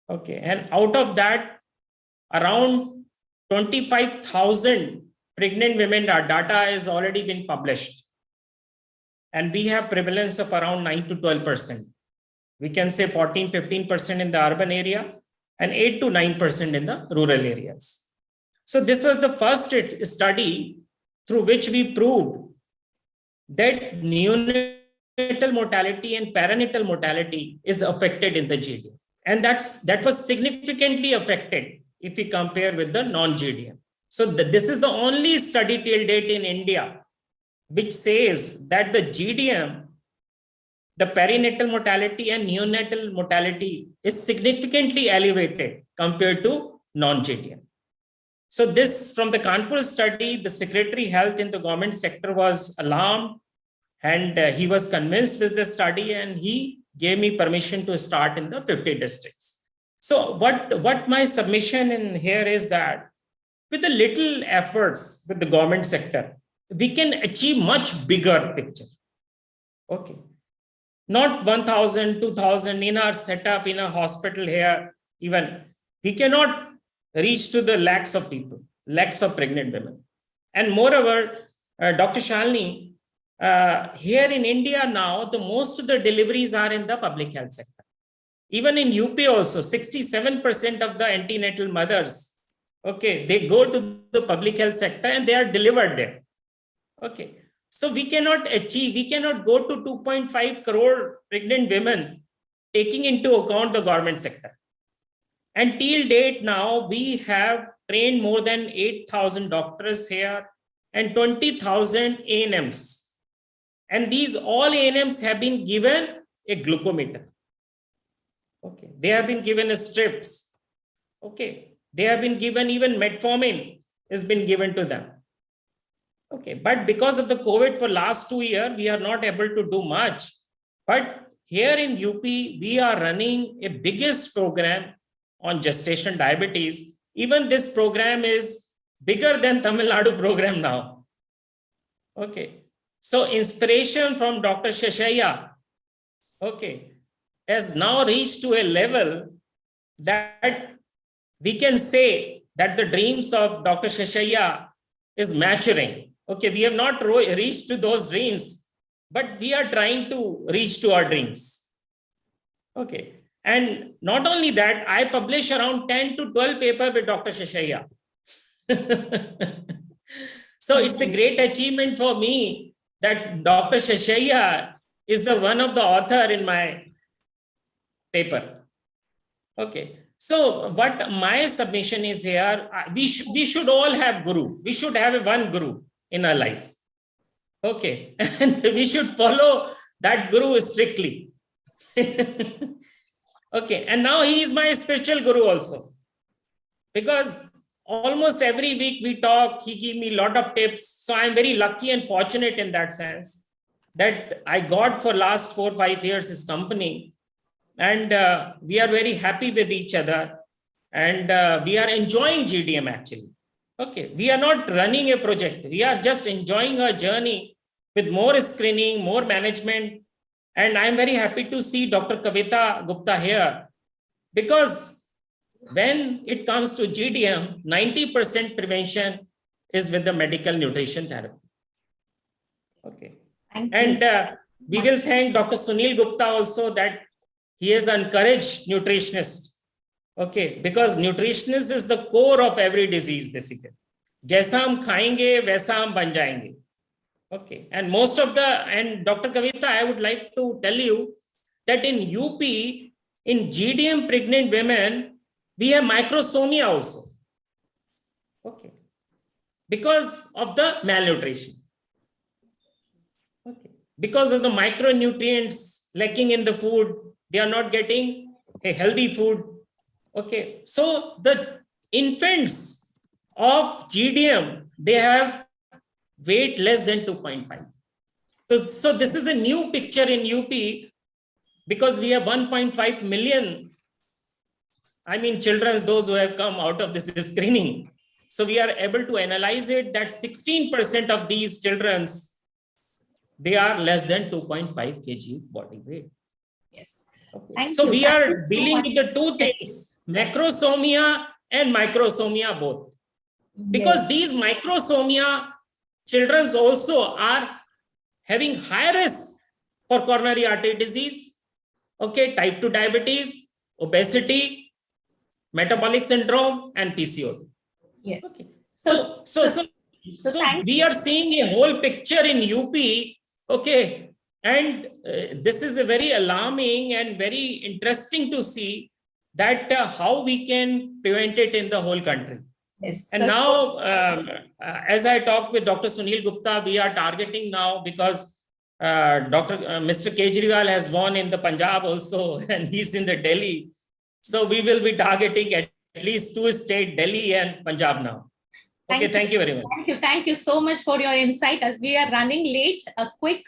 Okay, and out of that, around 25,000 pregnant women data has already been published. And we have prevalence of around 9 to 12%. We can say 14, 15% in the urban area and 8 to 9% in the rural areas. So this was the first study through which we proved that neonatal mortality and perinatal mortality is affected in the GDM. And that was significantly affected if we compare with the non-GDM. So this is the only study till date in India which says that the GDM, the perinatal mortality and neonatal mortality is significantly elevated compared to non-GDM. So this, from the Kanpur study, the Secretary Health in the government sector was alarmed and he was convinced with the study and he gave me permission to start in the 50 districts. So what my submission in here is that with the little efforts with the government sector, we can achieve much bigger picture. Okay. Not 1,000, 2,000 in our setup in a hospital here, even we cannot reach to the lakhs of people, lakhs of pregnant women. And moreover, Dr. Shalini, here in India now, the most of the deliveries are in the public health sector. Even in UP also, 67% of the antenatal mothers, okay, they go to the public health sector and they are delivered there. Okay, so we cannot go to 2.5 crore pregnant women taking into account the government sector. And till date now, we have trained more than 8,000 doctors here and 20,000 ANMs. And these all ANMs have been given a glucometer. Okay, they have been given strips. Okay, they have been given even metformin has been given to them. Okay, but because of the COVID for last 2 years, we are not able to do much. But here in UP, we are running a biggest program on gestational diabetes. Even this program is bigger than Tamil Nadu program now. Okay, so inspiration from Dr. Sheshaya, okay, has now reached to a level that we can say that the dreams of Dr. Sheshaya is maturing. Okay, we have not reached to those dreams, but we are trying to reach to our dreams. Okay, and not only that, I publish around 10 to 12 papers with Dr. Sheshaya. So it's a great achievement for me that Dr. Sheshaya is the one of the author in my paper. Okay, so what my submission is here, we should all have guru. We should have one guru in our life. Okay, and we should follow that guru strictly. Okay, and now he is my spiritual guru also, because almost every week we talk, he gives me a lot of tips. So I'm very lucky and fortunate in that sense that I got for last 4 or 5 years his company. And we are very happy with each other. And we are enjoying GDM actually. Okay, we are not running a project. We are just enjoying our journey with more screening, more management. And I'm very happy to see Dr. Kavita Gupta here, because when it comes to GDM, 90% prevention is with the medical nutrition therapy. Okay. And we will thank Dr. Sunil Gupta also that he has encouraged nutritionists. Okay, because nutritionist is the core of every disease basically. जैसा हम खाएंगे वैसा हम बन जाएंगे. Okay, and most of and Dr. Kavita, I would like to tell you that in UP, in GDM pregnant women, we have microsomia also. Okay, because of the malnutrition. Okay, because of the micronutrients lacking in the food, they are not getting a healthy food. Okay, so the infants of GDM, they have weight less than 2.5. So this is a new picture in UP, because we have 1.5 million, I mean, children, those who have come out of this screening. So we are able to analyze it that 16% of these children, they are less than 2.5 kg body weight. Yes. Okay. So we are dealing with the two things, macrosomia and microsomia both. Because these microsomia children also are having high risk for coronary artery disease, okay, type 2 diabetes, obesity, metabolic syndrome, and PCOD. Yes. Okay. So we are seeing a whole picture in UP, okay, and this is a very alarming and very interesting to see that how we can prevent it in the whole country. Yes. And now, as I talked with Dr. Sunil Gupta, we are targeting now because Mr. Kejriwal has won in the Punjab also, and he's in the Delhi. So we will be targeting at least 2 states, Delhi and Punjab now. Okay, thank you very much. Thank you so much for your insight. As we are running late, a quick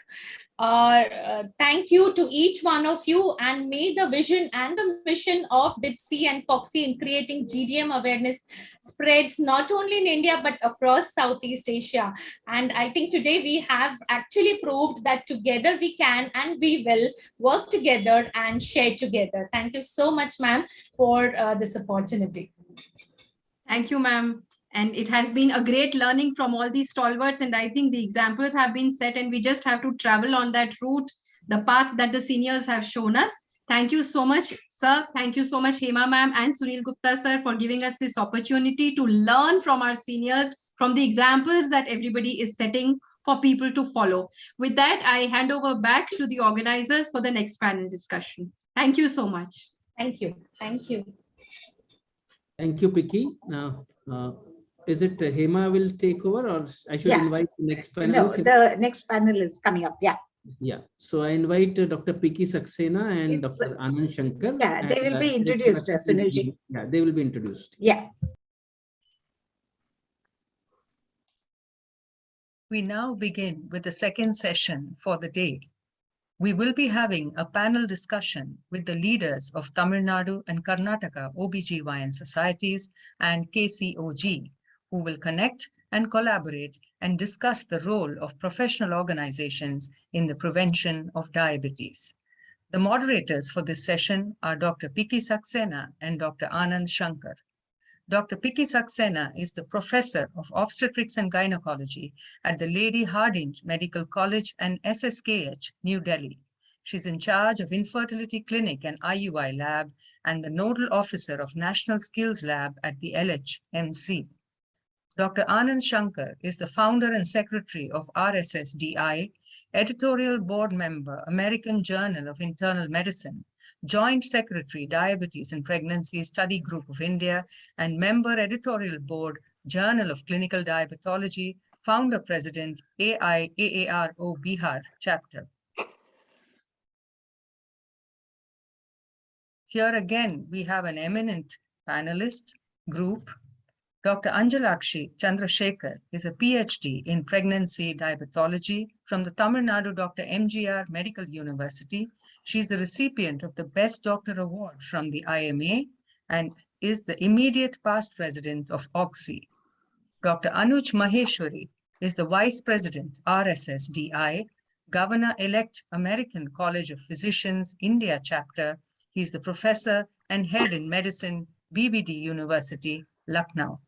thank you to each one of you, and may the vision and the mission of DIPSI and FOXY in creating GDM awareness spreads not only in India but across Southeast Asia. And I think today we have actually proved that together we can and we will work together and share together. Thank you so much, ma'am, for this opportunity. Thank you, ma'am. And it has been a great learning from all these stalwarts. And I think the examples have been set, and we just have to travel on that route, the path that the seniors have shown us. Thank you so much, sir. Thank you so much, Hema ma'am and Sunil Gupta, sir, for giving us this opportunity to learn from our seniors, from the examples that everybody is setting for people to follow. With that, I hand over back to the organizers for the next panel discussion. Thank you so much. Thank you. Thank you. Thank you, Piki. Is it Hema will take over, or I should invite the next panelist? No, the next panel is coming up. Yeah. Yeah. So I invite Dr. Piki Saxena and Dr. Anand Shankar. Yeah, they will be introduced, Sunilji. Yeah, they will be introduced. Yeah. We now begin with the second session for the day. We will be having a panel discussion with the leaders of Tamil Nadu and Karnataka OBGYN societies and KCOG, who will connect and collaborate and discuss the role of professional organizations in the prevention of diabetes. The moderators for this session are Dr. Piki Saxena and Dr. Anand Shankar. Dr. Piki Saxena is the Professor of Obstetrics and Gynecology at the Lady Hardinge Medical College and SSKH, New Delhi. She's in charge of Infertility Clinic and IUI Lab and the Nodal Officer of National Skills Lab at the LHMC. Dr. Anand Shankar is the founder and secretary of RSSDI, editorial board member, American Journal of Internal Medicine, Joint Secretary, Diabetes and Pregnancy Study Group of India, and member editorial board, Journal of Clinical Diabetology, founder president, AIAARO Bihar chapter. Here again, we have an eminent panelist group. Dr. Anjalakshi Chandrasekhar is a PhD in pregnancy diabetology from the Tamil Nadu Dr. MGR Medical University. She is the recipient of the Best Doctor Award from the IMA and is the immediate past president of OXY. Dr. Anuj Maheshwari is the Vice President, RSSDI, Governor-elect American College of Physicians, India chapter. He is the professor and head in medicine, BBD University, Lucknow.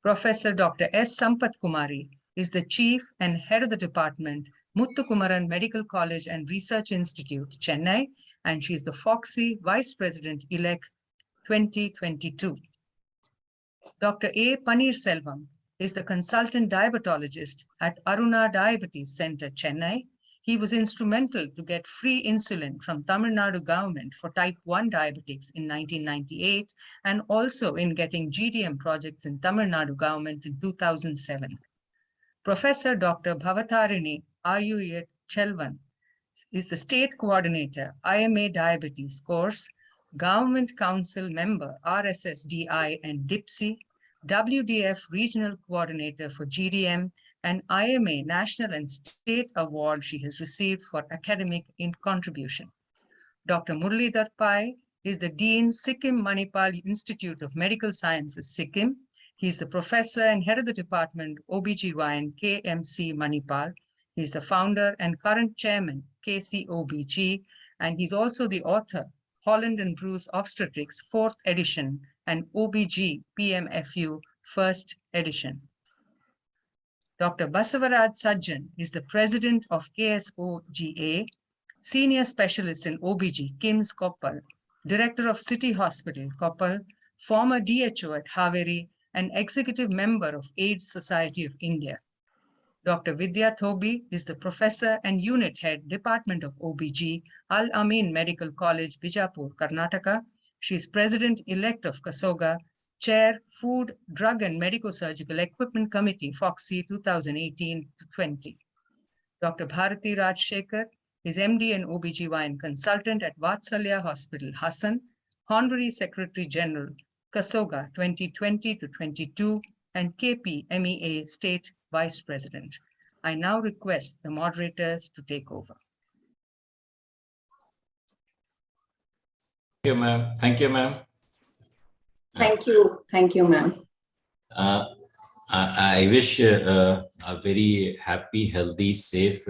Professor Dr. S. Sampath Kumari is the chief and head of the department, Muthukumaran Medical College and Research Institute, Chennai, and she is the FOXY Vice President-elect 2022. Dr. A. Paneerselvam is the consultant diabetologist at Aruna Diabetes Center, Chennai. He was instrumental to get free insulin from Tamil Nadu government for type 1 diabetics in 1998 and also in getting GDM projects in Tamil Nadu government in 2007. Professor Dr. Bhavatarini Ayuyat Chelvan is the state coordinator, IMA Diabetes course, Government Council member, RSSDI and DIPSI, WDF regional coordinator for GDM, and IMA national and state award she has received for academic contribution. Dr. Muralidhar Pai is the Dean, Sikkim Manipal Institute of Medical Sciences, Sikkim. He's the professor and head of the department, OBGYN, KMC Manipal. He's the founder and current chairman, KCOBG, and he's also the author, Holland and Bruce Obstetrics, 4th edition, and OBG PMFU, 1st edition. Dr. Basavaraj Sajjan is the president of KSOGA, senior specialist in OBG, KIMS Koppal, director of City Hospital, Koppal, former DHO at Haveri, and executive member of AIDS Society of India. Dr. Vidya Thobi is the professor and unit head, Department of OBG, Al Amin Medical College, Bijapur, Karnataka. She is president-elect of Kasoga, chair, Food, Drug and Medico-Surgical Equipment Committee, FOXY 2018-20. Dr. Bharati Rajshekhar is MD and OBGYN consultant at Vatsalya Hospital, Hassan, Honorary Secretary General, Kasoga 2020-22, and KP MEA State Vice President. I now request the moderators to take over. Thank you, ma'am. Thank you, ma'am. Thank you. Thank you, ma'am. I wish a very happy, healthy, safe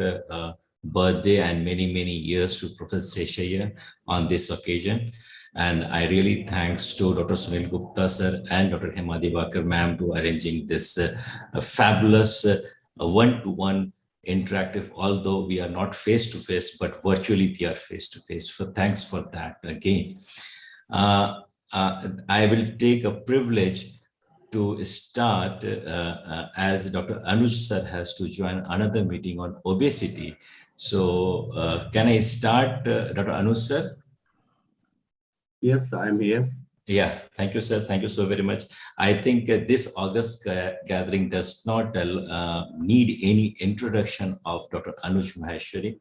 birthday and many, many years to Professor Sheshaya on this occasion. And I really thanks to Dr. Sunil Gupta sir and Dr. Hema Divakar ma'am to arranging this fabulous one-to-one interactive, although we are not face-to-face, but virtually we are face-to-face. So thanks for that again. I will take a privilege to start as Dr. Anuj sir has to join another meeting on obesity. So can I start, Dr. Anuj sir? Yes, I'm here. Yeah, thank you, sir. Thank you so very much. I think this August gathering does not need any introduction of Dr. Anuj Maheshwari.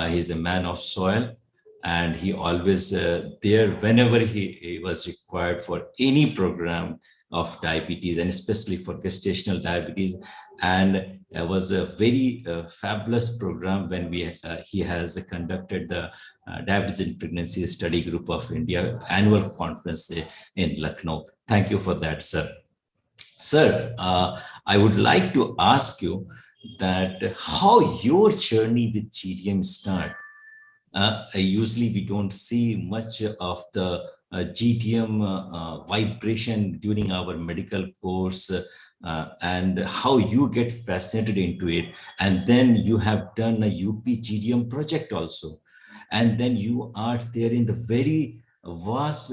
He's a man of soil, and he always there whenever he was required for any program of diabetes, and especially for gestational diabetes. And it was a very fabulous program when he has conducted the Diabetes in Pregnancy Study Group of India annual conference in Lucknow. Thank you for that, sir. Sir, I would like to ask you that how your journey with GDM started. Usually we don't see much of the GDM vibration during our medical course, and how you get fascinated into it. And then you have done a UP GDM project also. And then you are there in the very vast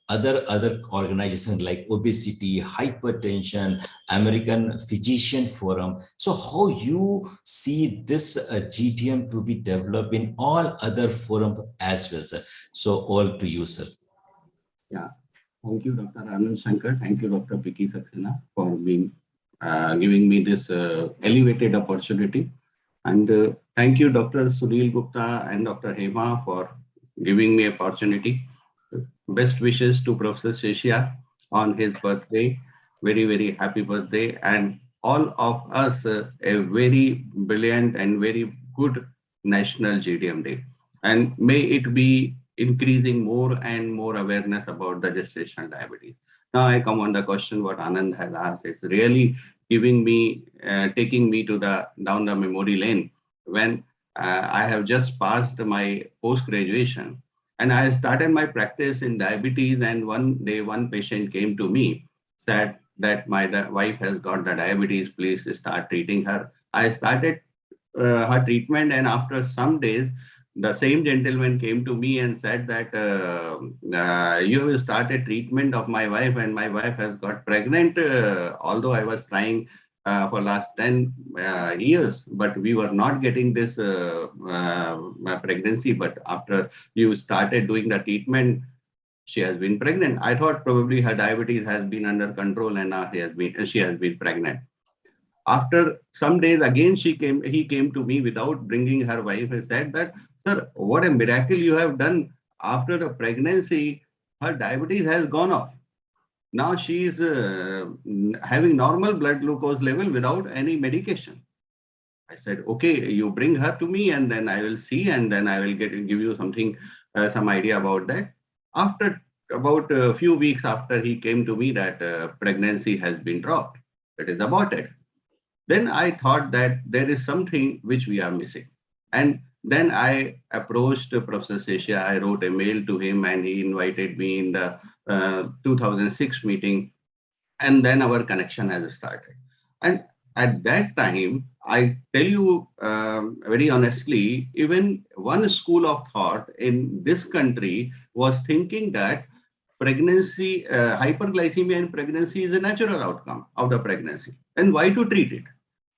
other organizations like obesity, hypertension, American Physician Forum. So how you see this GTM to be developed in all other forums as well, sir? So all to you, sir. Yeah, thank you, Dr. Anand Shankar. Thank you, Dr. Vicky Saxena, for being giving me this elevated opportunity. And thank you, Dr. Sunil Gupta and Dr. Hema, for giving me opportunity. Best wishes to Professor Sheshia on his birthday. Very, very happy birthday. And all of us a very brilliant and very good National GDM Day. And may it be increasing more and more awareness about the gestational diabetes. Now I come on the question what Anand has asked. It's really giving me, taking me to down the memory lane when I have just passed my post-graduation. And I started my practice in diabetes, and one day one patient came to me, said that my wife has got the diabetes, please start treating her. I started her treatment, and after some days, the same gentleman came to me and said that you have started treatment of my wife, and my wife has got pregnant, although I was trying for last 10 years, but we were not getting this pregnancy. But after you started doing the treatment, she has been pregnant. I thought probably her diabetes has been under control, and now she has been pregnant. After some days, again he came to me without bringing her wife and said that, sir, what a miracle you have done. After the pregnancy, her diabetes has gone off. Now she is having normal blood glucose level without any medication. I said, okay, you bring her to me and then I will see, and then I will give you something, some idea about that. After about a few weeks after he came to me that pregnancy has been dropped, it is aborted. Then I thought that there is something which we are missing. And then I approached Professor Sheshia. I wrote a mail to him and he invited me in the 2006 meeting. And then our connection has started. And at that time, I tell you very honestly, even one school of thought in this country was thinking that pregnancy, hyperglycemia in pregnancy is a natural outcome of the pregnancy. And why to treat it?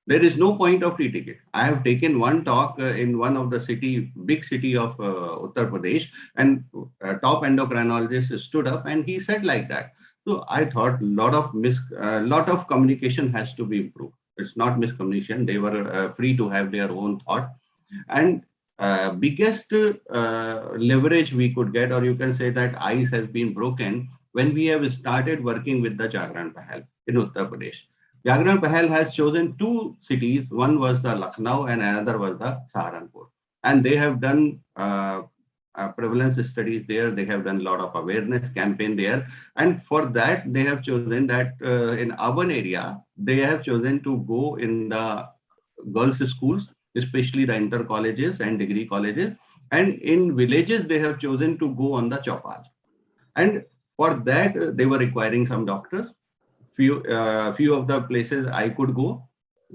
There is no point of treating it. I have taken one talk in one of the big city of Uttar Pradesh, and a top endocrinologist stood up and he said like that. So I thought lot of communication has to be improved. It's not miscommunication. They were free to have their own thought. And biggest leverage we could get, or you can say that ice has been broken when we have started working with the Jagran Pahal in Uttar Pradesh. Jagran Pahal has chosen two cities. One was the Lucknow and another was the Saharanpur. And they have done prevalence studies there. They have done a lot of awareness campaign there. And for that, they have chosen that in urban area, they have chosen to go in the girls' schools, especially the inter colleges and degree colleges. And in villages, they have chosen to go on the chopal. And for that, they were requiring some doctors. Few of the places I could go.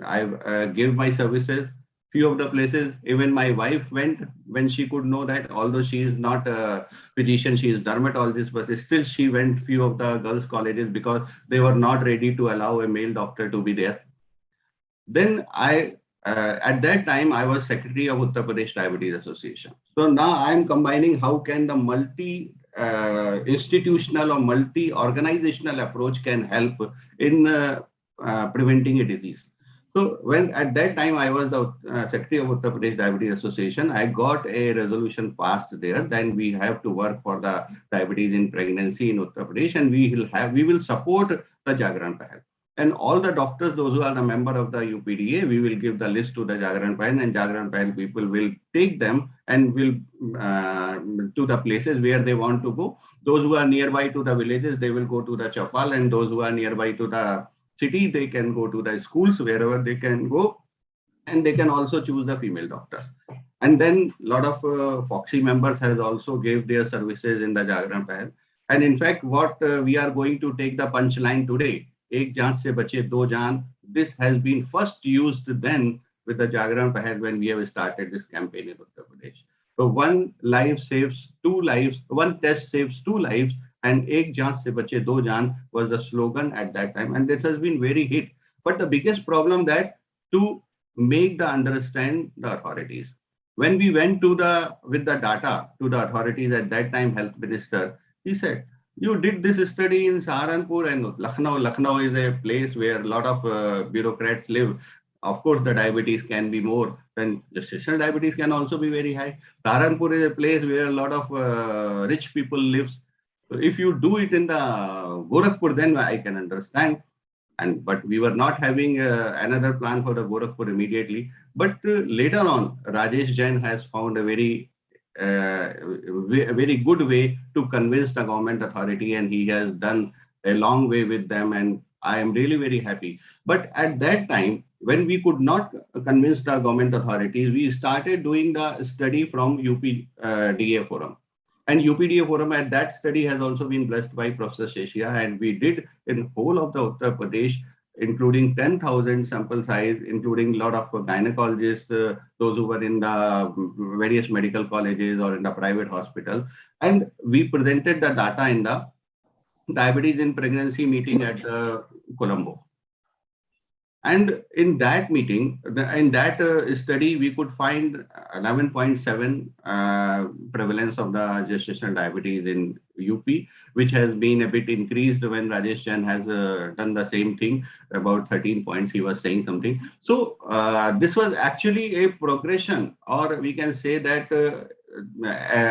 I gave my services. Few of the places, even my wife went when she could know that, although she is not a physician, she is dermatologist, but still she went few of the girls' colleges because they were not ready to allow a male doctor to be there. Then at that time, I was secretary of Uttar Pradesh Diabetes Association. So now I'm combining how can the multi institutional or multi-organizational approach can help in preventing a disease. So when at that time I was the secretary of Uttar Pradesh Diabetes Association, I got a resolution passed there. Then we have to work for the diabetes in pregnancy in Uttar Pradesh, and we will support the Jagran Pahal. And all the doctors, those who are the member of the UPDA, we will give the list to the Jagran Pahal, and Jagran Pahal people will take them and will to the places where they want to go. Those who are nearby to the villages, they will go to the Chapal, and those who are nearby to the city, they can go to the schools, wherever they can go, and they can also choose the female doctors. And then a lot of Foxy members has also gave their services in the Jagran Pahal. And in fact, what we are going to take the punchline today, Ek Jaan Se Bache Do Jaan, this has been first used then with the Jagran Pahal when we have started this campaign in Uttar Pradesh. So one life saves two lives, one test saves two lives, and Ek Jaan Se Bache Do Jaan was the slogan at that time, and this has been very hit. But the biggest problem that to make the understand the authorities. When we went with the data to the authorities at that time, health minister, he said, you did this study in Saharanpur and Lucknow. Lucknow is a place where a lot of bureaucrats live. Of course, the diabetes can be more, then gestational diabetes can also be very high. Saharanpur is a place where a lot of rich people live. So if you do it in the Gorakhpur, then I can understand. But we were not having another plan for the Gorakhpur immediately. But later on, Rajesh Jain has found a very good way to convince the government authority, and he has done a long way with them, and I am really very happy. But at that time, when we could not convince the government authorities, we started doing the study from UPDA Forum. And UPDA Forum at that study has also been blessed by Professor Sheshia, and we did in whole of the Uttar Pradesh, including 10,000 sample size, including a lot of gynecologists, those who were in the various medical colleges or in the private hospital. And we presented the data in the diabetes in pregnancy meeting at Colombo. And in that meeting, in that study, we could find 11.7 prevalence of the gestational diabetes in UP, which has been a bit increased when Rajesh Jain has done the same thing, about 13 points, he was saying something. So this was actually a progression, or we can say that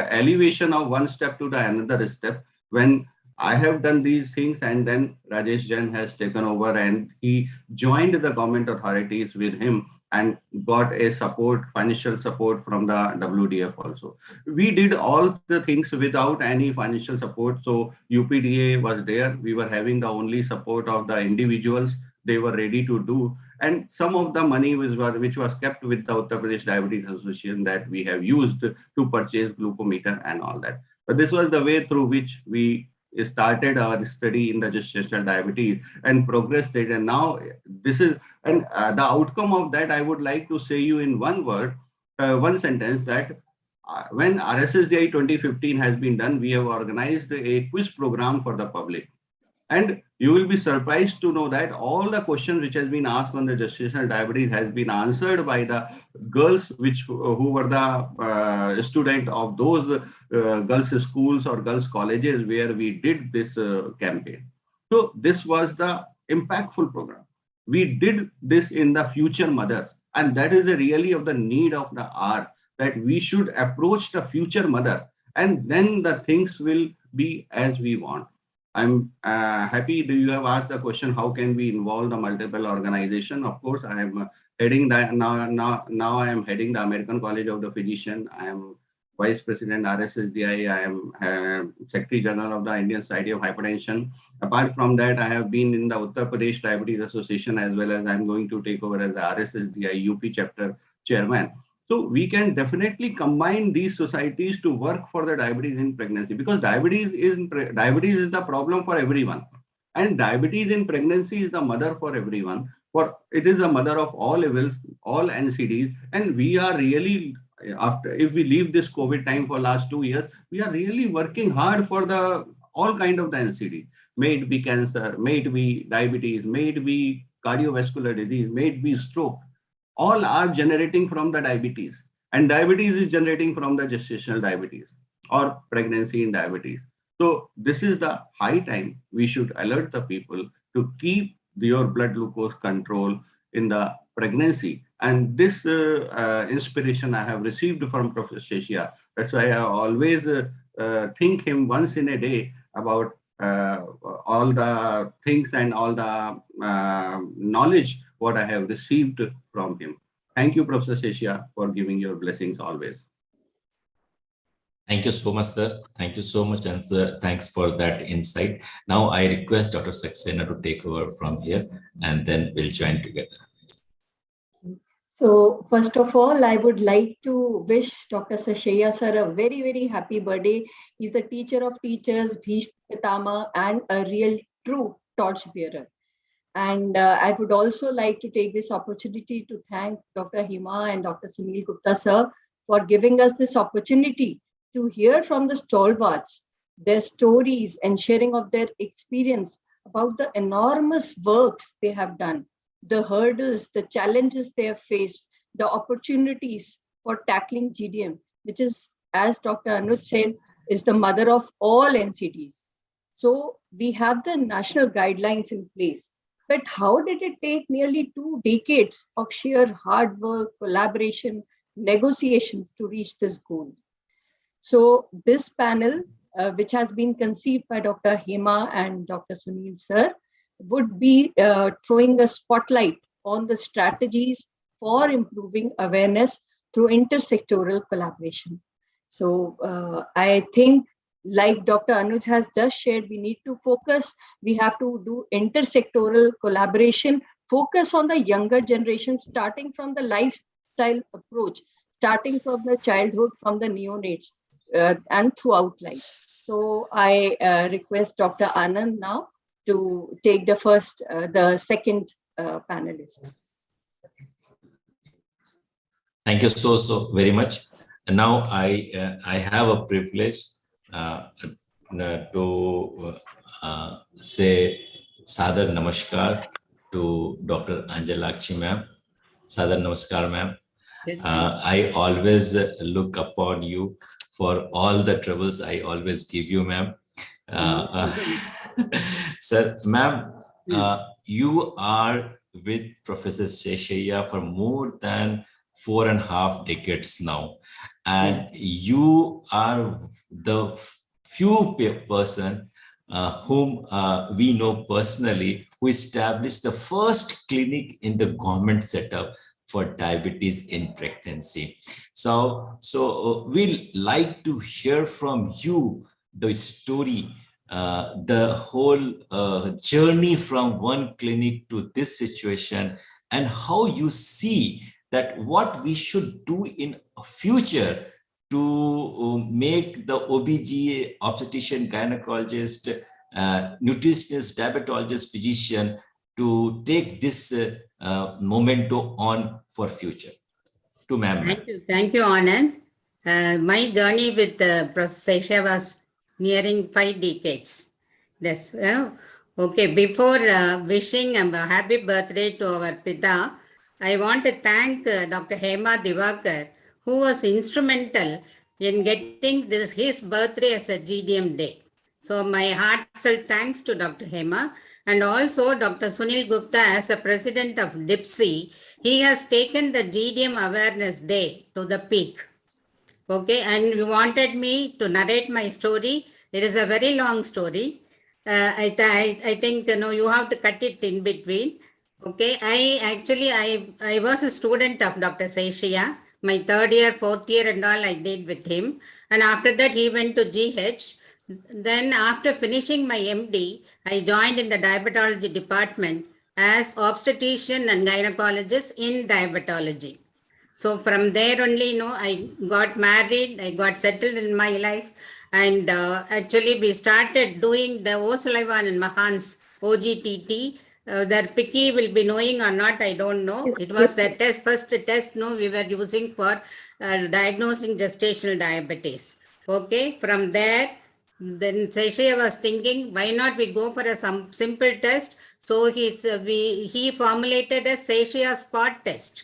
elevation of one step to the another step, when I have done these things, and then Rajesh Jain has taken over, and he joined the government authorities with him and got a financial support from the WDF also. We did all the things without any financial support. So UPDA was there. We were having the only support of the individuals. They were ready to do. And some of the money which was kept with the Uttar Pradesh Diabetes Association that we have used to purchase glucometer and all that. But this was the way through which we started our study in the gestational diabetes and progressed it. And now this is, and the outcome of that, I would like to say you in one word, one sentence, that when RSSDI 2015 has been done, we have organized a quiz program for the public. And you will be surprised to know that all the questions which has been asked on the gestational diabetes has been answered by the girls who were the student of those girls schools or girls colleges where we did this campaign. So this was the impactful program. We did this in the future mothers, and that is really of the need of the hour, that we should approach the future mother, and then the things will be as we want. I'm happy that you have asked the question, how can we involve the multiple organization? Of course, I am heading that now I am heading the American College of the Physician. I am Vice President RSSDI. I am Secretary General of the Indian Society of Hypertension. Apart from that, I have been in the Uttar Pradesh Diabetes Association, as well as I'm going to take over as the RSSDI UP chapter chairman. So we can definitely combine these societies to work for the diabetes in pregnancy, because diabetes is the problem for everyone. And diabetes in pregnancy is the mother for everyone. For it is the mother of all evils, all NCDs. And we are really, after, if we leave this COVID time for last 2 years, we are really working hard for the all kind of the NCD. May it be cancer, may it be diabetes, may it be cardiovascular disease, may it be stroke. All are generating from the diabetes, and diabetes is generating from the gestational diabetes or pregnancy in diabetes. So this is the high time we should alert the people to keep your blood glucose control in the pregnancy. And this inspiration I have received from Professor Sheshia. That's why I always think him once in a day about all the things and all the knowledge what I have received from him. Thank you, Professor Sheshia, for giving your blessings always. Thank you so much, sir. Thank you so much, and thanks for that insight. Now I request Dr. Saxena to take over from here, and then we'll join together. So first of all, I would like to wish Dr. Sheshaya sir a very, very happy birthday. He's the teacher of teachers, Bhishma Pitama, and a real true torchbearer. And I would also like to take this opportunity to thank Dr. Hema and Dr. Sunil Gupta sir for giving us this opportunity to hear from the stalwarts, their stories and sharing of their experience about the enormous works they have done, the hurdles, the challenges they have faced, the opportunities for tackling GDM, which is, as Dr. Anuj said, is the mother of all NCDs. So we have the national guidelines in place. But how did it take nearly 2 decades of sheer hard work, collaboration, negotiations to reach this goal? So this panel, which has been conceived by Dr. Hema and Dr. Sunil sir, would be throwing a spotlight on the strategies for improving awareness through intersectoral collaboration. So I think, like Dr. Anuj has just shared, we need to focus, we have to do intersectoral collaboration, focus on the younger generation, starting from the lifestyle approach, starting from the childhood, from the neonates, and throughout life. So I request Dr. Anand now to take the second panelist. Thank you so very much. And now I have a privilege to say Sadar Namaskar to Dr. Anjalakshi ma'am. Sadar Namaskar ma'am. I always look upon you for all the troubles I always give you, ma'am. Sir, ma'am, you are with Professor Sheshaya for more than 4.5 decades now, and you are the few person whom we know personally who established the first clinic in the government setup for diabetes in pregnancy. So we'd like to hear from you the story, the whole journey from one clinic to this situation, and how you see that what we should do in future to make the OBGYN, obstetrician, gynecologist, nutritionist, diabetologist, physician to take this memento on for future. To ma'am. Thank you, Anand. My journey with Professor Sheshaya was nearing 5 decades. Yes. Okay. Before wishing a happy birthday to our Pita, I want to thank Dr. Hema Divakar, who was instrumental in getting his birthday as a GDM day. So my heartfelt thanks to Dr. Hema, and also Dr. Sunil Gupta as a president of DIPSI. He has taken the GDM Awareness Day to the peak. Okay, and you wanted me to narrate my story. It is a very long story. I think you have to cut it in between. Okay, I was a student of Dr. Sheshaya. My 3rd year, 4th year and all I did with him. And after that he went to GH. Then after finishing my MD, I joined in the diabetology department as obstetrician and gynecologist in diabetology. So from there only, I got married, I got settled in my life. And actually we started doing the O'Sullivan and Mahan's OGTT. That Picky will be knowing or not, I don't know. Yes, It was yes, the first test we were using for diagnosing gestational diabetes. Okay, from there, then Seshaya was thinking, why not we go for some simple test? So he formulated a Seshaya spot test.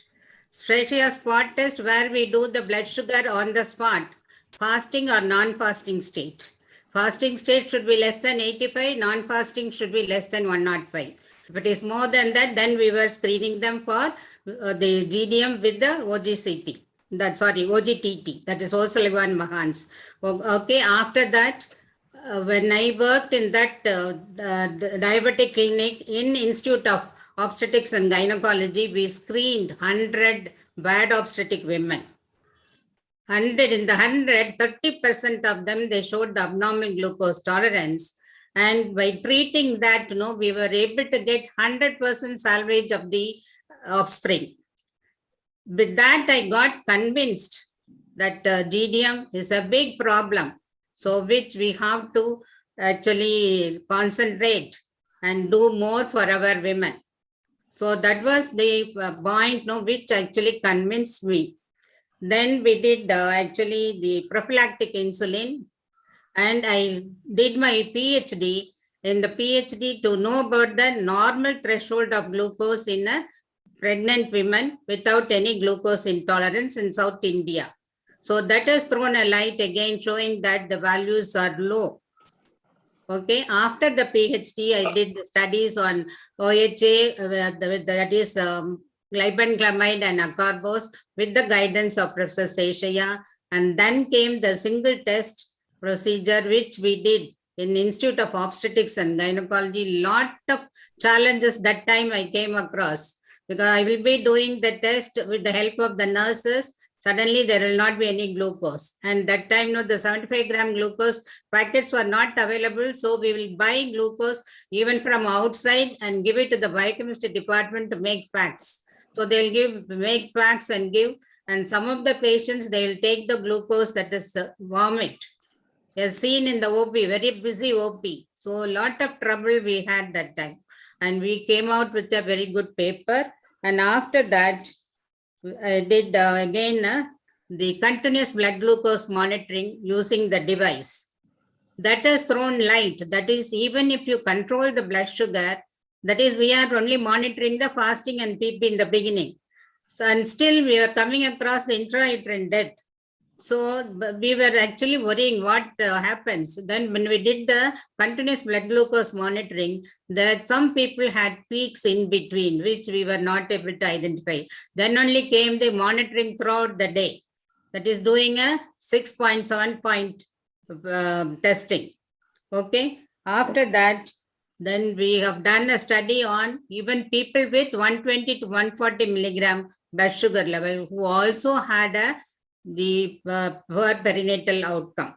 Seshaya spot test where we do the blood sugar on the spot, fasting or non-fasting state. Fasting state should be less than 85, non-fasting should be less than 105. If it is more than that, then we were screening them for the GDM with the OGCT. OGTT, that is O'Sullivan Mahan's. Okay, after that, when I worked in that diabetic clinic in Institute of Obstetrics and Gynecology, we screened 100 bad obstetric women. 100 in the 100, 30% of them, they showed the abnormal glucose tolerance. And by treating that, we were able to get 100% salvage of the offspring. With that, I got convinced that GDM is a big problem. So which we have to actually concentrate and do more for our women. So that was the point which actually convinced me. Then we did actually the prophylactic insulin, and I did my PhD. In the PhD to know about the normal threshold of glucose in a pregnant women without any glucose intolerance in South India. So that has thrown a light again showing that the values are low. Okay, after the PhD, I did studies on OHA, that is glibenclamide and acarbose with the guidance of Professor Seshaya. And then came the single test procedure, which we did in Institute of Obstetrics and Gynecology. Lot of challenges that time I came across, because I will be doing the test with the help of the nurses. Suddenly there will not be any glucose. And that time, the 75-gram glucose packets were not available. So we will buy glucose even from outside and give it to the biochemistry department to make packs. So they'll make packs and give. And some of the patients, they will take the glucose, that is vomit. As seen in the OP, very busy OP. So a lot of trouble we had that time. And we came out with a very good paper. And after that, I did again the continuous blood glucose monitoring using the device. That has thrown light. That is, even if you control the blood sugar, that is, we are only monitoring the fasting and PP in the beginning. So, and still we are coming across the intrauterine death. So we were actually worrying what happens. Then when we did the continuous blood glucose monitoring, that some people had peaks in between, which we were not able to identify. Then only came the monitoring throughout the day. That is doing a 6.7 point testing. Okay. After that, then we have done a study on even people with 120 to 140 milligram blood sugar level who also had the poor perinatal outcome.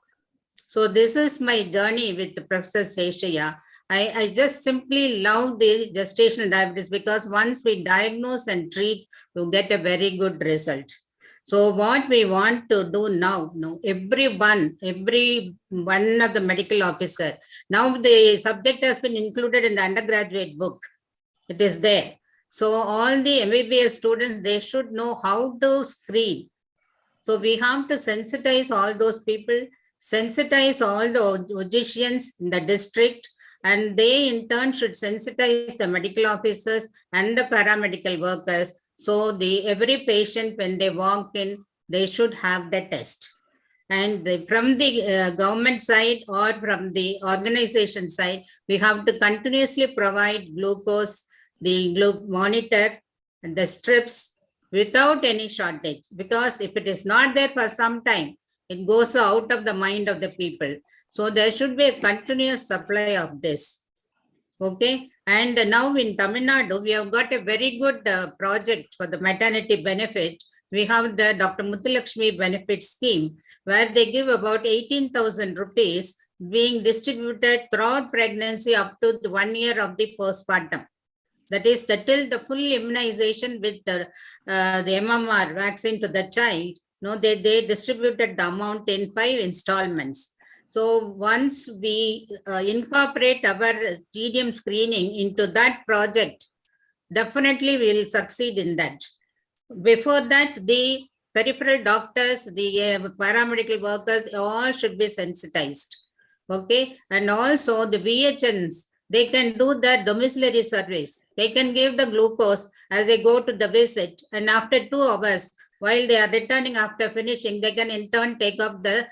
So this is my journey with Professor Seshaya. I just simply love the gestational diabetes because once we diagnose and treat, you get a very good result. So what we want to do now, every one of the medical officer, now the subject has been included in the undergraduate book. It is there. So all the MBBS students, they should know how to screen. So we have to sensitize all those people, sensitize all the physicians in the district, and they in turn should sensitize the medical officers and the paramedical workers. So every patient, when they walk in, they should have the test. And from the government side or from the organization side, we have to continuously provide glucose, the monitor, and the strips, without any shortage, because if it is not there for some time, it goes out of the mind of the people. So there should be a continuous supply of this. Okay. And now in Tamil Nadu, we have got a very good project for the maternity benefit. We have the Dr. Muthulakshmi benefit scheme, where they give about 18,000 rupees being distributed throughout pregnancy up to 1 year of the postpartum. That is, till the full immunization with the MMR vaccine to the child, they distributed the amount in 5 installments. So once we incorporate our GDM screening into that project, definitely we will succeed in that. Before that, the peripheral doctors, the paramedical workers, all should be sensitized. Okay, and also the VHNs, they can do the domiciliary surveys. They can give the glucose as they go to the visit, and after 2 hours, while they are returning after finishing, they can in turn take up the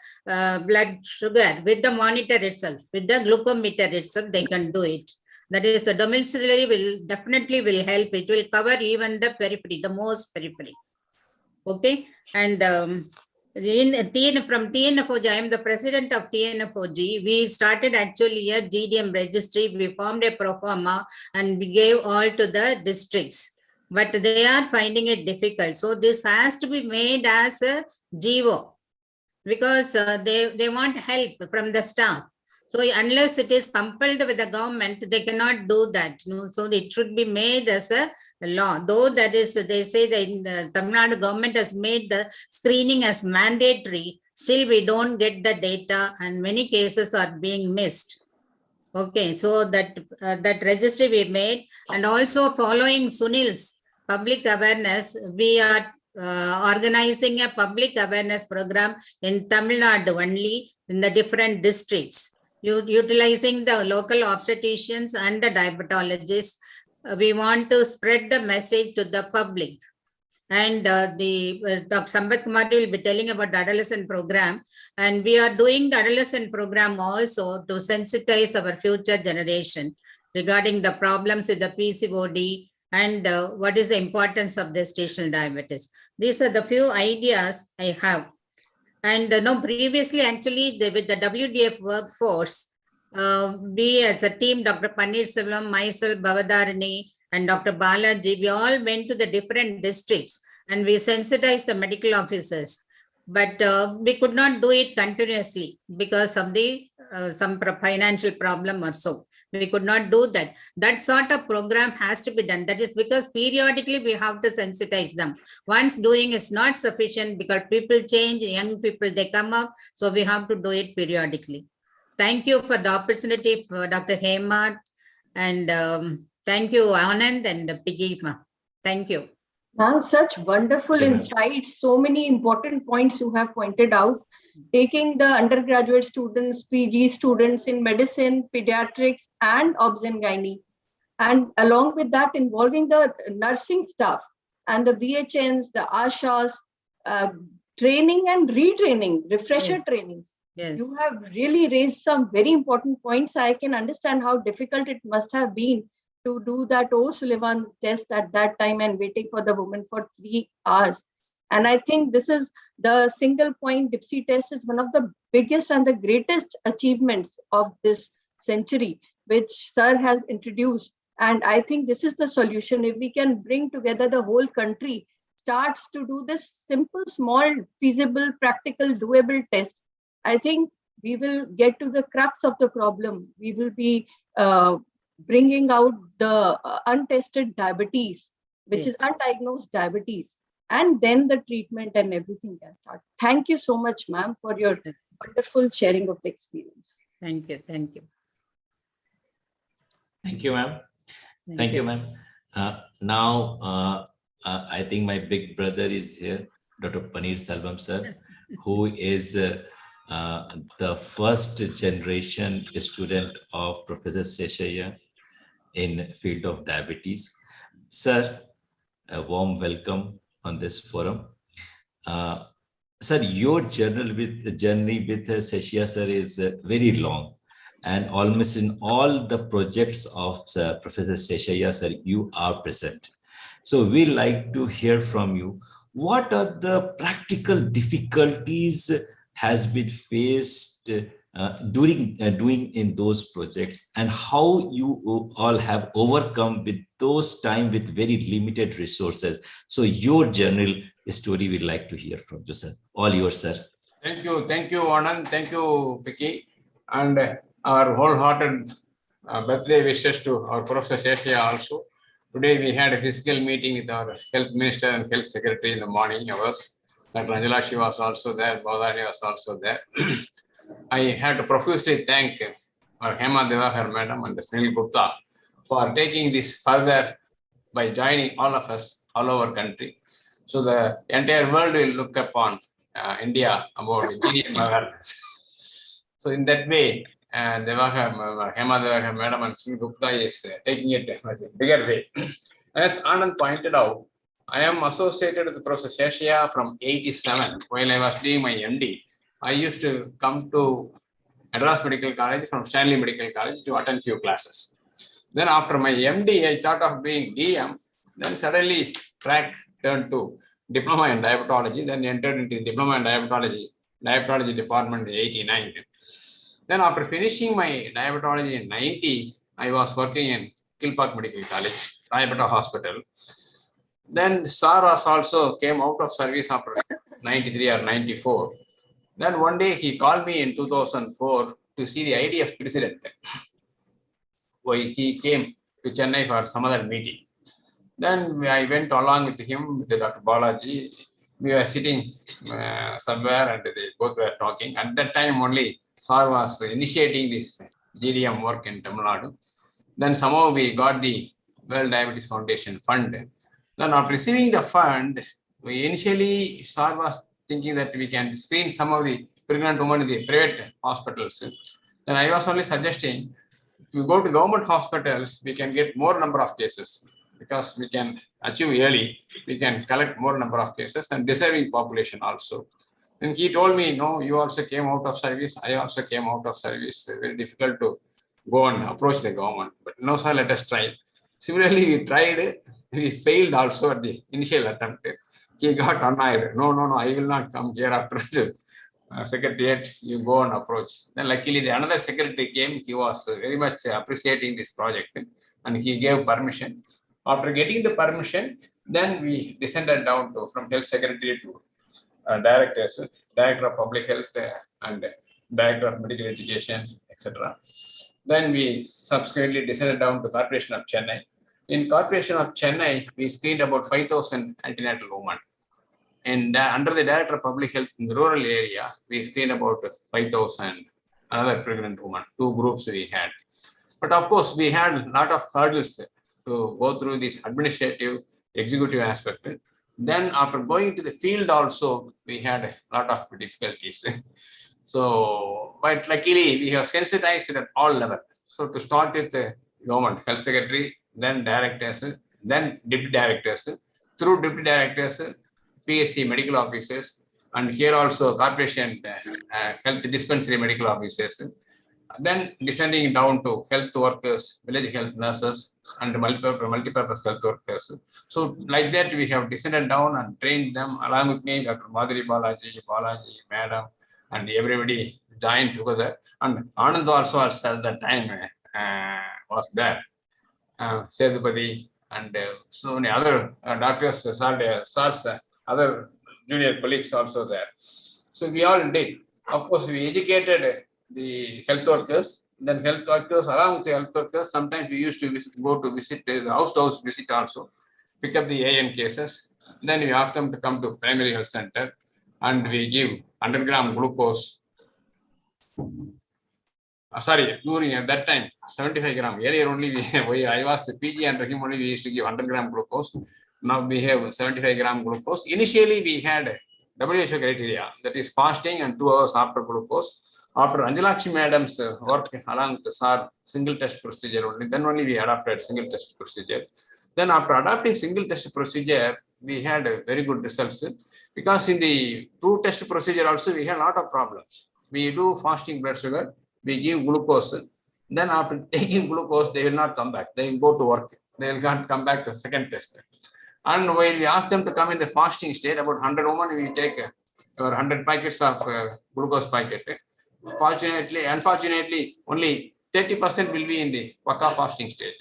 blood sugar with the monitor itself, with the glucometer itself, they can do it. That is, the domiciliary will definitely will help. It will cover even the periphery, the most periphery. Okay, and from TNFOG, I am the president of TNFOG. We started actually a GDM registry. We formed a pro forma and we gave all to the districts, but they are finding it difficult. So this has to be made as a GO, because they want help from the staff. So unless it is compelled with the government, they cannot do that. So it should be made as a law. Though that is, they say that the Tamil Nadu government has made the screening as mandatory, still we don't get the data and many cases are being missed. Okay, so that registry we made, and also following Sunil's public awareness, we are organizing a public awareness program in Tamil Nadu only, in the different districts, utilizing the local obstetricians and the diabetologists. We want to spread the message to the public. And Dr. Sambat Kumar will be telling about the adolescent program. And we are doing the adolescent program also to sensitize our future generation regarding the problems with the PCOD and what is the importance of gestational diabetes. These are the few ideas I have. And previously, actually, with the WDF workforce, we as a team, Dr. Paneerselvam, myself, Bhavadharini, and Dr. Balaji, we all went to the different districts and we sensitized the medical officers. But we could not do it continuously because of the some financial problem or so. We could not do that. That sort of program has to be done. That is because periodically we have to sensitize them. Once doing is not sufficient because people change, young people, they come up. So we have to do it periodically. Thank you for the opportunity, for Dr. Hema, and thank you, Anand and Pigima. Thank you. Now, such wonderful insights, so many important points you have pointed out, taking the undergraduate students, PG students in medicine, pediatrics, and obs and gynae. And along with that, involving the nursing staff and the VHNs, the ASHAs, training and retraining, refresher trainings. Yes. You have really raised some very important points. I can understand how difficult it must have been to do that O'Sullivan test at that time and waiting for the woman for 3 hours. And I think this is the single point DIPSI test is one of the biggest and the greatest achievements of this century, which Sir has introduced. And I think this is the solution. If we can bring together the whole country, starts to do this simple, small, feasible, practical, doable test, I think we will get to the crux of the problem. We will be bringing out the untested diabetes, which is undiagnosed diabetes, and then the treatment and everything can start. Thank you so much, ma'am, for your wonderful sharing of the experience. Thank you. Thank you. Thank you, ma'am. Thank you, ma'am. Now, I think my big brother is here, Dr. Paneerselvam, sir, who is the first generation student of Professor Seshaya in field of diabetes. Sir, a warm welcome on this forum. Sir, your journey with Seshaya sir is very long, and almost in all the projects of Professor Seshaya sir, you are present. So we like to hear from you. What are the practical difficulties has been faced during doing in those projects, and how you all have overcome with those time with very limited resources? So your general story we'd like to hear from you, sir. All yours, sir. Thank you, Anand. Thank you, Vicky, and our wholehearted birthday wishes to our Professor Sheshaya also. Today we had a physical meeting with our health minister and health secretary in the morning hours. Dr. Anjala was also there, Bhavani was also there. I had to profusely thank our Hema Devakar madam and Sunil Gupta for taking this further by joining all of us all over country. So the entire world will look upon India about GDM awareness. So in that way, Hema Devakar madam and Sunil Gupta is taking it in a bigger way. As Anand pointed out, I am associated with Professor Sheshaya from 87 while I was doing my MD. I used to come to Madras Medical College from Stanley Medical College to attend few classes. Then after my MD, I thought of doing DM. Then suddenly track turned to diploma in diabetology. Then entered into the diploma in diabetology department in 89. Then after finishing my diabetology in 90, I was working in Kilpack Medical College, Diabetes Hospital. Then Sir was also came out of service after 93 or 94. Then one day he called me in 2004 to see the IDF president. He came to Chennai for some other meeting. Then I went along with him, with Dr. Balaji. We were sitting somewhere and they both were talking. At that time only, Sir was initiating this GDM work in Tamil Nadu. Then somehow we got the World Diabetes Foundation fund. Then after receiving the fund, initially Sir was thinking that we can screen some of the pregnant women in the private hospitals. Then I was only suggesting, if you go to government hospitals, we can get more number of cases because we can achieve early, we can collect more number of cases and deserving population also. And he told me, no, you also came out of service, I also came out of service, very difficult to go and approach the government. But no, sir, let us try. Similarly, we tried, we failed also at the initial attempt. He got annoyed. No, I will not come here after secretariat, you go and approach. Then luckily the another secretary came, he was very much appreciating this project and he gave permission. After getting the permission, then we descended down to from health secretary to directors, director of public health and director of medical education, etc. Then we subsequently descended down to Corporation of Chennai. In Corporation of Chennai, we screened about 5,000 antenatal women. And under the Director of Public Health in the rural area, we screened about 5,000 another pregnant women, 2 groups we had. But of course, we had a lot of hurdles to go through this administrative, executive aspect. Then after going to the field also, we had a lot of difficulties. So, but luckily, we have sensitized at all levels. So to start with the government, health secretary, then directors, then deputy directors, through deputy directors, PSC medical officers, and here also corporation health dispensary medical officers, then descending down to health workers, village health nurses, and multipurpose health workers. So like that, we have descended down and trained them along with me, Dr. Madhuri Balaji, madam, and everybody joined together. And Anand also at that time was there. Sedupati and so many other doctors, SARS, other junior colleagues also there. So we all did. Of course, we educated the health workers. Then health workers, along with the health workers, sometimes we used to go to visit, the house-to-house visit also, pick up the AN cases. Then we ask them to come to primary health center and we give 100 gram glucose. During at that time, 75 gram. Earlier only I was PG under him only we used to give 100 gram glucose. Now we have 75 gram glucose. Initially we had WHO criteria, that is fasting and 2 hours after glucose. After Anjalakshi madam's work along with the SAR single test procedure only, then only we adopted single test procedure. Then after adopting single test procedure, we had very good results because in the 2 test procedure also we had a lot of problems. We do fasting blood sugar, we give glucose. Then after taking glucose, they will not come back. They will go to work. They will not come back to second test. And while we ask them to come in the fasting state, about 100 women, we take 100 packets of glucose packet. Unfortunately, only 30% will be in the Vaka fasting state.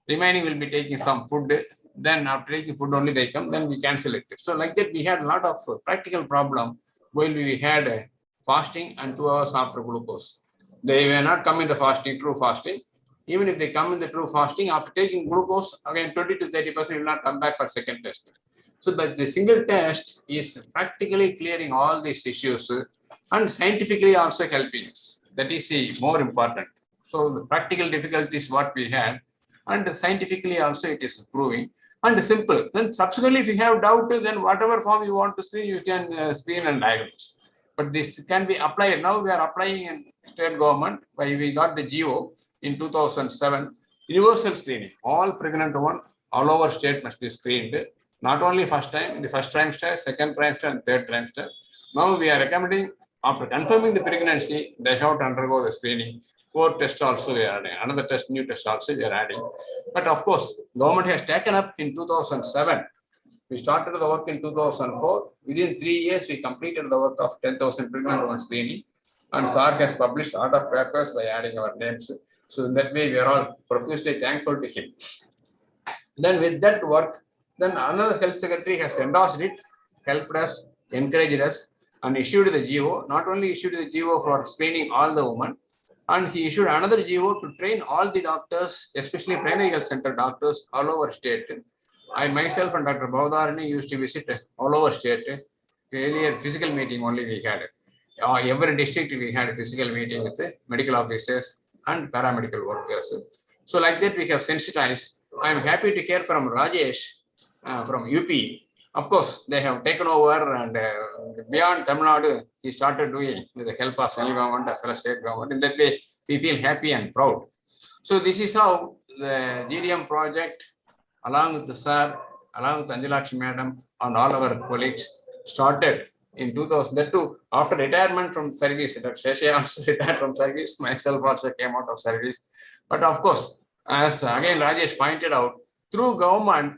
Remaining will be taking some food. Then after taking food only they come, then we cancel it. So like that, we had a lot of practical problem while we had fasting and 2 hours after glucose. They were not coming the fasting, true fasting. Even if they come in the true fasting, after taking glucose, again 20 to 30% will not come back for second test. So, but the single test is practically clearing all these issues and scientifically also helping us. That is more important. So, the practical difficulties what we had, and scientifically also it is proving and simple. Then subsequently, if you have doubt, then whatever form you want to screen, you can screen and diagnose. But this can be applied. Now we are applying in state government. Why we got the GO in 2007, universal screening. All pregnant women all over state must be screened. Not only first time, in the first trimester, second trimester, and third trimester. Now we are recommending, after confirming the pregnancy, they have to undergo the screening. 4 tests also we are adding. Another test, new test also we are adding. But of course, government has taken up in 2007. We started the work in 2004. Within 3 years, we completed the work of 10,000 pregnant women screening. And SARC has published a lot of papers by adding our names. So in that way, we are all profusely thankful to him. Then with that work, then another health secretary has endorsed it, helped us, encouraged us, and issued the GO. Not only issued the GO for screening all the women, and he issued another GO to train all the doctors, especially primary health center doctors all over state. I myself and Dr. Bhavdarani used to visit all over state. Earlier physical meeting only we had. Every district we had a physical meeting with the medical officers and paramedical workers. So like that we have sensitized. I am happy to hear from Rajesh from UP. Of course, they have taken over and beyond Tamil Nadu, he started doing with the help of central government as well as state government. In that way, we feel happy and proud. So this is how the GDM project, along with the sir, along with Anjalakshmi madam and all our colleagues, started in 2000. That too, after retirement from service, Dr. Sheshaya also retired from service. Myself also came out of service. But of course, as again Rajesh pointed out, through government,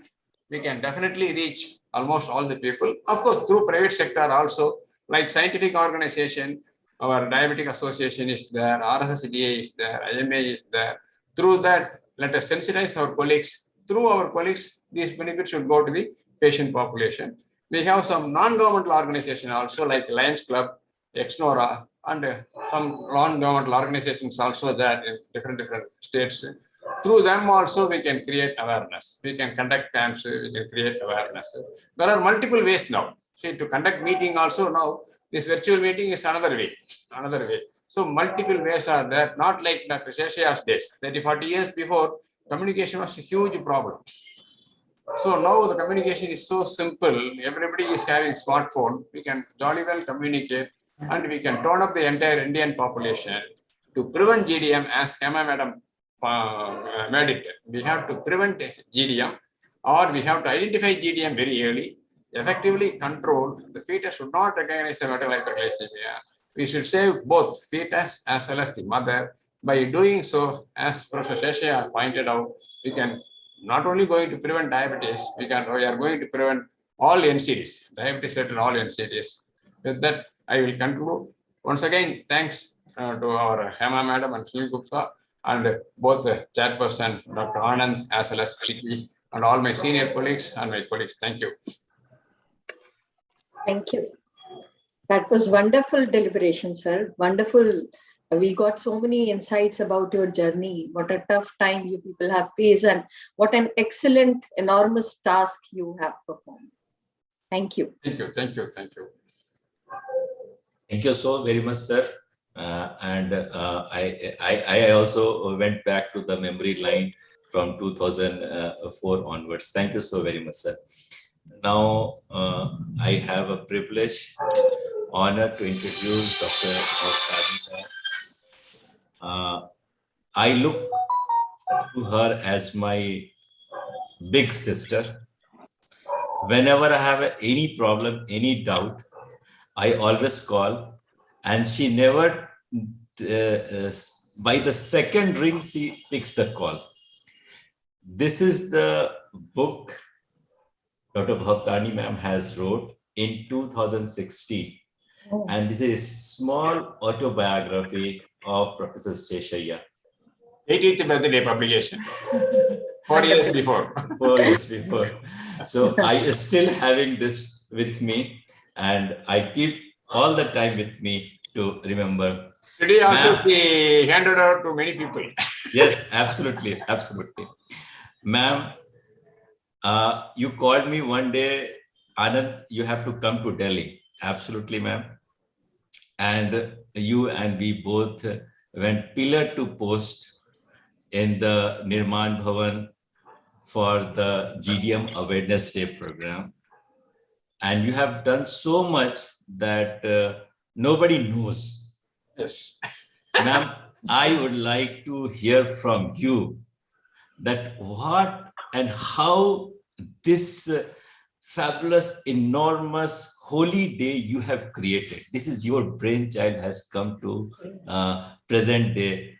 we can definitely reach almost all the people. Of course, through private sector also, like scientific organization, our Diabetic Association is there, RSSDA is there, IMA is there. Through that, let us sensitize our colleagues. Through our colleagues, these benefits should go to the patient population. We have some non-governmental organization also, like Lions Club, Exnora, and some non-governmental organizations also there in different states. Through them also we can create awareness. We can conduct camps, we can create awareness. There are multiple ways now. See, to conduct meeting also now, this virtual meeting is another way. So multiple ways are there, not like Dr. Sheshaya's days. 30, 40 years before, communication was a huge problem. So now the communication is so simple. Everybody is having smartphone. We can jolly well communicate and we can turn up the entire Indian population to prevent GDM, as Hema madam made it. We have to prevent GDM, or we have to identify GDM very early, effectively control. The fetus should not recognize the fetal hyperglycemia. We should save both fetus as well as the mother. By doing so, as Professor Sheshaya pointed out, we can not only going to prevent diabetes, we are going to prevent all NCDs, diabetes and all NCDs. With that, I will conclude. Once again, thanks to our Hema madam and Sunil Gupta, and both the chairperson, Dr. Anand, as well as Kaliki, and all my senior colleagues and my colleagues. Thank you. Thank you. That was wonderful deliberation, sir. Wonderful. We got so many insights about your journey, what a tough time you people have faced, and what an excellent, enormous task you have performed. Thank you. Thank you. Thank you. Thank you. Thank you so very much, sir. I also went back to the memory line from 2004 onwards. Thank you so very much, sir. Now, I have a privilege, honor to introduce Dr. I look to her as my big sister. Whenever I have any problem, any doubt, I always call, and she never, by the second ring, she picks the call. This is the book Dr. Bhavtani ma'am has wrote in 2016. And this is a small autobiography of Professor Sheshaya. 80th birthday publication. 4 years before. 4 years before. So I am still having this with me, and I keep all the time with me to remember. Today also Ma'am. she handed out to many people. Yes, absolutely, absolutely. Ma'am, you called me one day, Anand, you have to come to Delhi. Absolutely, ma'am. And you and we both went pillar to post in the Nirman Bhavan for the GDM Awareness Day program. And you have done so much that nobody knows. Yes. Ma'am, I would like to hear from you that what and how this fabulous, enormous, holy day you have created. This is your brainchild has come to present day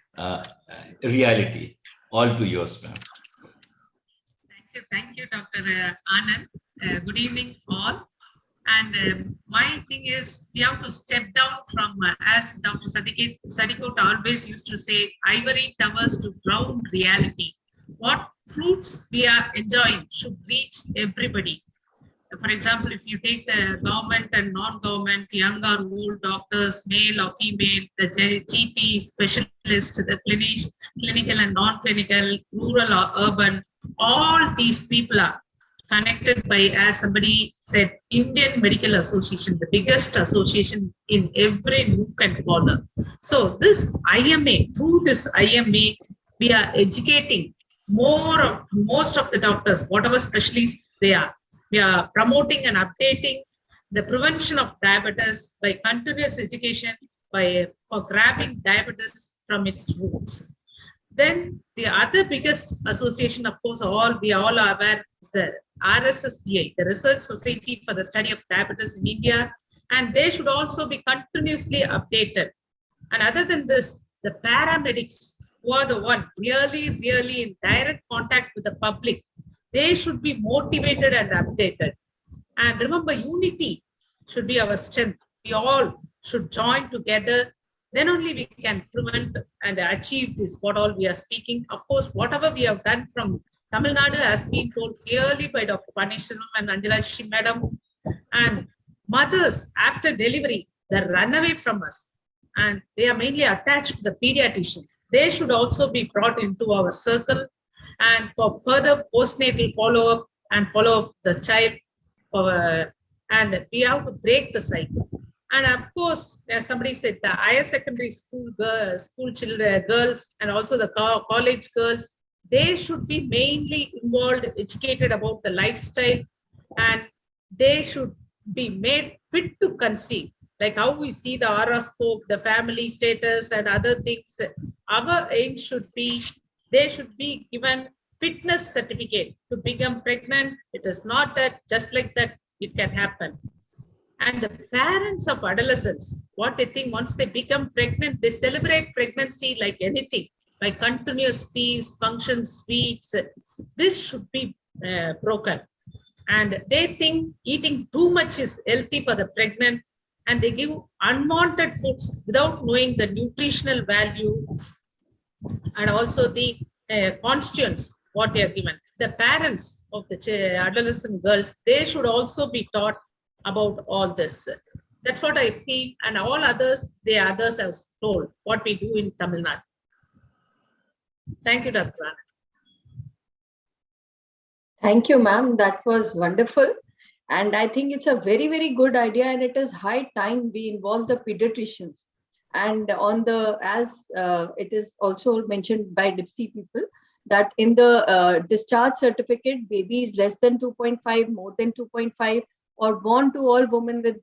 reality. All to yours, ma'am. Thank you, Dr. Anand. Good evening, all. And my thing is, we have to step down from, as Dr. Sadikot always used to say, ivory towers to ground reality. What fruits we are enjoying should reach everybody. For example, if you take the government and non-government, young or old, doctors, male or female, the GP, specialist, the clinical and non-clinical, rural or urban, all these people are connected by, as somebody said, Indian Medical Association, the biggest association in every nook and corner. So this IMA, through this IMA, we are educating most of the doctors, whatever specialists they are. We are promoting and updating the prevention of diabetes by continuous education, for grabbing diabetes from its roots. Then the other biggest association, of course, we all are aware, is the RSSDI, the Research Society for the Study of Diabetes in India, and they should also be continuously updated. And other than this, the paramedics, who are the one really in direct contact with the public, they should be motivated and updated. And remember, unity should be our strength. We all should join together. Then only we can prevent and achieve this, what all we are speaking. Of course, whatever we have done from Tamil Nadu has been told clearly by Dr. Panisharam and Anjalashi Madam. And mothers after delivery, they run away from us. And they are mainly attached to the pediatricians. They should also be brought into our circle, and for further postnatal follow-up and follow-up the child. And we have to break the cycle. And of course, as somebody said, the higher secondary school girls, girls, and also the college girls, they should be mainly involved, educated about the lifestyle, and they should be made fit to conceive. Like how we see the horoscope, the family status, and other things. Our aim should be, they should be given fitness certificate to become pregnant. It is not that just like that it can happen. And the parents of adolescents, what they think, once they become pregnant, they celebrate pregnancy like anything, like continuous feasts, functions, sweets. This should be broken. And they think eating too much is healthy for the pregnant, and they give unwanted foods without knowing the nutritional value and also the constituents, what they are given. The parents of the adolescent girls, they should also be taught about all this. That's what I feel, and all others, the others have told what we do in Tamil Nadu. Thank you, Dr. Anand. Thank you, ma'am. That was wonderful. And I think it's a very good idea, and it is high time we involve the pediatricians. And on the, as it is also mentioned by DIPSI people, that in the discharge certificate, babies less than 2.5, more than 2.5, or born to all women with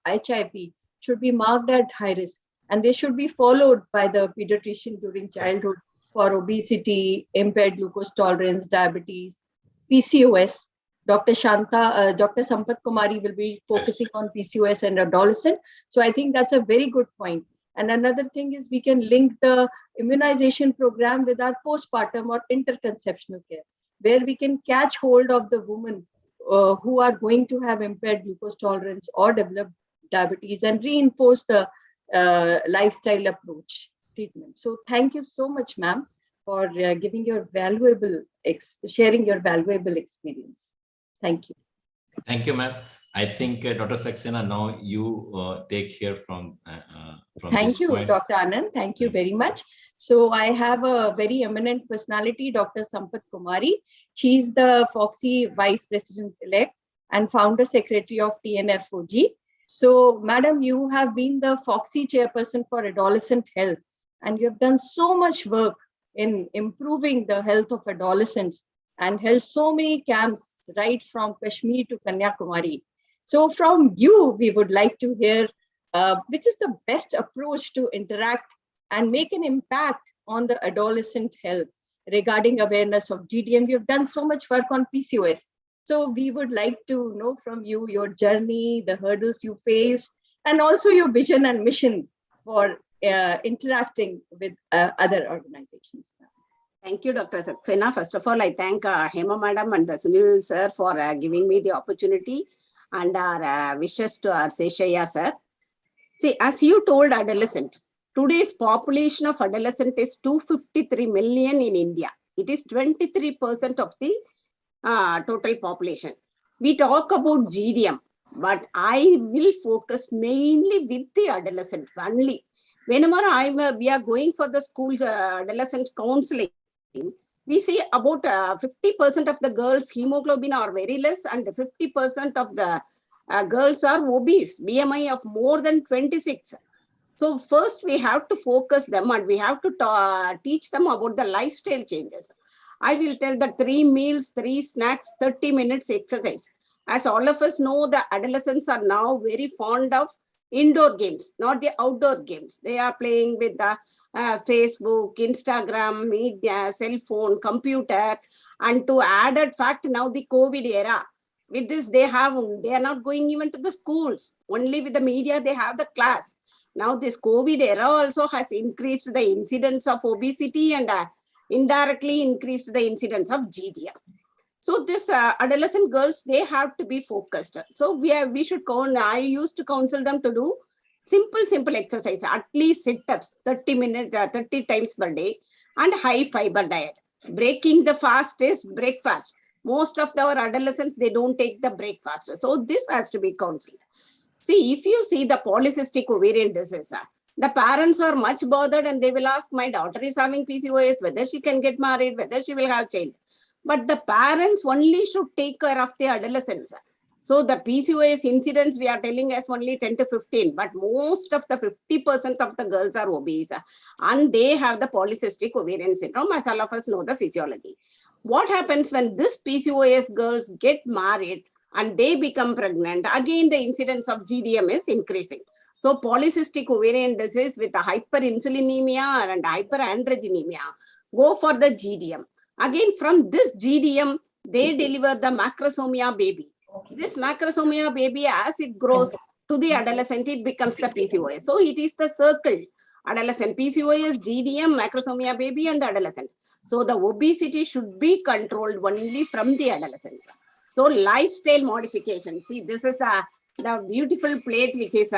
HIV should be marked at high risk. And they should be followed by the pediatrician during childhood for obesity, impaired glucose tolerance, diabetes, PCOS. Dr. Sampath Kumari will be focusing on PCOS and adolescent. So I think that's a very good point. And another thing is we can link the immunization program with our postpartum or interconceptional care, where we can catch hold of the women who are going to have impaired glucose tolerance or develop diabetes, and reinforce the lifestyle approach treatment. So thank you so much, ma'am, for giving your valuable, sharing your valuable experience. Thank you. Thank you, ma'am. I think Dr. Saxena, now you take here from Thank this you, point. Dr. Anand. Thank you very much. So I have a very eminent personality, Dr. Sampath Kumari. She's the Foxy Vice President-elect and Founder Secretary of TNFOG. So, Madam, you have been the Foxy Chairperson for Adolescent Health, and you have done so much work in improving the health of adolescents and held so many camps right from Kashmir to Kanyakumari. So from you, we would like to hear which is the best approach to interact and make an impact on the adolescent health regarding awareness of GDM. You've done so much work on PCOS. So we would like to know from you your journey, the hurdles you faced, and also your vision and mission for interacting with other organizations. Thank you, Dr. Saxena. First of all, I thank Hema Madam and Sunil Sir for giving me the opportunity, and our wishes to our Seshaya Sir. See, as you told adolescent, today's population of adolescent is 253 million in India. It is 23% of the total population. We talk about GDM, but I will focus mainly with the adolescent only. Whenever we are going for the school adolescent counseling, we see about 50% of the girls' hemoglobin are very less and 50% of the girls are obese, BMI of more than 26. So first we have to focus them and we have to teach them about the lifestyle changes. I will tell that 3 meals, 3 snacks, 30 minutes exercise. As all of us know, the adolescents are now very fond of indoor games, not the outdoor games. They are playing with the Facebook, Instagram, media, cell phone, computer. And to added fact, now the COVID era, with this, they are not going even to the schools. Only with the media, they have the class. Now this COVID era also has increased the incidence of obesity and indirectly increased the incidence of GDM. So this adolescent girls, they have to be focused. So we should I used to counsel them to do simple exercise, at least sit-ups, 30 minutes, 30 times per day, and high fiber diet. Breaking the fast is breakfast. Most of our adolescents, they don't take the breakfast. So this has to be counseled. See, if you see the polycystic ovarian disease, the parents are much bothered and they will ask, my daughter is having PCOS, whether she can get married, whether she will have child. But the parents only should take care of the adolescents. So the PCOS incidence we are telling us only 10 to 15, but most of the 50% of the girls are obese and they have the polycystic ovarian syndrome, as all of us know the physiology. What happens when this PCOS girls get married and they become pregnant? Again, the incidence of GDM is increasing. So polycystic ovarian disease with a hyperinsulinemia and hyperandrogenemia go for the GDM. Again, from this GDM, they deliver the macrosomia baby. This macrosomia baby, as it grows to the adolescent, it becomes the PCOS. So it is the circle. Adolescent, PCOS, GDM, macrosomia baby, and adolescent. So the obesity should be controlled only from the adolescents. So lifestyle modification. See, this is the beautiful plate which is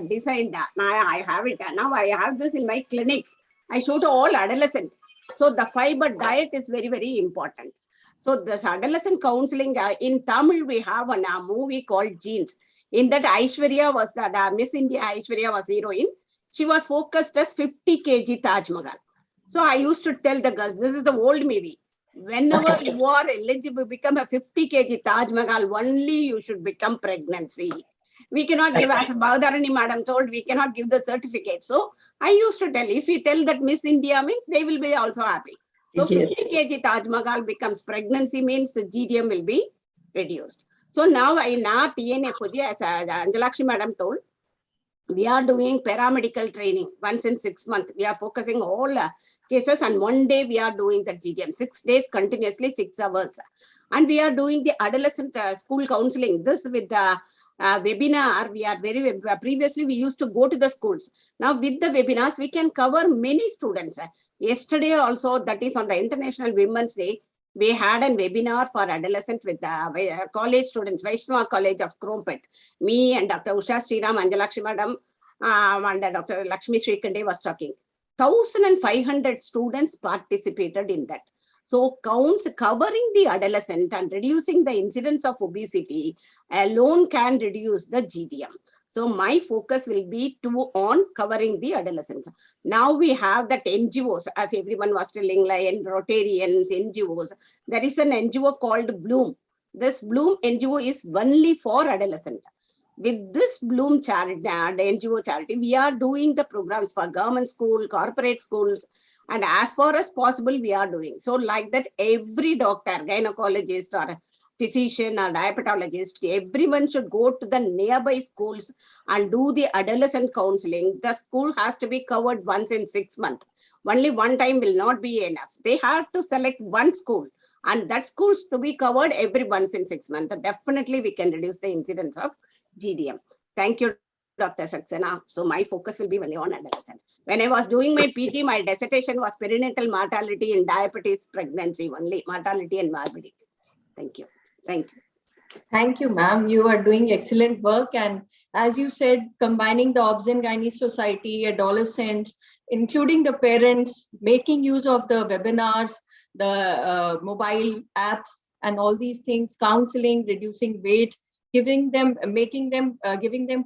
designed. Now I have it. Now I have this in my clinic. I show to all adolescents. So the fiber diet is very, very important. So this adolescent counseling, in Tamil, we have a movie called Genes. In that, Aishwarya was the Miss India, Aishwarya was heroine. She was focused as 50 kg Taj Mahal. So I used to tell the girls, this is the old movie. Whenever you are eligible to become a 50 kg Taj Mahal, only you should become pregnancy. We cannot give, as Bhavdharani madam told, we cannot give the certificate. So I used to tell, if you tell that Miss India means, they will be also happy. So 50 kg Taj Mahal becomes pregnancy means the GDM will be reduced. So now in our TNFOG, as Anjalakshmi madam told, we are doing paramedical training once in 6 months. We are focusing all cases, and one day we are doing the GDM, 6 days continuously, 6 hours. And we are doing the adolescent school counseling. This with the webinar, we are previously we used to go to the schools. Now with the webinars, we can cover many students. Yesterday also, that is on the International Women's Day, we had a webinar for adolescents with college students, Vaishnava College of Krompet. Me and Dr. Usha Sriram, Anjalakshmi madam, and Dr. Lakshmi Srikande was talking. 1,500 students participated in that. So counts covering the adolescent and reducing the incidence of obesity alone can reduce the GDM. So my focus will be on covering the adolescents. Now we have that NGOs, as everyone was telling, like Rotarians, NGOs. There is an NGO called Bloom. This Bloom NGO is only for adolescents. With this Bloom charity, the NGO charity, we are doing the programs for government school, corporate schools, and as far as possible, we are doing. So like that, every doctor, gynecologist or physician or diabetologist, everyone should go to the nearby schools and do the adolescent counseling. The school has to be covered once in 6 months. Only one time will not be enough. They have to select one school, and that school's to be covered every once in 6 months. Definitely we can reduce the incidence of GDM. Thank you, Dr. Saxena. So my focus will be only on adolescents. When I was doing my PG, my dissertation was perinatal mortality in diabetes pregnancy only, mortality and morbidity. Thank you. Thank you. Thank you, ma'am. You are doing excellent work. And as you said, combining the Obs and Gynae Society, adolescents, including the parents, making use of the webinars, the mobile apps, and all these things, counseling, reducing weight, giving them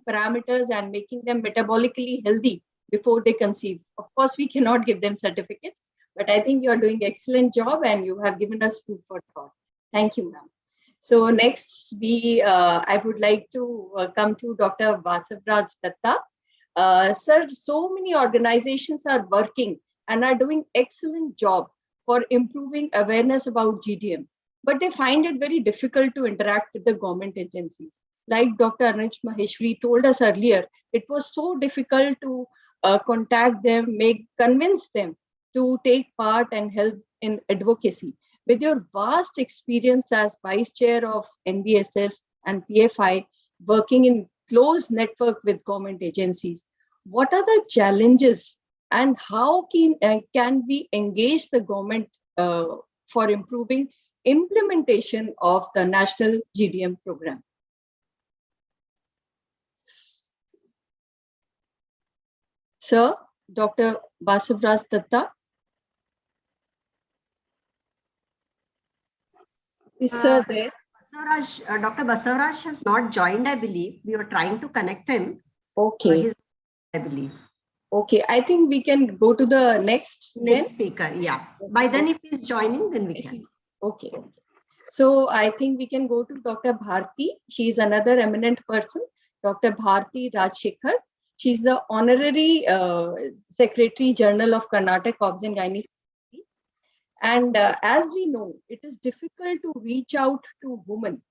parameters and making them metabolically healthy before they conceive. Of course, we cannot give them certificates, but I think you are doing excellent job and you have given us food for thought. Thank you, ma'am. So next, I would like to come to Dr. Basavraj Datta. Sir, so many organizations are working and are doing excellent job for improving awareness about GDM, but they find it very difficult to interact with the government agencies. Like Dr. Anuj Maheshwari told us earlier, it was so difficult to contact them, convince them to take part and help in advocacy. With your vast experience as Vice Chair of NBSS and PFI, working in close network with government agencies, what are the challenges and how can we engage the government for improving implementation of the National GDM program? Sir, Dr. Basavraj Datta. Is sir there? Dr. Basavraj has not joined, I believe. We were trying to connect him. Okay. I believe. Okay, I think we can go to the next speaker. Yeah. By then, if he's joining, then we can. Okay. So I think we can go to Dr. Bharti. She is another eminent person, Dr. Bharti Rajshekhar. She's the Honorary Secretary General of Karnataka Obs and Gynae. And as we know, it is difficult to reach out to women,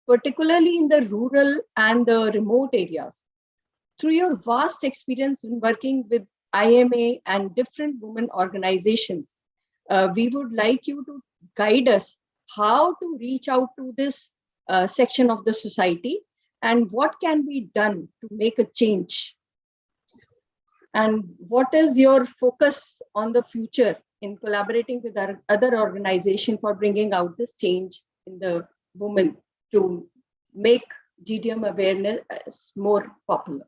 particularly in the rural and the remote areas. Through your vast experience in working with IMA and different women organizations, we would like you to guide us how to reach out to this section of the society and what can be done to make a change. And what is your focus on the future in collaborating with our other organizations for bringing out this change in the women to make GDM awareness more popular?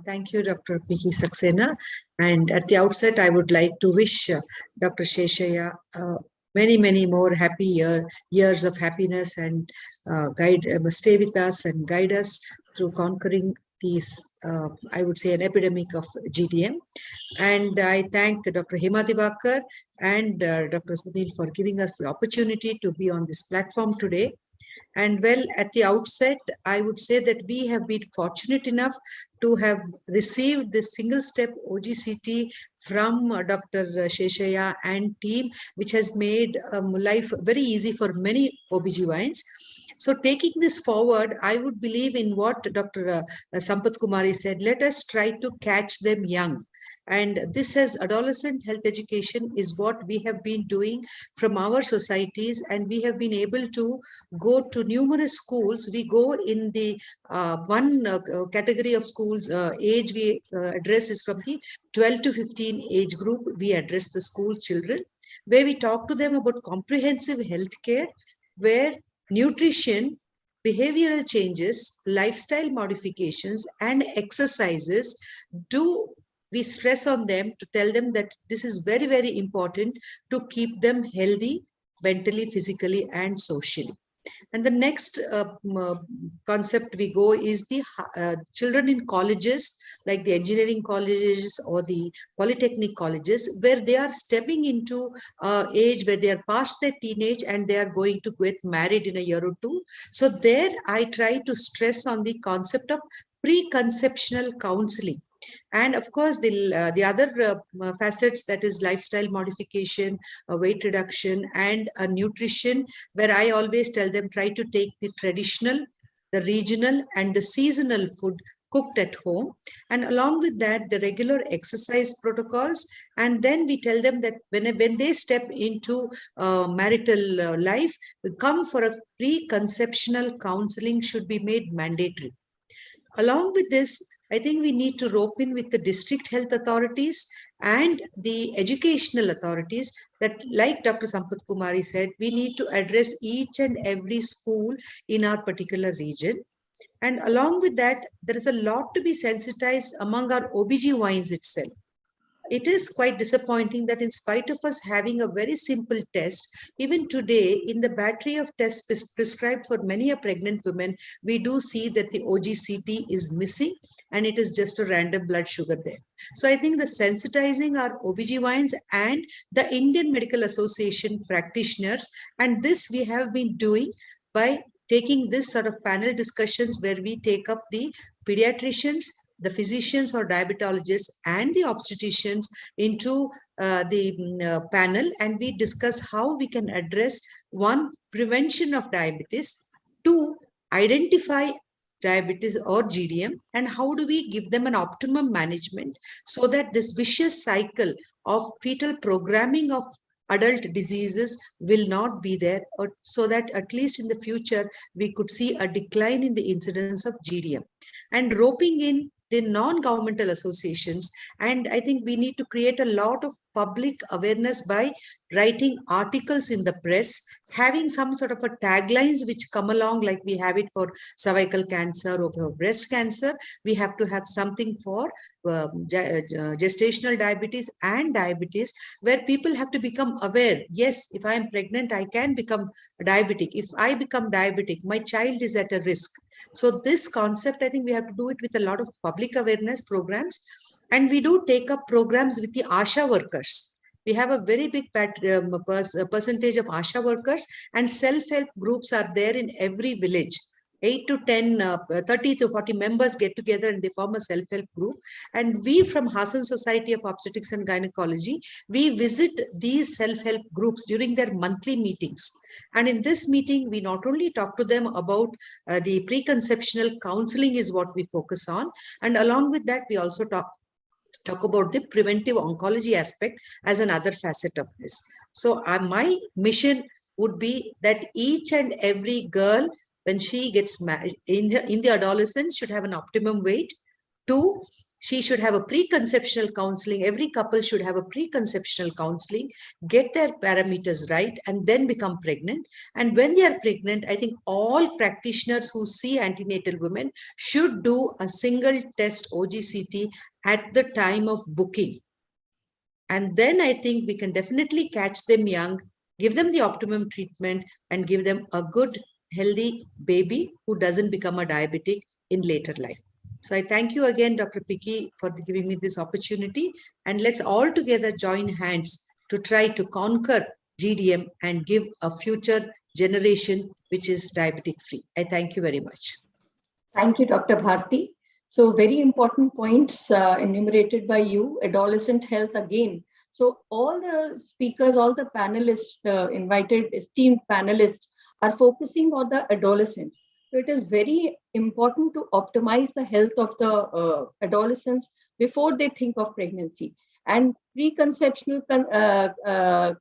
Thank you, Dr. P.K. Saxena. And at the outset, I would like to wish Dr. Sheshaya many, many more happy years of happiness and stay with us and guide us through conquering these, I would say, an epidemic of GDM. And I thank Dr. Hema Divakar and Dr. Sunil for giving us the opportunity to be on this platform today. And well, at the outset, I would say that we have been fortunate enough to have received this single step OGCT from Dr. Sheshaya and team, which has made life very easy for many OBGYNs. So taking this forward, I would believe in what Dr. Sampath Kumari said, let us try to catch them young. And this as adolescent health education is what we have been doing from our societies, and we have been able to go to numerous schools. We go in the one category of schools, age we address is from the 12 to 15 age group. We address the school children, where we talk to them about comprehensive health care, where nutrition, behavioral changes, lifestyle modifications, and exercises do we stress on them to tell them that this is very, very important to keep them healthy mentally, physically, and socially. And the next concept we go is the children in colleges, like the engineering colleges or the polytechnic colleges, where they are stepping into age where they are past their teenage and they are going to get married in a year or two. So there I try to stress on the concept of preconceptional counseling. And of course, the other facets, that is lifestyle modification, weight reduction, and nutrition, where I always tell them try to take the traditional, the regional, and the seasonal food cooked at home. And along with that, the regular exercise protocols. And then we tell them that when they step into marital life, come for a preconceptional counseling should be made mandatory. Along with this, I think we need to rope in with the district health authorities and the educational authorities that, like Dr. Sampath Kumari said, we need to address each and every school in our particular region. And along with that, there is a lot to be sensitized among our OBGYNs itself. It is quite disappointing that in spite of us having a very simple test, even today in the battery of tests prescribed for many a pregnant women, we do see that the OGCT is missing and it is just a random blood sugar there. So I think the sensitizing our OBGYNs and the Indian Medical Association practitioners, and this we have been doing by taking this sort of panel discussions where we take up the pediatricians, the physicians or diabetologists and the obstetricians into the panel, and we discuss how we can address one, prevention of diabetes, two, identify diabetes or GDM, and how do we give them an optimum management so that this vicious cycle of fetal programming of adult diseases will not be there, or so that at least in the future we could see a decline in the incidence of GDM. And roping in the non-governmental associations, and I think we need to create a lot of public awareness by writing articles in the press, having some sort of a taglines which come along, like we have it for cervical cancer or for breast cancer. We have to have something for gestational diabetes and diabetes, where people have to become aware. Yes, if I am pregnant, I can become diabetic. If I become diabetic, my child is at a risk. So this concept, I think we have to do it with a lot of public awareness programs. And we do take up programs with the ASHA workers. We have a very big percentage of ASHA workers, and self-help groups are there in every village. 8 to 10, 30 to 40 members get together and they form a self-help group. And we from Hassan Society of Obstetrics and Gynecology, we visit these self-help groups during their monthly meetings. And in this meeting, we not only talk to them about the preconceptional counseling is what we focus on. And along with that, we also talk about the preventive oncology aspect as another facet of this. So my mission would be that each and every girl, when she gets married in the adolescence, should have an optimum weight. 2, she should have a preconceptional counseling. Every couple should have a preconceptional counseling, get their parameters right, and then become pregnant. And when they are pregnant, I think all practitioners who see antenatal women should do a single test OGCT at the time of booking. And then I think we can definitely catch them young, give them the optimum treatment, and give them a good, healthy baby who doesn't become a diabetic in later life. So I thank you again, Dr. Picky, for giving me this opportunity. And let's all together join hands to try to conquer GDM and give a future generation which is diabetic free. I thank you very much. Thank you, Dr. Bharti. So very important points enumerated by you, adolescent health again. So all the speakers, all the panelists, invited esteemed panelists, are focusing on the adolescents. So it is very important to optimize the health of the adolescents before they think of pregnancy. And preconceptional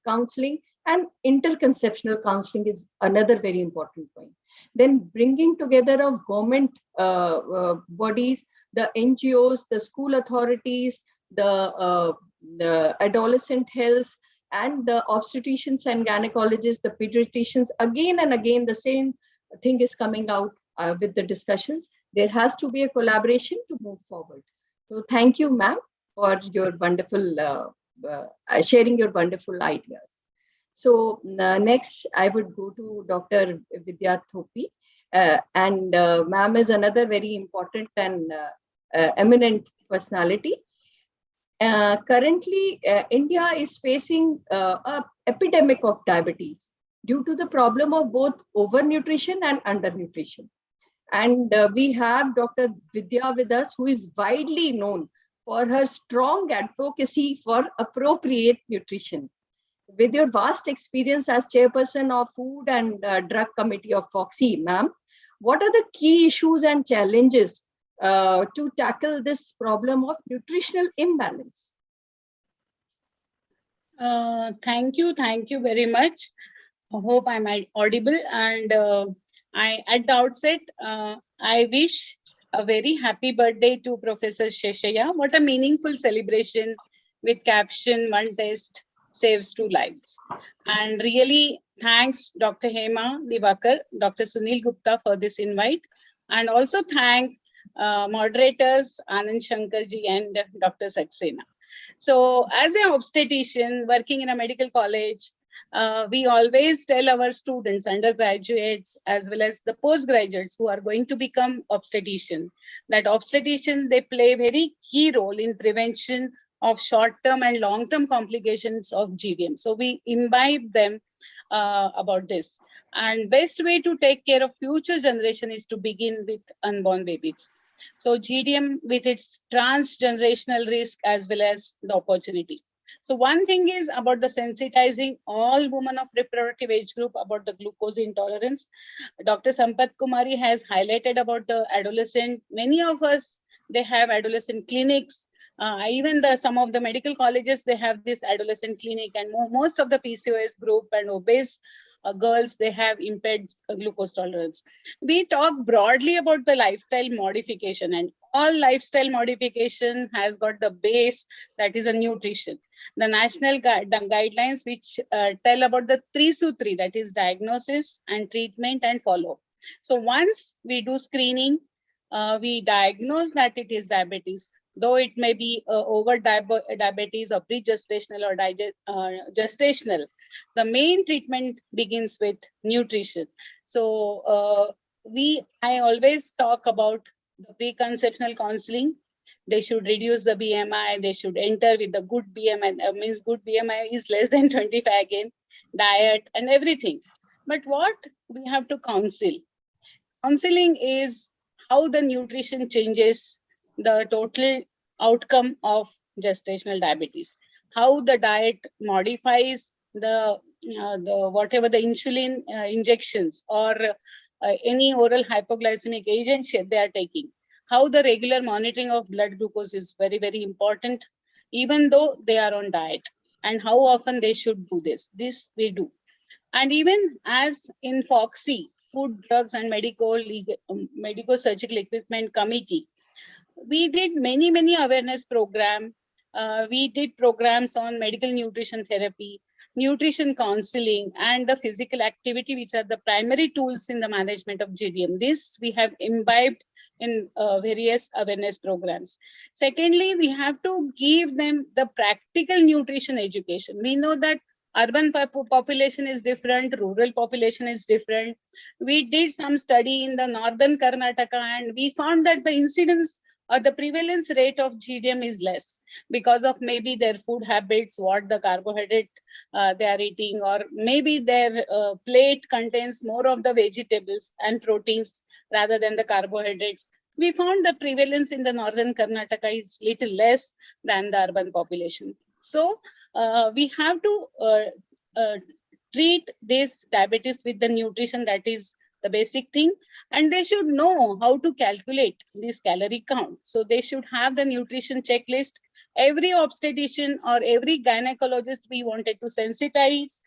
counseling and interconceptional counseling is another very important point. Then bringing together of government bodies, the NGOs, the school authorities, the adolescent health, and the obstetricians and gynecologists, the pediatricians, again and again, the same thing is coming out with the discussions. There has to be a collaboration to move forward. So thank you, ma'am, for your wonderful sharing your wonderful ideas. So next, I would go to Dr. Vidya Thopi. And ma'am is another very important and eminent personality. Currently, India is facing an epidemic of diabetes due to the problem of both overnutrition and undernutrition. And we have Dr. Vidya with us, who is widely known for her strong advocacy for appropriate nutrition. With your vast experience as chairperson of Food and Drug Committee of FOXI, ma'am, what are the key issues and challenges to tackle this problem of nutritional imbalance? Thank you very much. I hope I'm audible. And at the outset, I wish a very happy birthday to Professor Sheshaya. What a meaningful celebration with caption "One Test Saves 2 Lives." And really, thanks Dr. Hema Divakar, Dr. Sunil Gupta for this invite. And also thank moderators Anand Shankarji and Dr. Saxena. So as an obstetrician working in a medical college, we always tell our students, undergraduates, as well as the postgraduates who are going to become obstetrician, that obstetrician, they play a very key role in prevention of short-term and long-term complications of GDM. So we imbibe them about this. And best way to take care of future generation is to begin with unborn babies. So GDM with its transgenerational risk as well as the opportunity. So one thing is about the sensitizing all women of reproductive age group about the glucose intolerance. Dr. Sampath Kumari has highlighted about the adolescent. Many of us, they have adolescent clinics. Even some of the medical colleges, they have this adolescent clinic, and most of the PCOS group and obese girls, they have impaired glucose tolerance. We talk broadly about the lifestyle modification, and all lifestyle modification has got the base, that is a nutrition. The national guidelines which tell about the 3 Sutri, that is diagnosis and treatment and follow. So once we do screening, we diagnose that it is diabetes, though it may be over diabetes or pre-gestational or gestational. The main treatment begins with nutrition. So I always talk about the preconceptional counseling. They should reduce the BMI. They should enter with the good BMI. Means good BMI is less than 25 again, diet and everything. But what we have to counsel? Counseling is how the nutrition changes the total outcome of gestational diabetes, how the diet modifies the whatever the insulin injections or any oral hypoglycemic agent they are taking, how the regular monitoring of blood glucose is very, very important, even though they are on diet, and how often they should do this. This we do. And even as in FOXI, Food, Drugs and Medico-Surgical Equipment Committee, we did many awareness programs. We did programs on medical nutrition therapy, nutrition counseling, and the physical activity, which are the primary tools in the management of GDM. This we have imbibed in various awareness programs. Secondly, we have to give them the practical nutrition education. We know that urban population is different, rural population is different. We did some study in the northern Karnataka, and we found that the incidence or the prevalence rate of GDM is less because of maybe their food habits, what the carbohydrate they are eating, or maybe their plate contains more of the vegetables and proteins rather than the carbohydrates. We found the prevalence in the northern Karnataka is little less than the urban population. So we have to treat this diabetes with the nutrition, that is the basic thing. And they should know how to calculate this calorie count. So they should have the nutrition checklist. Every obstetrician or every gynecologist, we wanted to sensitize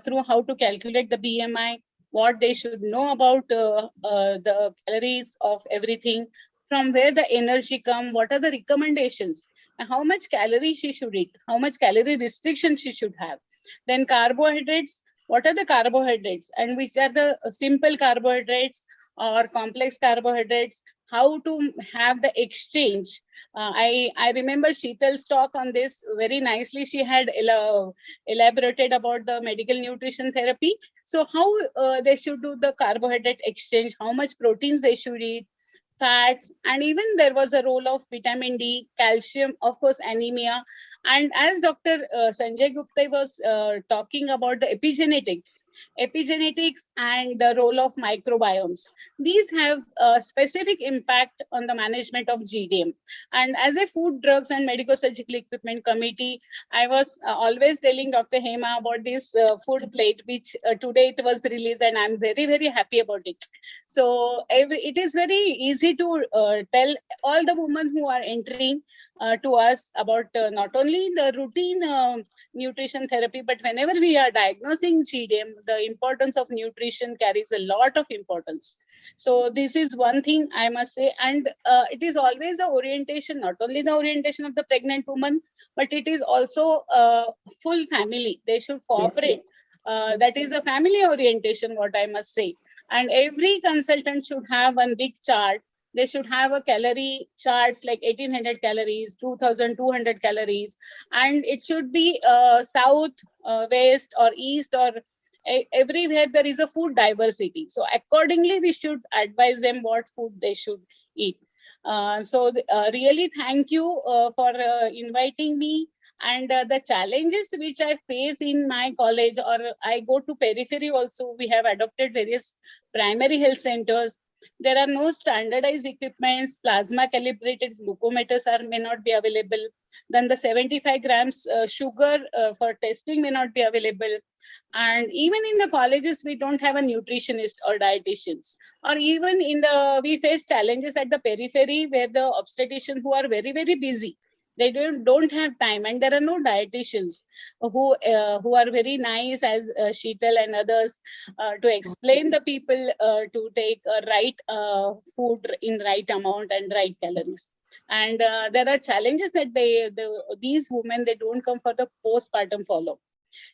through how to calculate the BMI, what they should know about the calories of everything, from where the energy come, what are the recommendations, how much calorie she should eat, how much calorie restriction she should have. Then carbohydrates, what are the carbohydrates and which are the simple carbohydrates or complex carbohydrates, how to have the exchange. I remember Sheetal's talk on this very nicely. She had elaborated about the medical nutrition therapy. So how they should do the carbohydrate exchange, how much proteins they should eat, fats, and even there was a role of vitamin D, calcium, of course, anemia. And as Dr. Sanjay Gupta was talking about the epigenetics and the role of microbiomes, these have a specific impact on the management of GDM. And as a Food, Drugs and Medical Surgical Equipment Committee, I was always telling Dr. Hema about this food plate, which today it was released, and I'm very, very happy about it. So it is very easy to tell all the women who are entering to us about not only the routine nutrition therapy, but whenever we are diagnosing GDM, the importance of nutrition carries a lot of importance. So this is one thing I must say. And it is always the orientation, not only the orientation of the pregnant woman, but it is also full family. They should cooperate. Yes. That is a family orientation, what I must say. And every consultant should have one big chart. They should have a calorie charts like 1800 calories, 2200 calories, and it should be south, west, or east, or everywhere there is a food diversity. So accordingly, we should advise them what food they should eat. Really thank you for inviting me. And the challenges which I face in my college, or I go to periphery also, we have adopted various primary health centers. There are no standardized equipments. Plasma calibrated glucometers may not be available. Then the 75 grams sugar for testing may not be available. And even in the colleges, we don't have a nutritionist or dietitians. Or even we face challenges at the periphery where the obstetricians who are very, very busy, they don't have time, and there are no dietitians who are very nice as Sheetal and others to explain the people to take right food in right amount and right calories. And there are challenges that these women, they don't come for the postpartum follow.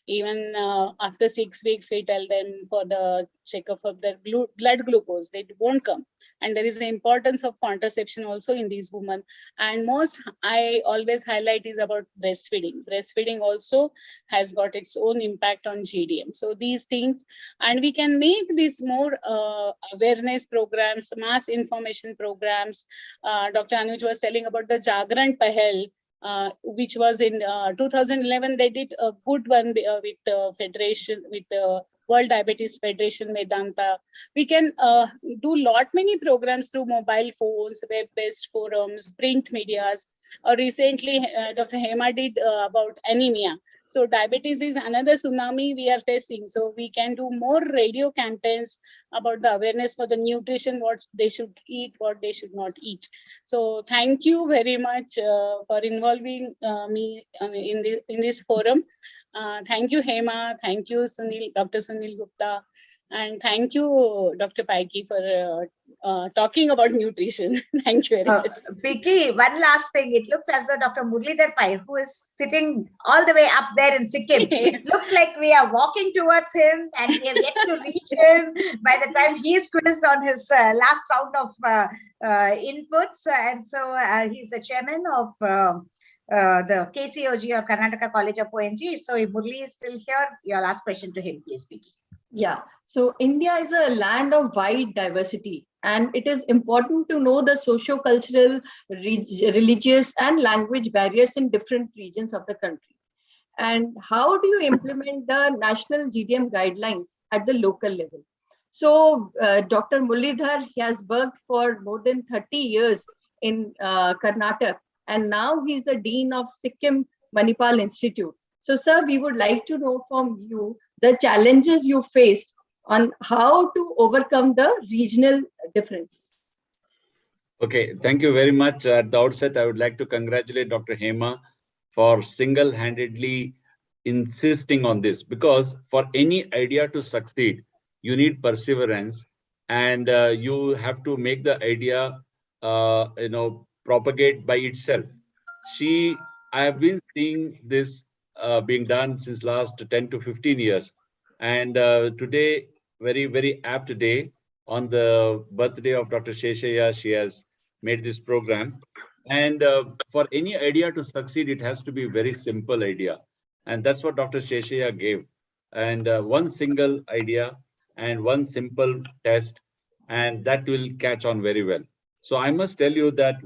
Even after 6 weeks, we tell them for the checkup of their blood glucose, they won't come. And there is the importance of contraception also in these women. And most I always highlight is about breastfeeding. Breastfeeding also has got its own impact on GDM. So these things, and we can make these more awareness programs, mass information programs. Dr. Anuj was telling about the Jagran Pahel, which was in 2011. They did a good one with Federation, with the World Diabetes Federation, Medanta. We can do many programs through mobile phones, web-based forums, print medias. Recently, Dr. Hema did about anemia. So diabetes is another tsunami we are facing. So we can do more radio campaigns about the awareness for the nutrition, what they should eat, what they should not eat. So thank you very much for involving me in this forum. Thank you, Hema. Thank you, Dr. Sunil Gupta. And thank you, Dr. Paiki, for talking about nutrition. Thank you very much. Vicky, one last thing. It looks as though Dr. Muralidhar Pai, who is sitting all the way up there in Sikkim, it looks like we are walking towards him and we have yet to reach him by the time he is quizzed on his last round of inputs. And so he's the chairman of the KCOG, or Karnataka College of ONG. So if Murli is still here, your last question to him, please, Vicky. Yeah, so India is a land of wide diversity, and it is important to know the socio-cultural, religious, and language barriers in different regions of the country. And how do you implement the national GDM guidelines at the local level? So Dr. Muralidhar, he has worked for more than 30 years in Karnataka, and now he's the Dean of Sikkim Manipal Institute. So, sir, we would like to know from you the challenges you faced on how to overcome the regional differences. Okay, thank you very much. At the outset, I would like to congratulate Dr. Hema for single-handedly insisting on this, because for any idea to succeed, you need perseverance, and you have to make the idea, propagate by itself. I have been seeing this being done since last 10 to 15 years. And today, very, very apt day, on the birthday of Dr. Sheshaya, she has made this program. And for any idea to succeed, it has to be a very simple idea. And that's what Dr. Sheshaya gave. And one single idea and one simple test, and that will catch on very well. So I must tell you that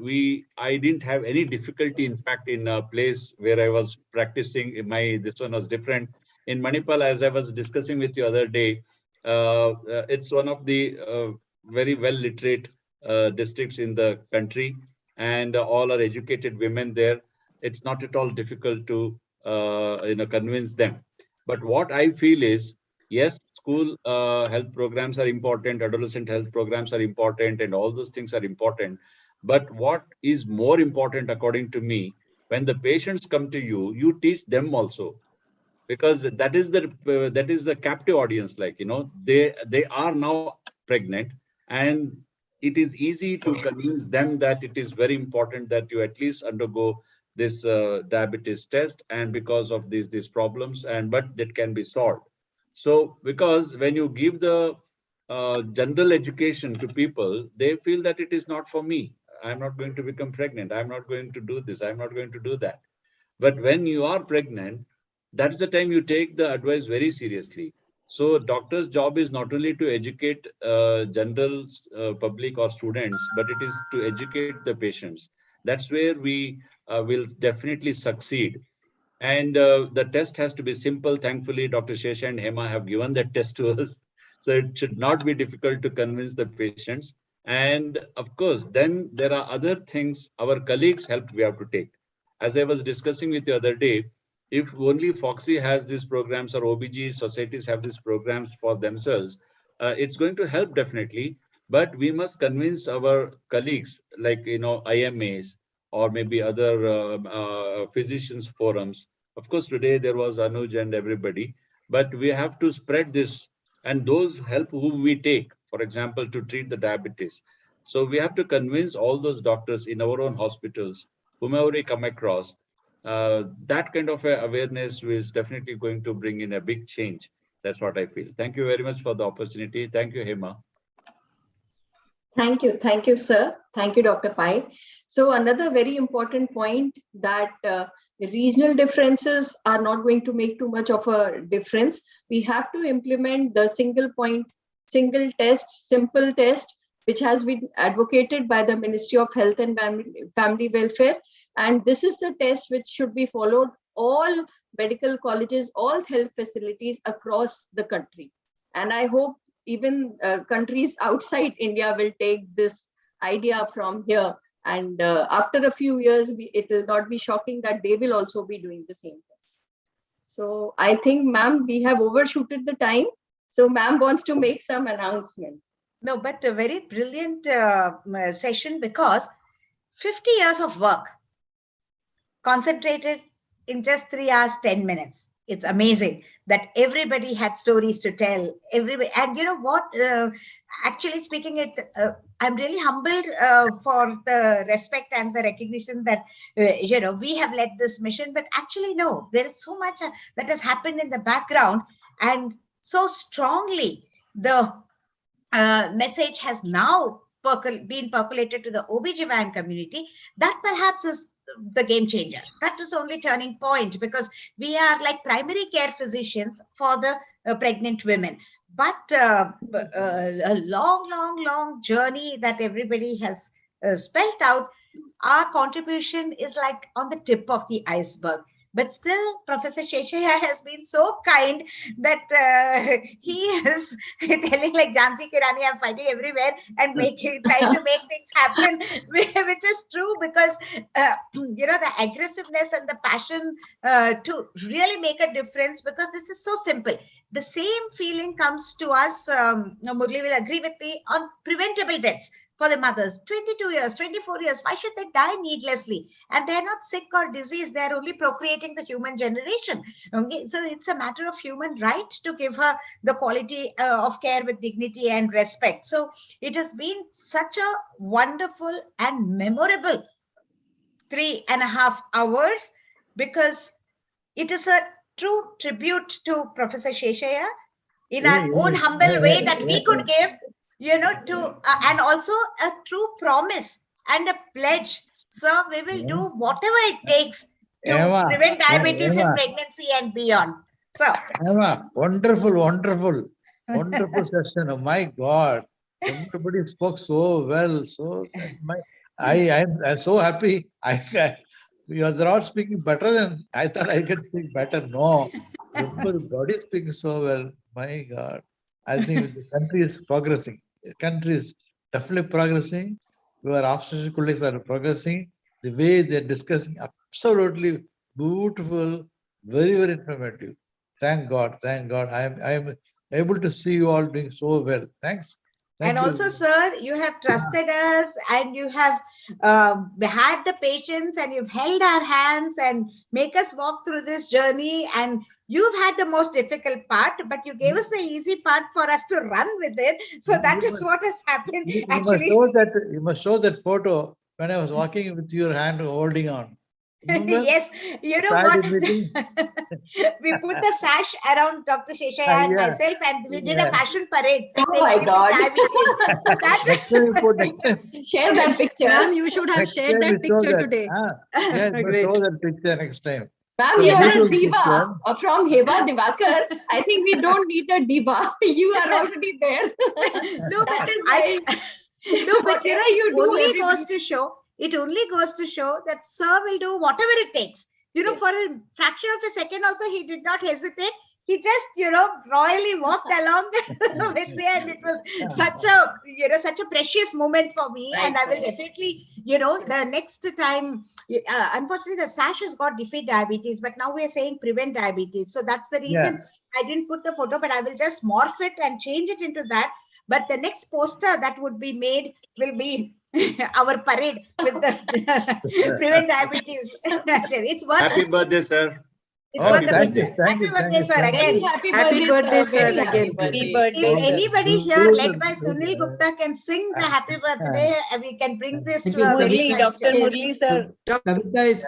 I didn't have any difficulty. In fact, in a place where I was practicing, this one was different. In Manipal, as I was discussing with you other day, it's one of the very well literate districts in the country, and all are educated women there. It's not at all difficult to convince them. But what I feel is, yes, school health programs are important, adolescent health programs are important, and all those things are important. But what is more important, according to me, when the patients come to you, you teach them also, because that is the captive audience. Like, they are now pregnant, and it is easy to convince them that it is very important that you at least undergo this diabetes test, and because of these problems, but that can be solved. So because when you give the general education to people, they feel that it is not for me. I'm not going to become pregnant. I'm not going to do this. I'm not going to do that. But when you are pregnant, that's the time you take the advice very seriously. So doctor's job is not only to educate general public or students, but it is to educate the patients. That's where we will definitely succeed. And the test has to be simple. Thankfully, Dr. Shesha and Hema have given that test to us. So it should not be difficult to convince the patients. And of course, then there are other things our colleagues' help we have to take. As I was discussing with you the other day, if only Foxy has these programs or OBG societies have these programs for themselves, it's going to help definitely. But we must convince our colleagues, like, IMAs, or maybe other physicians forums. Of course, today there was Anuj and everybody, but we have to spread this, and those help whom we take, for example, to treat the diabetes. So we have to convince all those doctors in our own hospitals, whomever we come across, that kind of awareness is definitely going to bring in a big change. That's what I feel. Thank you very much for the opportunity. Thank you, Hema. Thank you, sir. Thank you, Dr. Pai. So another very important point, that regional differences are not going to make too much of a difference. We have to implement the single test, simple test, which has been advocated by the Ministry of Health and Family Welfare. And this is the test which should be followed all medical colleges, all health facilities across the country. And I hope even countries outside India will take this idea from here. And after a few years, it will not be shocking that they will also be doing the same test. So I think, ma'am, we have overshooted the time. So ma'am wants to make some announcement. No, but a very brilliant session, because 50 years of work concentrated in just 3 hours, 10 minutes. It's amazing that everybody had stories to tell. Everybody, and you know what? Actually speaking, I'm really humbled for the respect and the recognition that we have led this mission. But actually, no, there is so much that has happened in the background, and so strongly the message has now been percolated to the OBGYN community, that perhaps is the game changer. That is only turning point, because we are like primary care physicians for the pregnant women. But a long journey that everybody has spelled out. Our contribution is like on the tip of the iceberg. But still, Professor Sheshaya has been so kind that he is telling like Jhansi Ki Rani, I'm fighting everywhere and trying to make things happen, which is true, because the aggressiveness and the passion to really make a difference, because this is so simple. The same feeling comes to us, Murli will agree with me, on preventable deaths. For the mothers, 22 years, 24 years, why should they die needlessly? And they're not sick or diseased, they're only procreating the human generation. Okay? So it's a matter of human right to give her the quality of care with dignity and respect. So it has been such a wonderful and memorable 3.5 hours, because it is a true tribute to Professor Sheshaya in our own humble way that we could give. and also a true promise and a pledge. So we will do whatever it takes to prevent diabetes in pregnancy and beyond. So, Emma, wonderful, wonderful, wonderful session. Oh my God, everybody spoke so well. So I'm so happy. You're all speaking better than I thought. I could speak better. No, everybody speaking so well. My God, I think the country is progressing. The country is definitely progressing. Your obstetric colleagues are progressing. The way they're discussing, absolutely beautiful, very, very informative. Thank God, thank God. I am able to see you all doing so well. Thanks. Thank and you. also, sir, you have trusted us and you have had the patience and you've held our hands and make us walk through this journey. And you've had the most difficult part, but you gave us the easy part for us to run with it. So that is what has happened. Actually, You must show that photo when I was walking with your hand holding on. Remember? yes, you know Friday what? meeting? We put the sash around Dr. Sheshaya and Yeah. myself, and we did a fashion parade. Oh my God. Diabetes. So that Next time you put next time. Share that picture. Ma'am, you should have Next shared time you that show picture that. today. Yeah, you Great. show that picture next time. Ma'am, So you are a beautiful diva picture. from Heba Divakar. I think we don't need a diva. You are already there. no, That but is why no, but you know, whatever you it do, only everybody- goes to show. It only goes to show that Sir will do whatever it takes. You know, Yes. for a fraction of a second, also he did not hesitate. He just, royally walked along with me, and it was such a precious moment for me. Right, and I will right. definitely, the next time. Unfortunately, the sash has got defeat diabetes, but now we are saying prevent diabetes. So that's the reason I didn't put the photo, but I will just morph it and change it into that. But the next poster that would be made will be our parade with the prevent diabetes. It's worth Happy it. birthday, sir. It's Oh, worth the thank you, picture. thank Happy you, thank birthday, you, sir, thank again. you. Happy birthday, sir, Very happy again. birthday. If anybody here, led by Good. Sunil Gupta, can sing the happy birthday, we can bring this Thank to you, a very Kavita. fine Dr. gesture. Murli, sir. Kavita is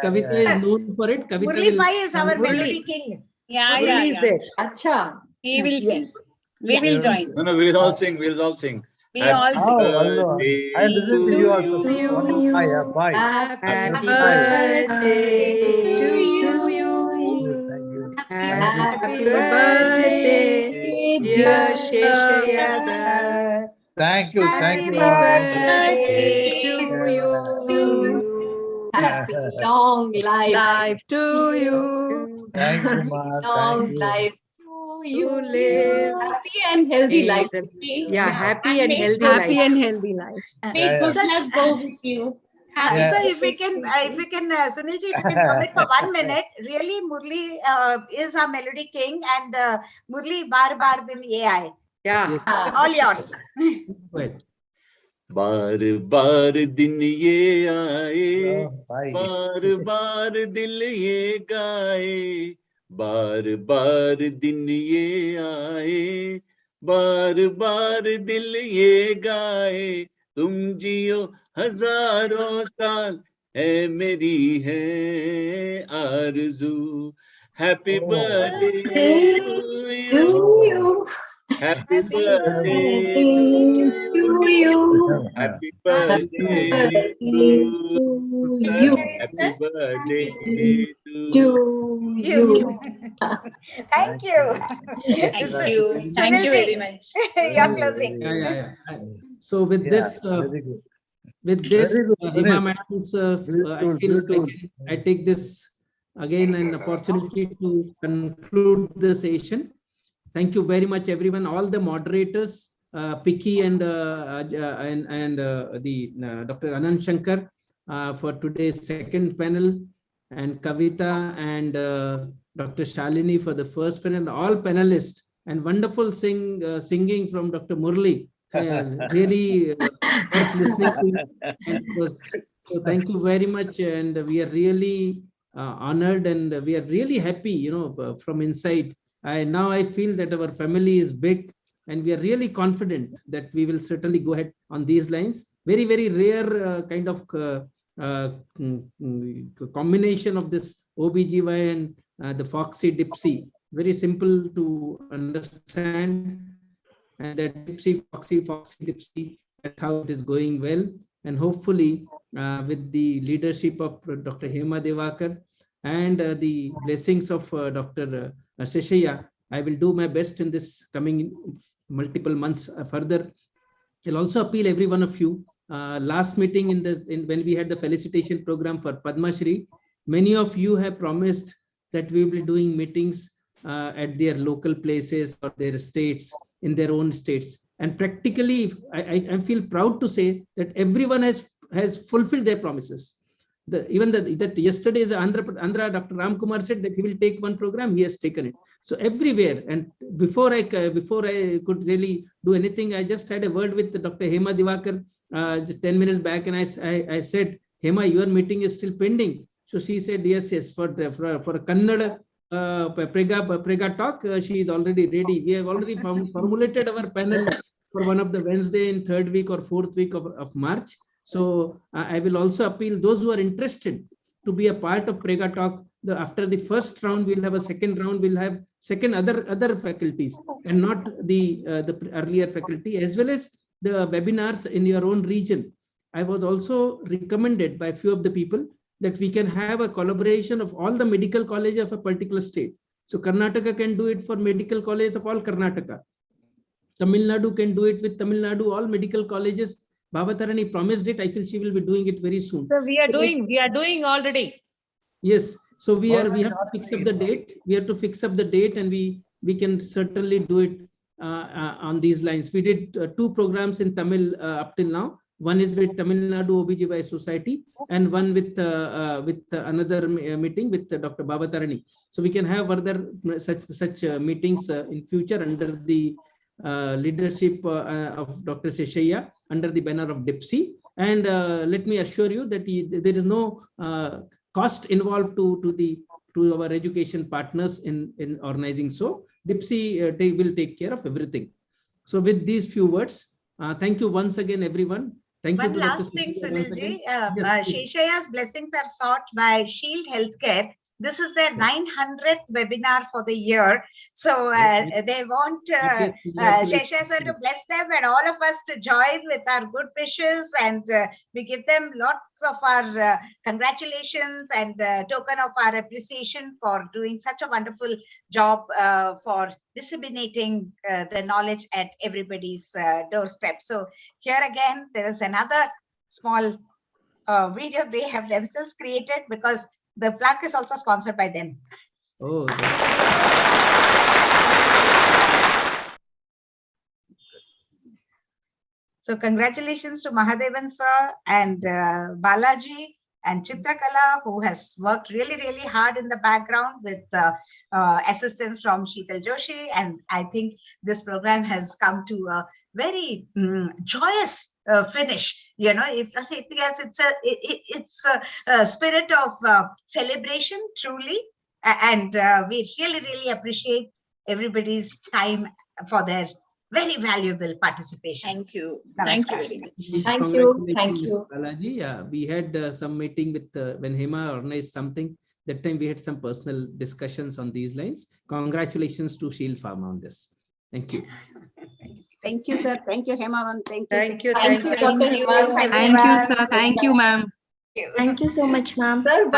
known for it. Kavita Murli will. Pai is our Murli. melody king. Yeah, Murli yeah, Murli is yeah. there. Acha. He will sing. Yes. We will join. No, we'll all sing. We'll all sing. We all sing. Birthday I listen to you also. To you. Bye. Happy Bye. birthday to you. Thank you. Happy birthday, dear Sheshaya sir. Thank you. Thank Happy you all. birthday to you. Happy long life to you. Thank you, Ma. long Thank you. life to To you. live. Happy and healthy May life. the- yeah, happy and healthy Happy life. and healthy life. May good So, luck go with you. Happy so birthday if we can, Sunilji, if you can commit for 1 minute, really, Murli is our melody king, and Murli bar bar din ye aaye. Yeah. All yours. बार बार दिन ये आए, Bye. बार बार दिल ये गाए, बार बार दिन ये आए, बार बार दिल ये गाए, तुम जियो हजारों साल है मेरी है आरज़ू. Happy birthday to you. Happy birthday to you. Happy birthday to sir. Happy birthday to you. Thank you. Thank you. Thank you very much. You're closing. Yeah. So with this, Very good. with this, Very good, Sunil. Hema madam's, I feel I take this again an opportunity to conclude the session. Thank you very much, everyone, all the moderators, Piki and Dr. Anand Shankar for today's second panel, and Kavita and Dr. Shalini for the first panel, all panelists, and wonderful singing from Dr. Murli. Really worth listening to. And it was, so thank you very much, and we are really honored, and we are really happy, from inside. Now I feel that our family is big, and we are really confident that we will certainly go ahead on these lines. Very, very rare kind of combination of this OBGYN and the Foxy Dipsy. Very simple to understand. and that Dipsy, Foxy, Dipsy, that's how it is going well. And hopefully with the leadership of Dr. Hema Devakar and the blessings of Dr. Sheshaya, I will do my best in this coming multiple months further. I'll also appeal every one of you. Last meeting when we had the felicitation program for Padma Shri, many of you have promised that we will be doing meetings at their local places or their states, in their own states. And practically, I feel proud to say that everyone has fulfilled their promises. Even that yesterday's Andhra Dr. Ram Kumar said that he will take one program, he has taken it. So everywhere, and before I could really do anything, I just had a word with Dr. Hema Devakar just 10 minutes back, and I said, Hema, your meeting is still pending. So she said, yes, for Kannada Prega talk, she is already ready. We have already formulated our panel for one of the Wednesday in 3rd week or 4th week of March. So I will also appeal those who are interested to be a part of Prega Talk. After the first round, we'll have a second round. We'll have other faculties and not the earlier faculty, as well as the webinars in your own region. I was also recommended by a few of the people that we can have a collaboration of all the medical colleges of a particular state. So Karnataka can do it for medical colleges of all Karnataka. Tamil Nadu can do it with Tamil Nadu, all medical colleges. Bhavatarani promised it. I feel she will be doing it very soon. So we are doing already. Yes. So we have to fix up the date. We have to fix up the date, and we can certainly do it on these lines. We did 2 programs in Tamil up till now. One is with Tamil Nadu OBGY Society, and one with another meeting with Dr. Bhavatarani. So we can have further such meetings in future under the leadership of Dr. Sheshaya, under the banner of Dipsy. And let me assure you that there is no cost involved to our education partners in organizing. So Dipsy will take care of everything. So with these few words, thank you once again, everyone. Thank you. One last thing, Sunilji. Sheshaya's blessings are sought by Shield Healthcare. This is their 900th webinar for the year. So they want Sheshaya sir to bless them and all of us to join with our good wishes, and we give them lots of our congratulations and token of our appreciation for doing such a wonderful job for disseminating the knowledge at everybody's doorstep. So here again, there is another small video they have themselves created, because the plaque is also sponsored by them. Oh, so congratulations to Mahadevan sir and Balaji and Chitrakala, who has worked really, really hard in the background with assistance from Sheetal Joshi. And I think this program has come to a very joyous finish. You know, if nothing else, it's a spirit of celebration, truly. And we really, really appreciate everybody's time for their very valuable participation. Thank you. Thank you very much. Thank you. Thank you. Balaji, yeah, we had some meeting with when Hema organized something. That time we had some personal discussions on these lines. Congratulations to Shield Pharma on this. Thank you. Thank you, sir. Thank you, Hema. Thank you. Thank you. Dr. Hema. Thank you, sir. Thank you, ma'am. Thank you so much, ma'am. Sir,